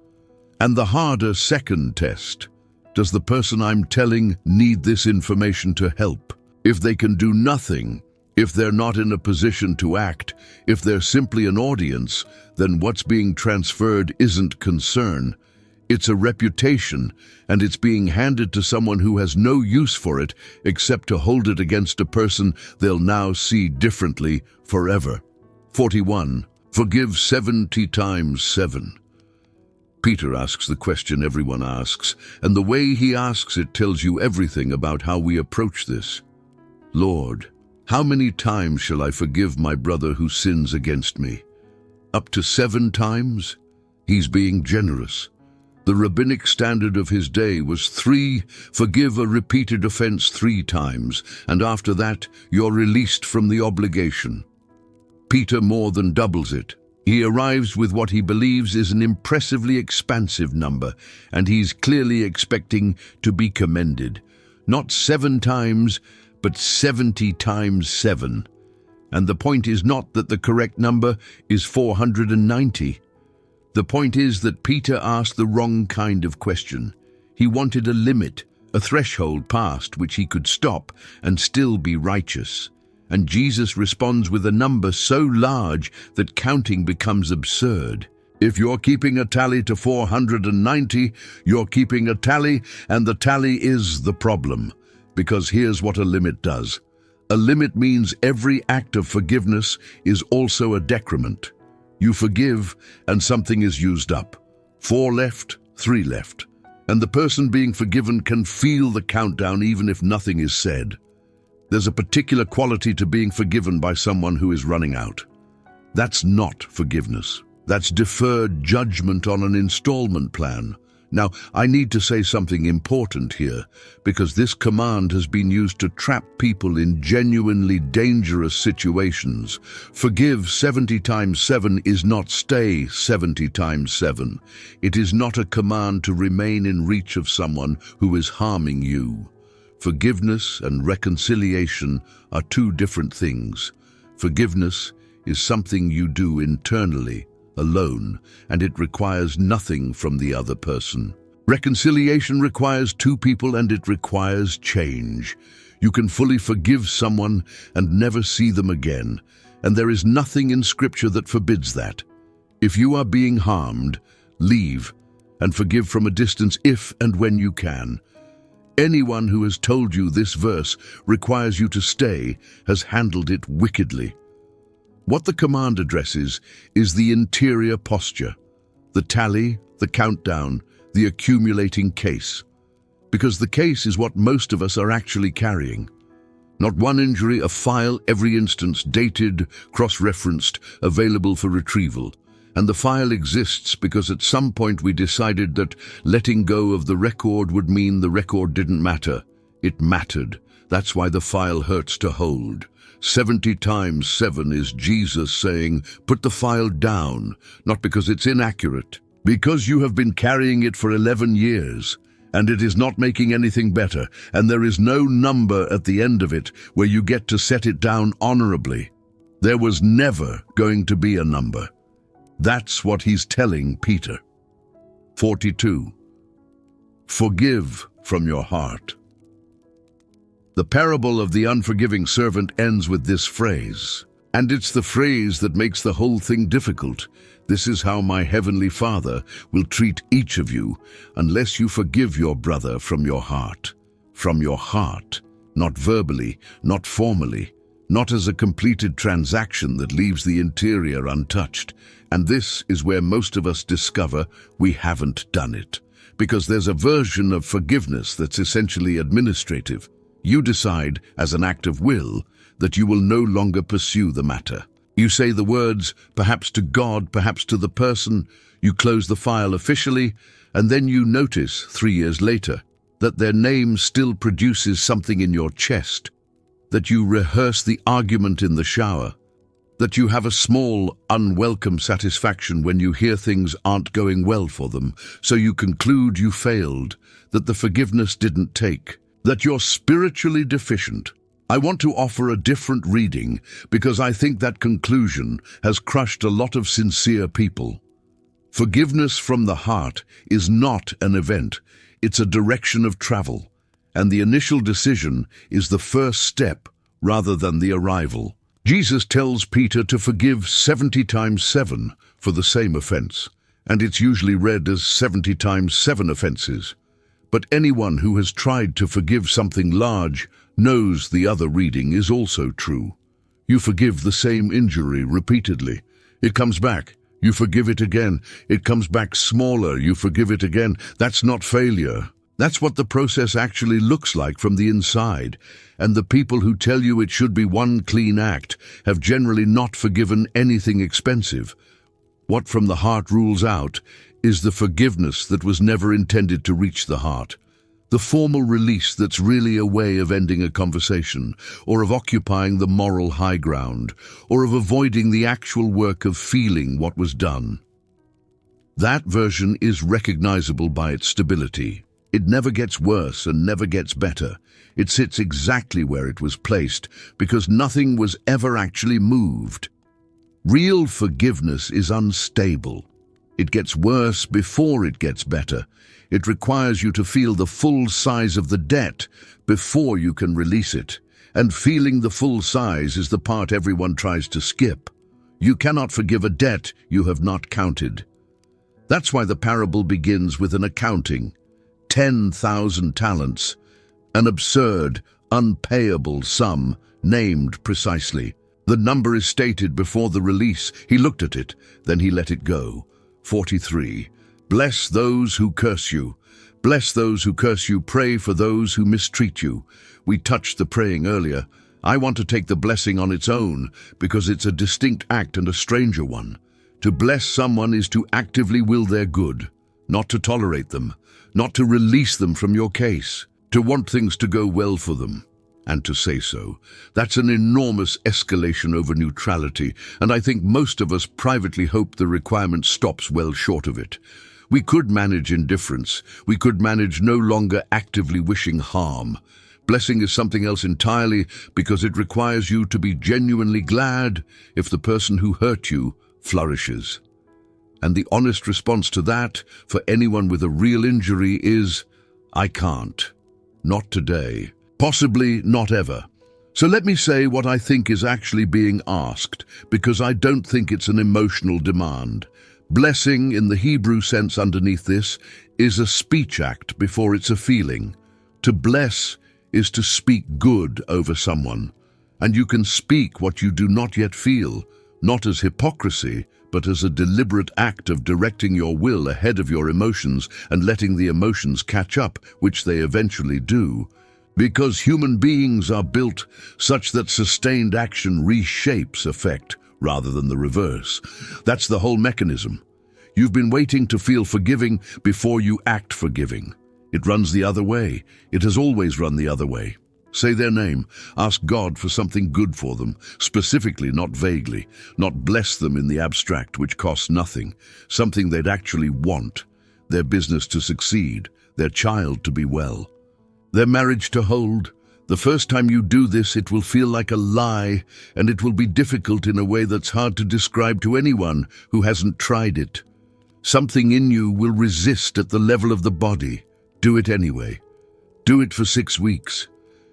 And the harder second test, does the person I'm telling need this information to help? If they can do nothing, If they're not in a position to act, if they're simply an audience, then what's being transferred isn't concern. It's a reputation, and it's being handed to someone who has no use for it except to hold it against a person they'll now see differently forever. 41. Forgive 70 times 7. Peter asks the question everyone asks, and the way he asks it tells you everything about how we approach this. Lord, how many times shall I forgive my brother who sins against me? Up to 7 times? He's being generous. The rabbinic standard of his day was 3, forgive a repeated offense 3 times, and after that you're released from the obligation. Peter more than doubles it. He arrives with what he believes is an impressively expansive number, and he's clearly expecting to be commended. Not 7 times, but 70 times 7. And the point is not that the correct number is 490. The point is that Peter asked the wrong kind of question. He wanted a limit, a threshold past which he could stop and still be righteous. And Jesus responds with a number so large that counting becomes absurd. If you're keeping a tally to 490, you're keeping a tally, and the tally is the problem. Because here's what a limit does. A limit means every act of forgiveness is also a decrement. You forgive, and something is used up. 4 left, 3 left. And the person being forgiven can feel the countdown even if nothing is said. There's a particular quality to being forgiven by someone who is running out. That's not forgiveness. That's deferred judgment on an installment plan. Now, I need to say something important here, because this command has been used to trap people in genuinely dangerous situations. Forgive 70 times 7 is not stay 70 times 7. It is not a command to remain in reach of someone who is harming you. Forgiveness and reconciliation are 2 different things. Forgiveness is something you do internally, alone, and it requires nothing from the other person. Reconciliation requires 2 people, and it requires change. You can fully forgive someone and never see them again, and there is nothing in Scripture that forbids that. If you are being harmed, leave and forgive from a distance if and when you can. Anyone who has told you this verse requires you to stay has handled it wickedly. What the command addresses is the interior posture, the tally, the countdown, the accumulating case. Because the case is what most of us are actually carrying. Not one injury, a file, every instance dated, cross-referenced, available for retrieval. And the file exists because at some point we decided that letting go of the record would mean the record didn't matter. It mattered. That's why the file hurts to hold. 70 times 7 is Jesus saying, put the file down, not because it's inaccurate, because you have been carrying it for 11 years, and it is not making anything better, and there is no number at the end of it where you get to set it down honorably. There was never going to be a number. That's what he's telling Peter. 42. Forgive from your heart. The parable of the unforgiving servant ends with this phrase, and it's the phrase that makes the whole thing difficult. This is how my heavenly Father will treat each of you unless you forgive your brother from your heart. From your heart, not verbally, not formally, not as a completed transaction that leaves the interior untouched. And this is where most of us discover we haven't done it. Because there's a version of forgiveness that's essentially administrative. You decide, as an act of will, that you will no longer pursue the matter. You say the words, perhaps to God, perhaps to the person. You close the file officially, and then you notice, 3 years later, that their name still produces something in your chest, that you rehearse the argument in the shower, that you have a small, unwelcome satisfaction when you hear things aren't going well for them, so you conclude you failed, that the forgiveness didn't take, that you're spiritually deficient. I want to offer a different reading because I think that conclusion has crushed a lot of sincere people. Forgiveness from the heart is not an event, it's a direction of travel, and the initial decision is the first step rather than the arrival. Jesus tells Peter to forgive 70 times 7 for the same offense, and it's usually read as 70 times 7 offenses. But anyone who has tried to forgive something large knows the other reading is also true. You forgive the same injury repeatedly. It comes back. You forgive it again. It comes back smaller. You forgive it again. That's not failure. That's what the process actually looks like from the inside. And the people who tell you it should be one clean act have generally not forgiven anything expensive. What from the heart rules out is the forgiveness that was never intended to reach the heart. The formal release that's really a way of ending a conversation, or of occupying the moral high ground, or of avoiding the actual work of feeling what was done. That version is recognizable by its stability. It never gets worse and never gets better. It sits exactly where it was placed, because nothing was ever actually moved. Real forgiveness is unstable. It gets worse before it gets better. It requires you to feel the full size of the debt before you can release it. And feeling the full size is the part everyone tries to skip. You cannot forgive a debt you have not counted. That's why the parable begins with an accounting. 10,000 talents, an absurd, unpayable sum, named precisely. The number is stated before the release. He looked at it, then he let it go. 43. Bless those who curse you. Bless those who curse you. Pray for those who mistreat you. We touched the praying earlier. I want to take the blessing on its own because it's a distinct act and a stranger one. To bless someone is to actively will their good, not to tolerate them, not to release them from your case, to want things to go well for them. And to say so. That's an enormous escalation over neutrality, and I think most of us privately hope the requirement stops well short of it. We could manage indifference. We could manage no longer actively wishing harm. Blessing is something else entirely because it requires you to be genuinely glad if the person who hurt you flourishes. And the honest response to that, for anyone with a real injury, is, I can't. Not today. Possibly not ever. So let me say what I think is actually being asked, because I don't think it's an emotional demand. Blessing, in the Hebrew sense underneath this, is a speech act before it's a feeling. To bless is to speak good over someone. And you can speak what you do not yet feel, not as hypocrisy, but as a deliberate act of directing your will ahead of your emotions and letting the emotions catch up, which they eventually do. Because human beings are built such that sustained action reshapes effect rather than the reverse. That's the whole mechanism. You've been waiting to feel forgiving before you act forgiving. It runs the other way. It has always run the other way. Say their name. Ask God for something good for them, specifically, not vaguely. Not bless them in the abstract, which costs nothing. Something they'd actually want. Their business to succeed. Their child to be well. Their marriage to hold. The first time you do this, it will feel like a lie, and it will be difficult in a way that's hard to describe to anyone who hasn't tried it. Something in you will resist at the level of the body. Do it anyway. Do it for 6 weeks.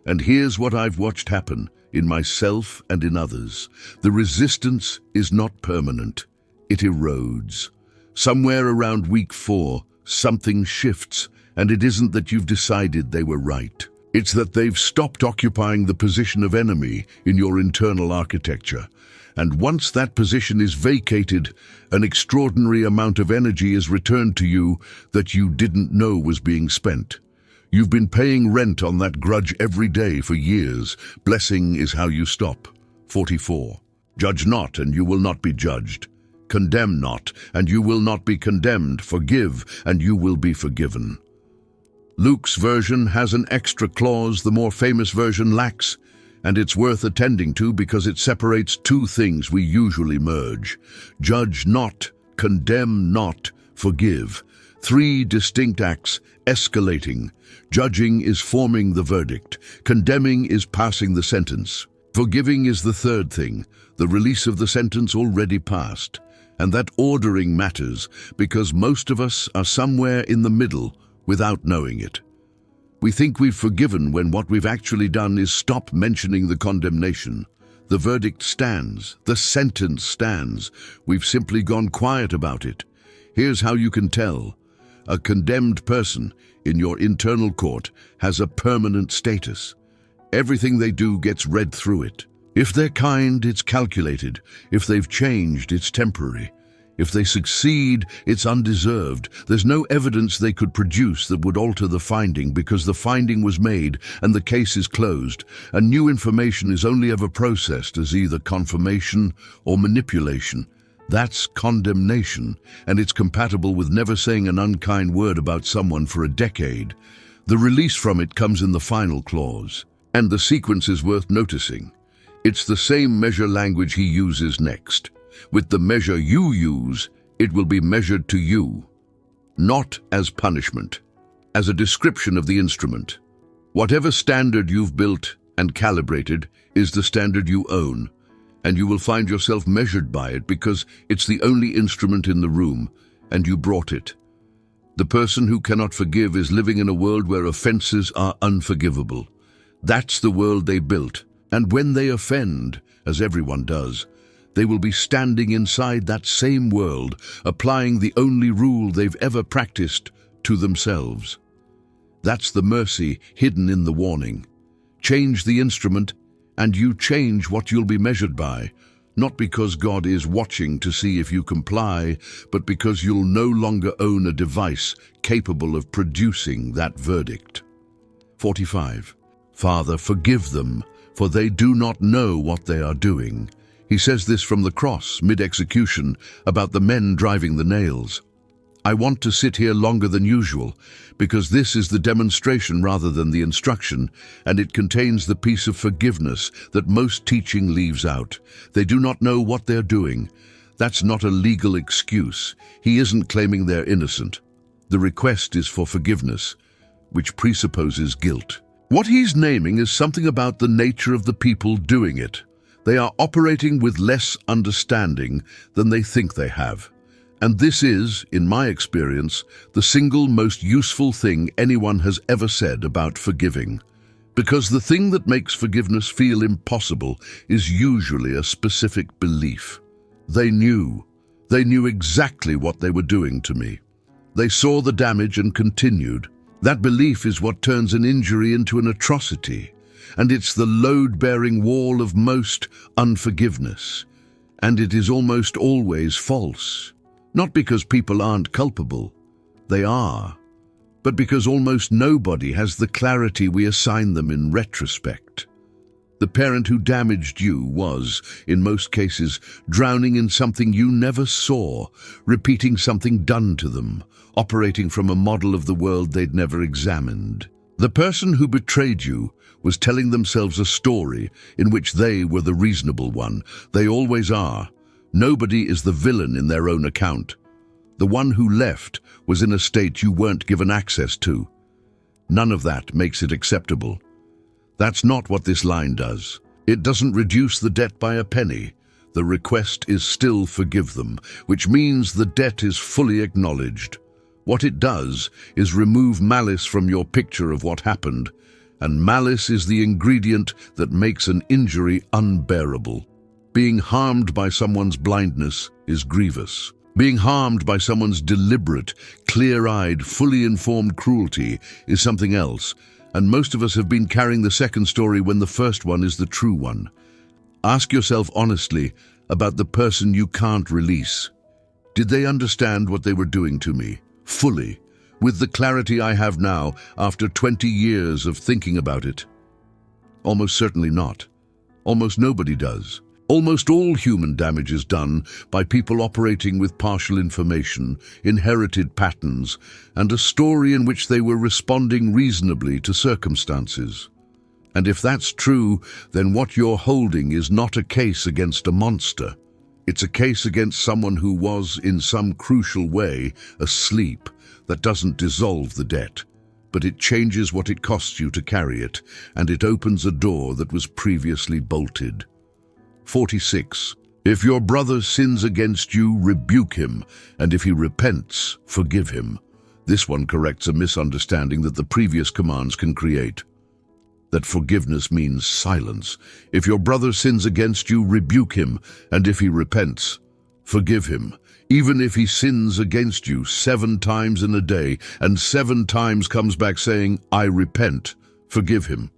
And here's what I've watched happen in myself and in others. The resistance is not permanent. It erodes. Somewhere around week 4, something shifts. And it isn't that you've decided they were right. It's that they've stopped occupying the position of enemy in your internal architecture. And once that position is vacated, an extraordinary amount of energy is returned to you that you didn't know was being spent. You've been paying rent on that grudge every day for years. Blessing is how you stop. 44. Judge not, and you will not be judged. Condemn not, and you will not be condemned. Forgive, and you will be forgiven. Luke's version has an extra clause the more famous version lacks, and it's worth attending to because it separates 2 things we usually merge. Judge not, condemn not, forgive. 3 distinct acts, escalating. Judging is forming the verdict. Condemning is passing the sentence. Forgiving is the 3rd thing, the release of the sentence already passed. And that ordering matters because most of us are somewhere in the middle without knowing it. We think we've forgiven when what we've actually done is stop mentioning the condemnation. The verdict stands. The sentence stands. We've simply gone quiet about it. Here's how you can tell. A condemned person in your internal court has a permanent status. Everything they do gets read through it. If they're kind, it's calculated. If they've changed, it's temporary. If they succeed, it's undeserved. There's no evidence they could produce that would alter the finding because the finding was made and the case is closed, and new information is only ever processed as either confirmation or manipulation. That's condemnation, and it's compatible with never saying an unkind word about someone for a decade. The release from it comes in the final clause, and the sequence is worth noticing. It's the same measure language he uses next. With the measure you use, it will be measured to you, not as punishment, as a description of the instrument. Whatever standard you've built and calibrated is the standard you own, and you will find yourself measured by it because it's the only instrument in the room, and you brought it. The person who cannot forgive is living in a world where offenses are unforgivable. That's the world they built, and when they offend, as everyone does, they will be standing inside that same world, applying the only rule they've ever practiced to themselves. That's the mercy hidden in the warning. Change the instrument, and you change what you'll be measured by, not because God is watching to see if you comply, but because you'll no longer own a device capable of producing that verdict. 45. Father, forgive them, for they do not know what they are doing. He says this from the cross, mid-execution, about the men driving the nails. I want to sit here longer than usual, because this is the demonstration rather than the instruction, and it contains the piece of forgiveness that most teaching leaves out. They do not know what they're doing. That's not a legal excuse. He isn't claiming they're innocent. The request is for forgiveness, which presupposes guilt. What he's naming is something about the nature of the people doing it. They are operating with less understanding than they think they have. And this is, in my experience, the single most useful thing anyone has ever said about forgiving. Because the thing that makes forgiveness feel impossible is usually a specific belief. They knew exactly what they were doing to me. They saw the damage and continued. That belief is what turns an injury into an atrocity. And it's the load-bearing wall of most unforgiveness. And it is almost always false. Not because people aren't culpable. They are. But because almost nobody has the clarity we assign them in retrospect. The parent who damaged you was, in most cases, drowning in something you never saw, repeating something done to them, operating from a model of the world they'd never examined. The person who betrayed you was telling themselves a story in which they were the reasonable one. They always are. Nobody is the villain in their own account. The one who left was in a state you weren't given access to. None of that makes it acceptable. That's not what this line does. It doesn't reduce the debt by a penny. The request is still forgive them, which means the debt is fully acknowledged. What it does is remove malice from your picture of what happened, and malice is the ingredient that makes an injury unbearable. Being harmed by someone's blindness is grievous. Being harmed by someone's deliberate, clear-eyed, fully informed cruelty is something else, and most of us have been carrying the second story when the first one is the true one. Ask yourself honestly about the person you can't release. Did they understand what they were doing to me? Fully, with the clarity I have now after 20 years of thinking about it? Almost certainly not. Almost nobody does. Almost all human damage is done by people operating with partial information, inherited patterns, and a story in which they were responding reasonably to circumstances. And if that's true, then what you're holding is not a case against a monster. It's a case against someone who was, in some crucial way, asleep. That doesn't dissolve the debt, but it changes what it costs you to carry it, and it opens a door that was previously bolted. 46. If your brother sins against you, rebuke him, and if he repents, forgive him. This one corrects a misunderstanding that the previous commands can create. That forgiveness means silence. If your brother sins against you, rebuke him, and if he repents, forgive him. Even if he sins against you 7 times in a day, and 7 times comes back saying, I repent, forgive him.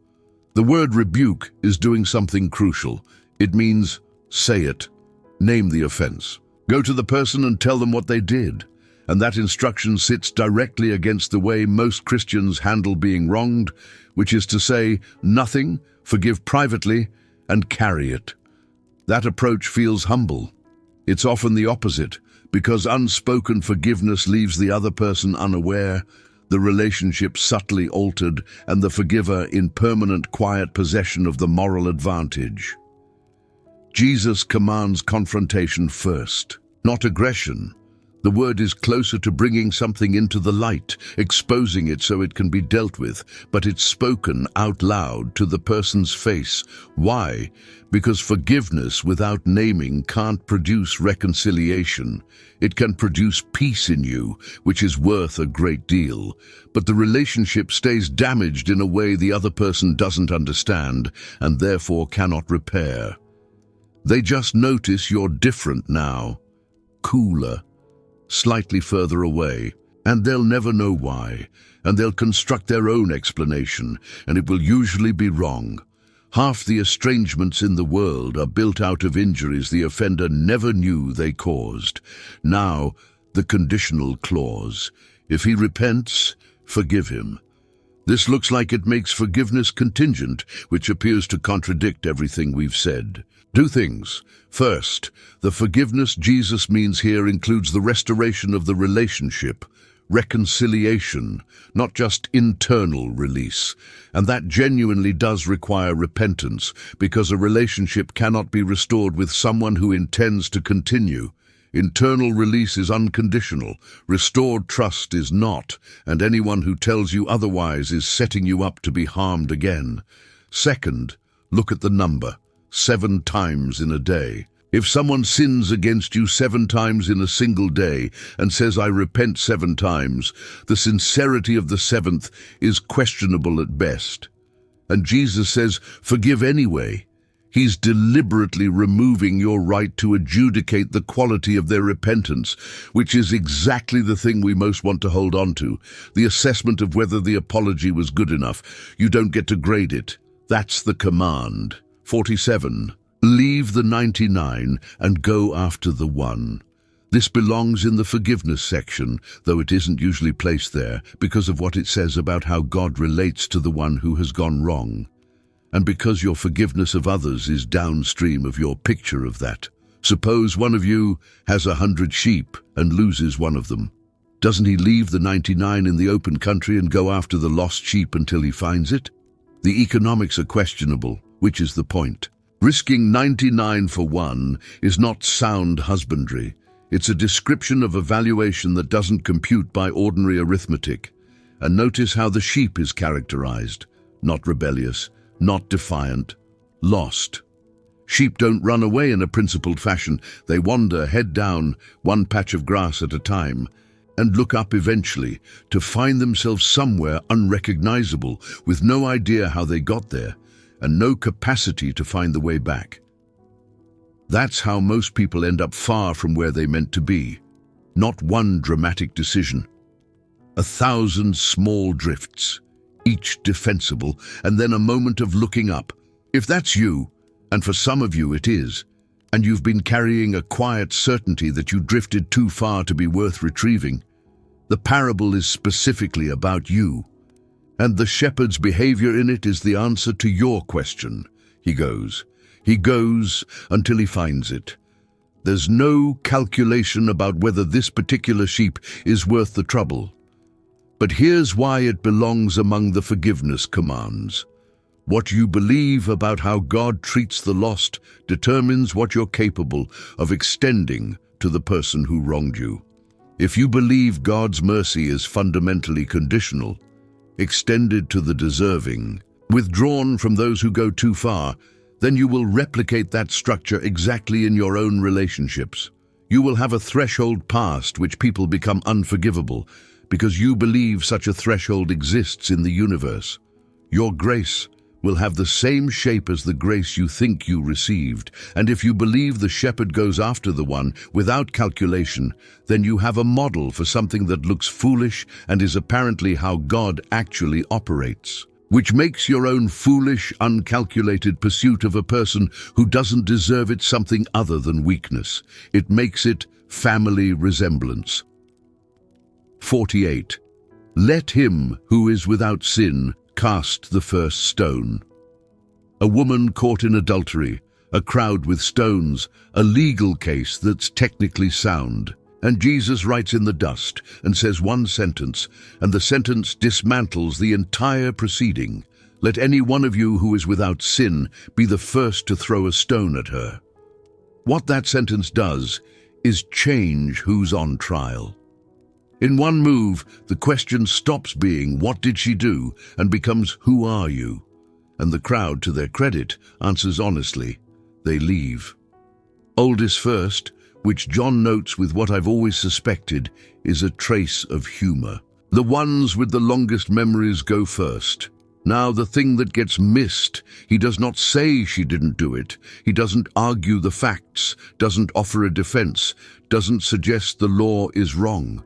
The word rebuke is doing something crucial. It means say it, name the offense. Go to the person and tell them what they did. And that instruction sits directly against the way most Christians handle being wronged, which is to say nothing, forgive privately, and carry it. That approach feels humble. It's often the opposite, because unspoken forgiveness leaves the other person unaware, the relationship subtly altered, and the forgiver in permanent quiet possession of the moral advantage. Jesus commands confrontation first, not aggression. The word is closer to bringing something into the light, exposing it so it can be dealt with, but it's spoken out loud to the person's face. Why? Because forgiveness without naming can't produce reconciliation. It can produce peace in you, which is worth a great deal, but the relationship stays damaged in a way the other person doesn't understand and therefore cannot repair. They just notice you're different now, cooler, slightly further away, and they'll never know why, and they'll construct their own explanation, and it will usually be wrong. Half the estrangements in the world are built out of injuries the offender never knew they caused. Now, the conditional clause. If he repents, forgive him. This looks like it makes forgiveness contingent, which appears to contradict everything we've said. 2 things. First, the forgiveness Jesus means here includes the restoration of the relationship, reconciliation, not just internal release. And that genuinely does require repentance, because a relationship cannot be restored with someone who intends to continue. Internal release is unconditional, restored trust is not, and anyone who tells you otherwise is setting you up to be harmed again. Second, look at the number. 7 times in a day. If someone sins against you 7 times in a single day and says, I repent 7 times, the sincerity of the 7th is questionable at best. And Jesus says, forgive anyway. He's deliberately removing your right to adjudicate the quality of their repentance, which is exactly the thing we most want to hold on to, the assessment of whether the apology was good enough. You don't get to grade it. That's the command. 47. Leave the 99 and go after the 1. This belongs in the forgiveness section, though it isn't usually placed there, because of what it says about how God relates to the one who has gone wrong. And because your forgiveness of others is downstream of your picture of that. Suppose one of you has 100 sheep and loses one of them. Doesn't he leave the 99 in the open country and go after the lost sheep until he finds it? The economics are questionable, which is the point. Risking 99 for 1 is not sound husbandry. It's a description of a valuation that doesn't compute by ordinary arithmetic. And notice how the sheep is characterized. Not rebellious, not defiant, lost. Sheep don't run away in a principled fashion. They wander head down, one patch of grass at a time, and look up eventually to find themselves somewhere unrecognizable, with no idea how they got there, and no capacity to find the way back. That's how most people end up far from where they meant to be. Not one dramatic decision. 1,000 small drifts, each defensible, and then a moment of looking up. If that's you, and for some of you it is, and you've been carrying a quiet certainty that you drifted too far to be worth retrieving, the parable is specifically about you. And the shepherd's behavior in it is the answer to your question. He goes until he finds it. There's no calculation about whether this particular sheep is worth the trouble. But here's why it belongs among the forgiveness commands. What you believe about how God treats the lost determines what you're capable of extending to the person who wronged you. If you believe God's mercy is fundamentally conditional, extended to the deserving, withdrawn from those who go too far, then you will replicate that structure exactly in your own relationships. You will have a threshold past which people become unforgivable, because you believe such a threshold exists in the universe. Your grace will have the same shape as the grace you think you received, and if you believe the shepherd goes after the one without calculation, then you have a model for something that looks foolish and is apparently how God actually operates, which makes your own foolish, uncalculated pursuit of a person who doesn't deserve it something other than weakness. It makes it family resemblance. 48. Let him who is without sin cast the first stone. A woman caught in adultery, a crowd with stones, a legal case that's technically sound. And Jesus writes in the dust and says one sentence, and the sentence dismantles the entire proceeding. Let any one of you who is without sin be the first to throw a stone at her. What that sentence does is change who's on trial. In one move, the question stops being, "What did she do?" and becomes, "Who are you?" And the crowd, to their credit, answers honestly. They leave. Oldest first, which John notes with what I've always suspected, is a trace of humor. The ones with the longest memories go first. Now the thing that gets missed, he does not say she didn't do it. He doesn't argue the facts, doesn't offer a defense, doesn't suggest the law is wrong.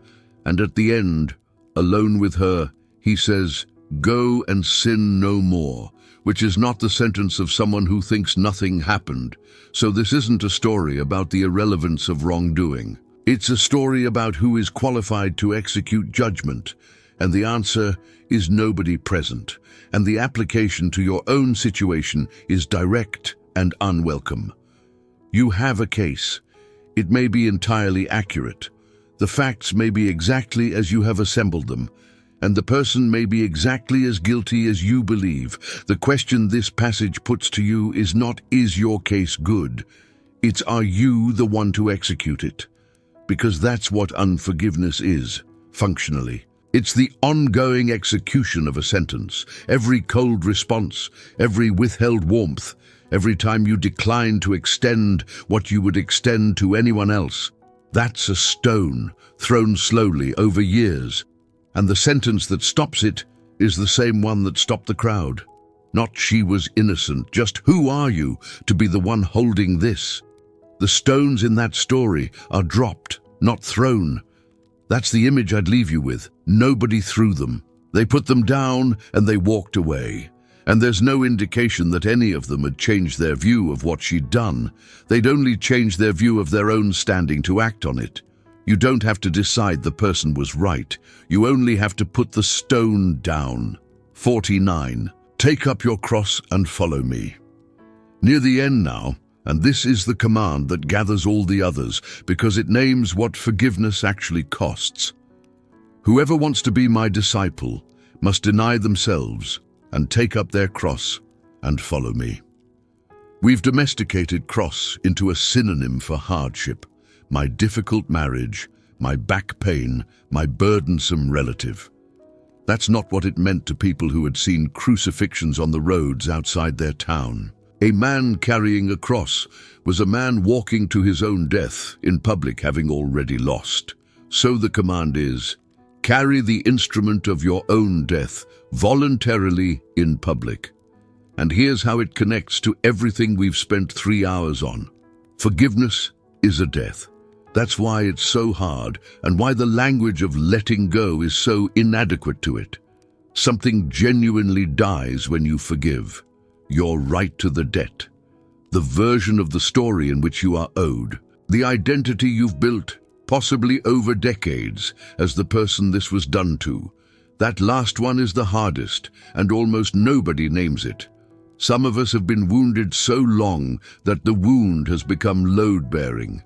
And at the end, alone with her, he says, "Go and sin no more," which is not the sentence of someone who thinks nothing happened. So this isn't a story about the irrelevance of wrongdoing. It's a story about who is qualified to execute judgment. And the answer is nobody present. And the application to your own situation is direct and unwelcome. You have a case. It may be entirely accurate. The facts may be exactly as you have assembled them, and the person may be exactly as guilty as you believe. The question this passage puts to you is not, is your case good? It's, are you the one to execute it? Because that's what unforgiveness is, functionally. It's the ongoing execution of a sentence. Every cold response, every withheld warmth, every time you decline to extend what you would extend to anyone else. That's a stone thrown slowly over years. And the sentence that stops it is the same one that stopped the crowd. Not "she was innocent," just "who are you to be the one holding this?" The stones in that story are dropped, not thrown. That's the image I'd leave you with. Nobody threw them. They put them down and they walked away. And there's no indication that any of them had changed their view of what she'd done. They'd only changed their view of their own standing to act on it. You don't have to decide the person was right. You only have to put the stone down. 49. Take up your cross and follow me. Near the end now, and this is the command that gathers all the others, because it names what forgiveness actually costs. Whoever wants to be my disciple must deny themselves and take up their cross and follow me. We've domesticated cross into a synonym for hardship. My difficult marriage, my back pain, my burdensome relative. That's not what it meant to people who had seen crucifixions on the roads outside their town. A man carrying a cross was a man walking to his own death in public, having already lost. So the command is, carry the instrument of your own death voluntarily in public. And here's how it connects to everything we've spent 3 hours on. Forgiveness is a death. That's why it's so hard, and why the language of letting go is so inadequate to it. Something genuinely dies when you forgive. Your right to the debt. The version of the story in which you are owed. The identity you've built, possibly over decades, as the person this was done to. That last one is the hardest, and almost nobody names it. Some of us have been wounded so long that the wound has become load-bearing.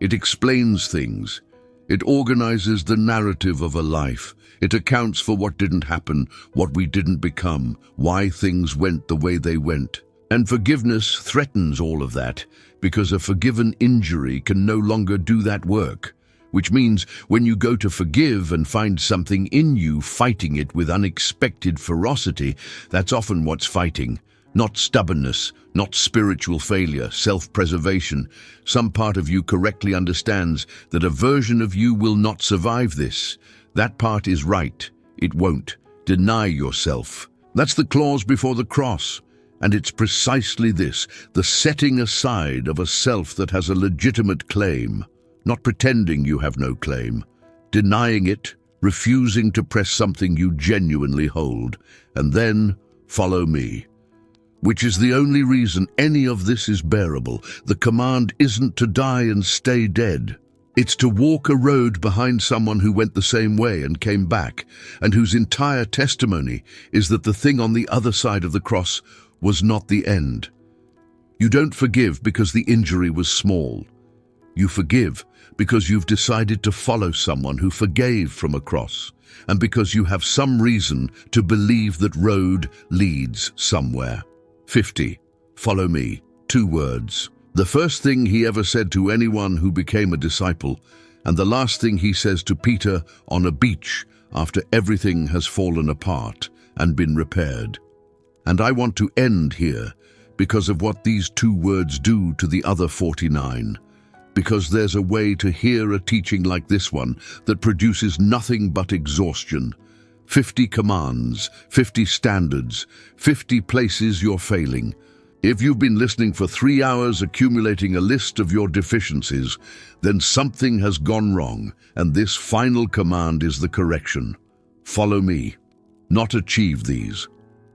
It explains things. It organizes the narrative of a life. It accounts for what didn't happen, what we didn't become, why things went the way they went. And forgiveness threatens all of that, because a forgiven injury can no longer do that work. Which means when you go to forgive and find something in you fighting it with unexpected ferocity, that's often what's fighting. Not stubbornness, not spiritual failure, self-preservation. Some part of you correctly understands that a version of you will not survive this. That part is right. It won't. Deny yourself. That's the clause before the cross. And it's precisely this, the setting aside of a self that has a legitimate claim, not pretending you have no claim, denying it, refusing to press something you genuinely hold, and then follow me. Which is the only reason any of this is bearable. The command isn't to die and stay dead. It's to walk a road behind someone who went the same way and came back, and whose entire testimony is that the thing on the other side of the cross was not the end. You don't forgive because the injury was small. You forgive because you've decided to follow someone who forgave from a cross, and because you have some reason to believe that road leads somewhere. 50. Follow me. 2 words. The first thing he ever said to anyone who became a disciple, and the last thing he says to Peter on a beach after everything has fallen apart and been repaired. And I want to end here because of what these 2 words do to the other 49. Because there's a way to hear a teaching like this one that produces nothing but exhaustion. 50 commands, 50 standards, 50 places you're failing. If you've been listening for 3 hours accumulating a list of your deficiencies, then something has gone wrong, and this final command is the correction. Follow me. Not achieve these.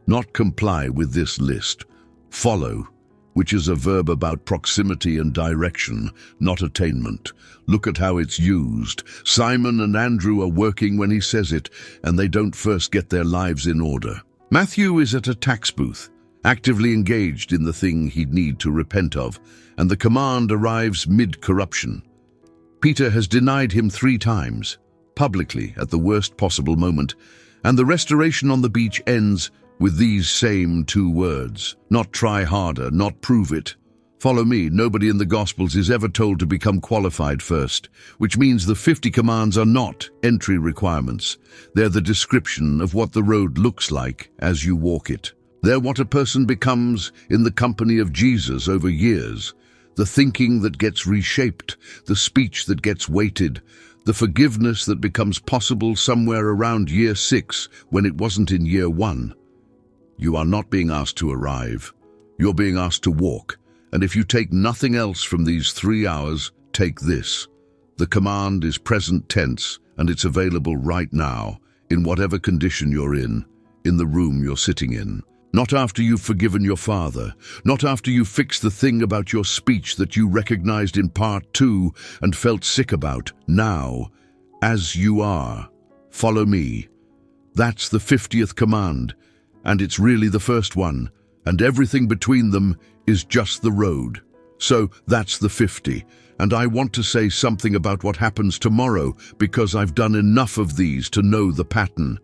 Not comply with this list. Follow, which is a verb about proximity and direction, not attainment. Look at how it's used. Simon and Andrew are working when he says it, and they don't first get their lives in order. Matthew is at a tax booth, actively engaged in the thing he'd need to repent of, and the command arrives mid-corruption. Peter has denied him 3 times, publicly at the worst possible moment, and the restoration on the beach ends with these same 2 words. Not try harder, not prove it. Follow me. Nobody in the Gospels is ever told to become qualified first, which means the 50 commands are not entry requirements. They're the description of what the road looks like as you walk it. They're what a person becomes in the company of Jesus over years. The thinking that gets reshaped, the speech that gets weighted, the forgiveness that becomes possible somewhere around year 6 when it wasn't in year 1. You are not being asked to arrive. You're being asked to walk. And if you take nothing else from these 3 hours, take this. The command is present tense, and it's available right now, in whatever condition you're in the room you're sitting in. Not after you've forgiven your father, not after you've fixed the thing about your speech that you recognized in part 2 and felt sick about. Now, as you are, follow me. That's the 50th command, and it's really the first one, and everything between them is just the road. So that's the 50, and I want to say something about what happens tomorrow because I've done enough of these to know the pattern.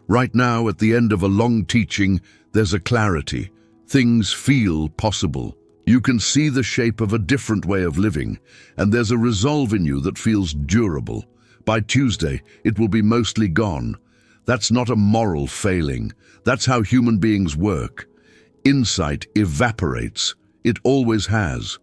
Right now, at the end of a long teaching, there's a clarity. Things feel possible. You can see the shape of a different way of living, and there's a resolve in you that feels durable. By Tuesday, it will be mostly gone. That's not a moral failing. That's how human beings work. Insight evaporates. It always has.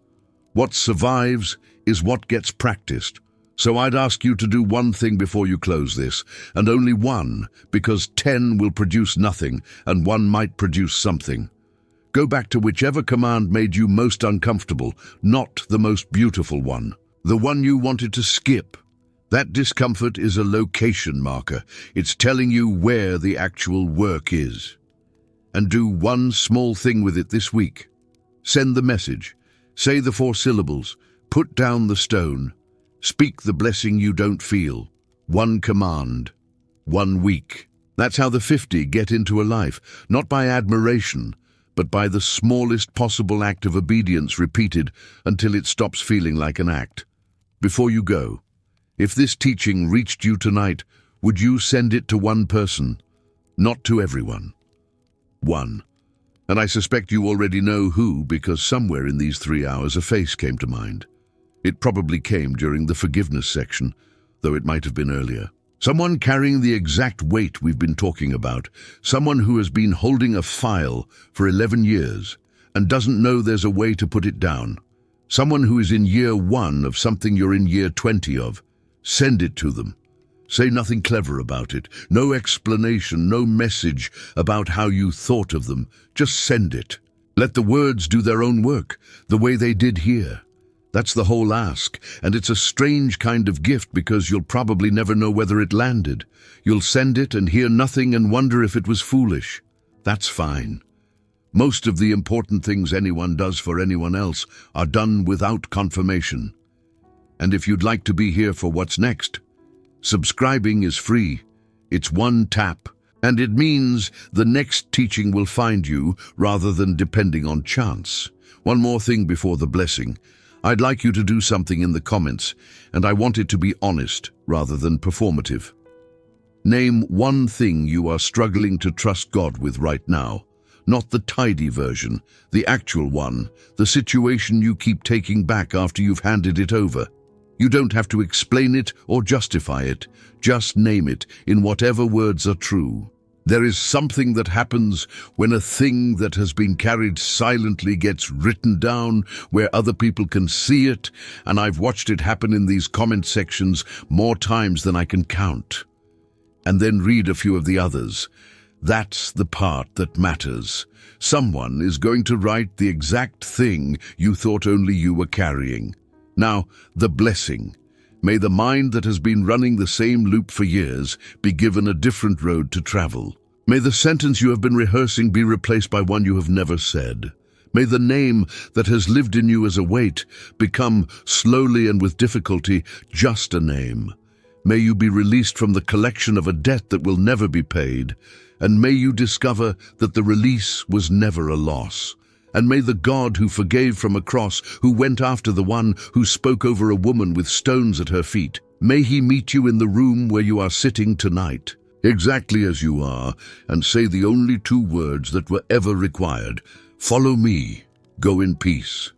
What survives is what gets practiced. So I'd ask you to do one thing before you close this, and only one, because 10 will produce nothing, and 1 might produce something. Go back to whichever command made you most uncomfortable, not the most beautiful one. The one you wanted to skip. That discomfort is a location marker. It's telling you where the actual work is. And do one small thing with it this week. Send the message. Say the 4 syllables. Put down the stone. Speak the blessing you don't feel. 1 command. 1 week. That's how the 50 get into a life, not by admiration, but by the smallest possible act of obedience repeated until it stops feeling like an act. Before you go, if this teaching reached you tonight, would you send it to 1 person? Not to everyone. 1. And I suspect you already know who, because somewhere in these 3 hours a face came to mind. It probably came during the forgiveness section, though it might have been earlier. Someone carrying the exact weight we've been talking about. Someone who has been holding a file for 11 years and doesn't know there's a way to put it down. Someone who is in year 1 of something you're in year 20 of. Send it to them. Say nothing clever about it. No explanation, no message about how you thought of them. Just send it. Let the words do their own work, the way they did here. That's the whole ask, and it's a strange kind of gift because you'll probably never know whether it landed. You'll send it and hear nothing and wonder if it was foolish. That's fine. Most of the important things anyone does for anyone else are done without confirmation. And if you'd like to be here for what's next, subscribing is free. It's one tap, and it means the next teaching will find you rather than depending on chance. One more thing before the blessing. I'd like you to do something in the comments, and I want it to be honest rather than performative. Name one thing you are struggling to trust God with right now. Not the tidy version, the actual one, the situation you keep taking back after you've handed it over. You don't have to explain it or justify it. Just name it in whatever words are true. There is something that happens when a thing that has been carried silently gets written down where other people can see it, and I've watched it happen in these comment sections more times than I can count. And then read a few of the others. That's the part that matters. Someone is going to write the exact thing you thought only you were carrying. Now, the blessing. May the mind that has been running the same loop for years be given a different road to travel. May the sentence you have been rehearsing be replaced by one you have never said. May the name that has lived in you as a weight become, slowly and with difficulty, just a name. May you be released from the collection of a debt that will never be paid, and may you discover that the release was never a loss. And may the God who forgave from a cross, who went after the one who spoke over a woman with stones at her feet, may he meet you in the room where you are sitting tonight, exactly as you are, and say the only two words that were ever required: follow me, go in peace.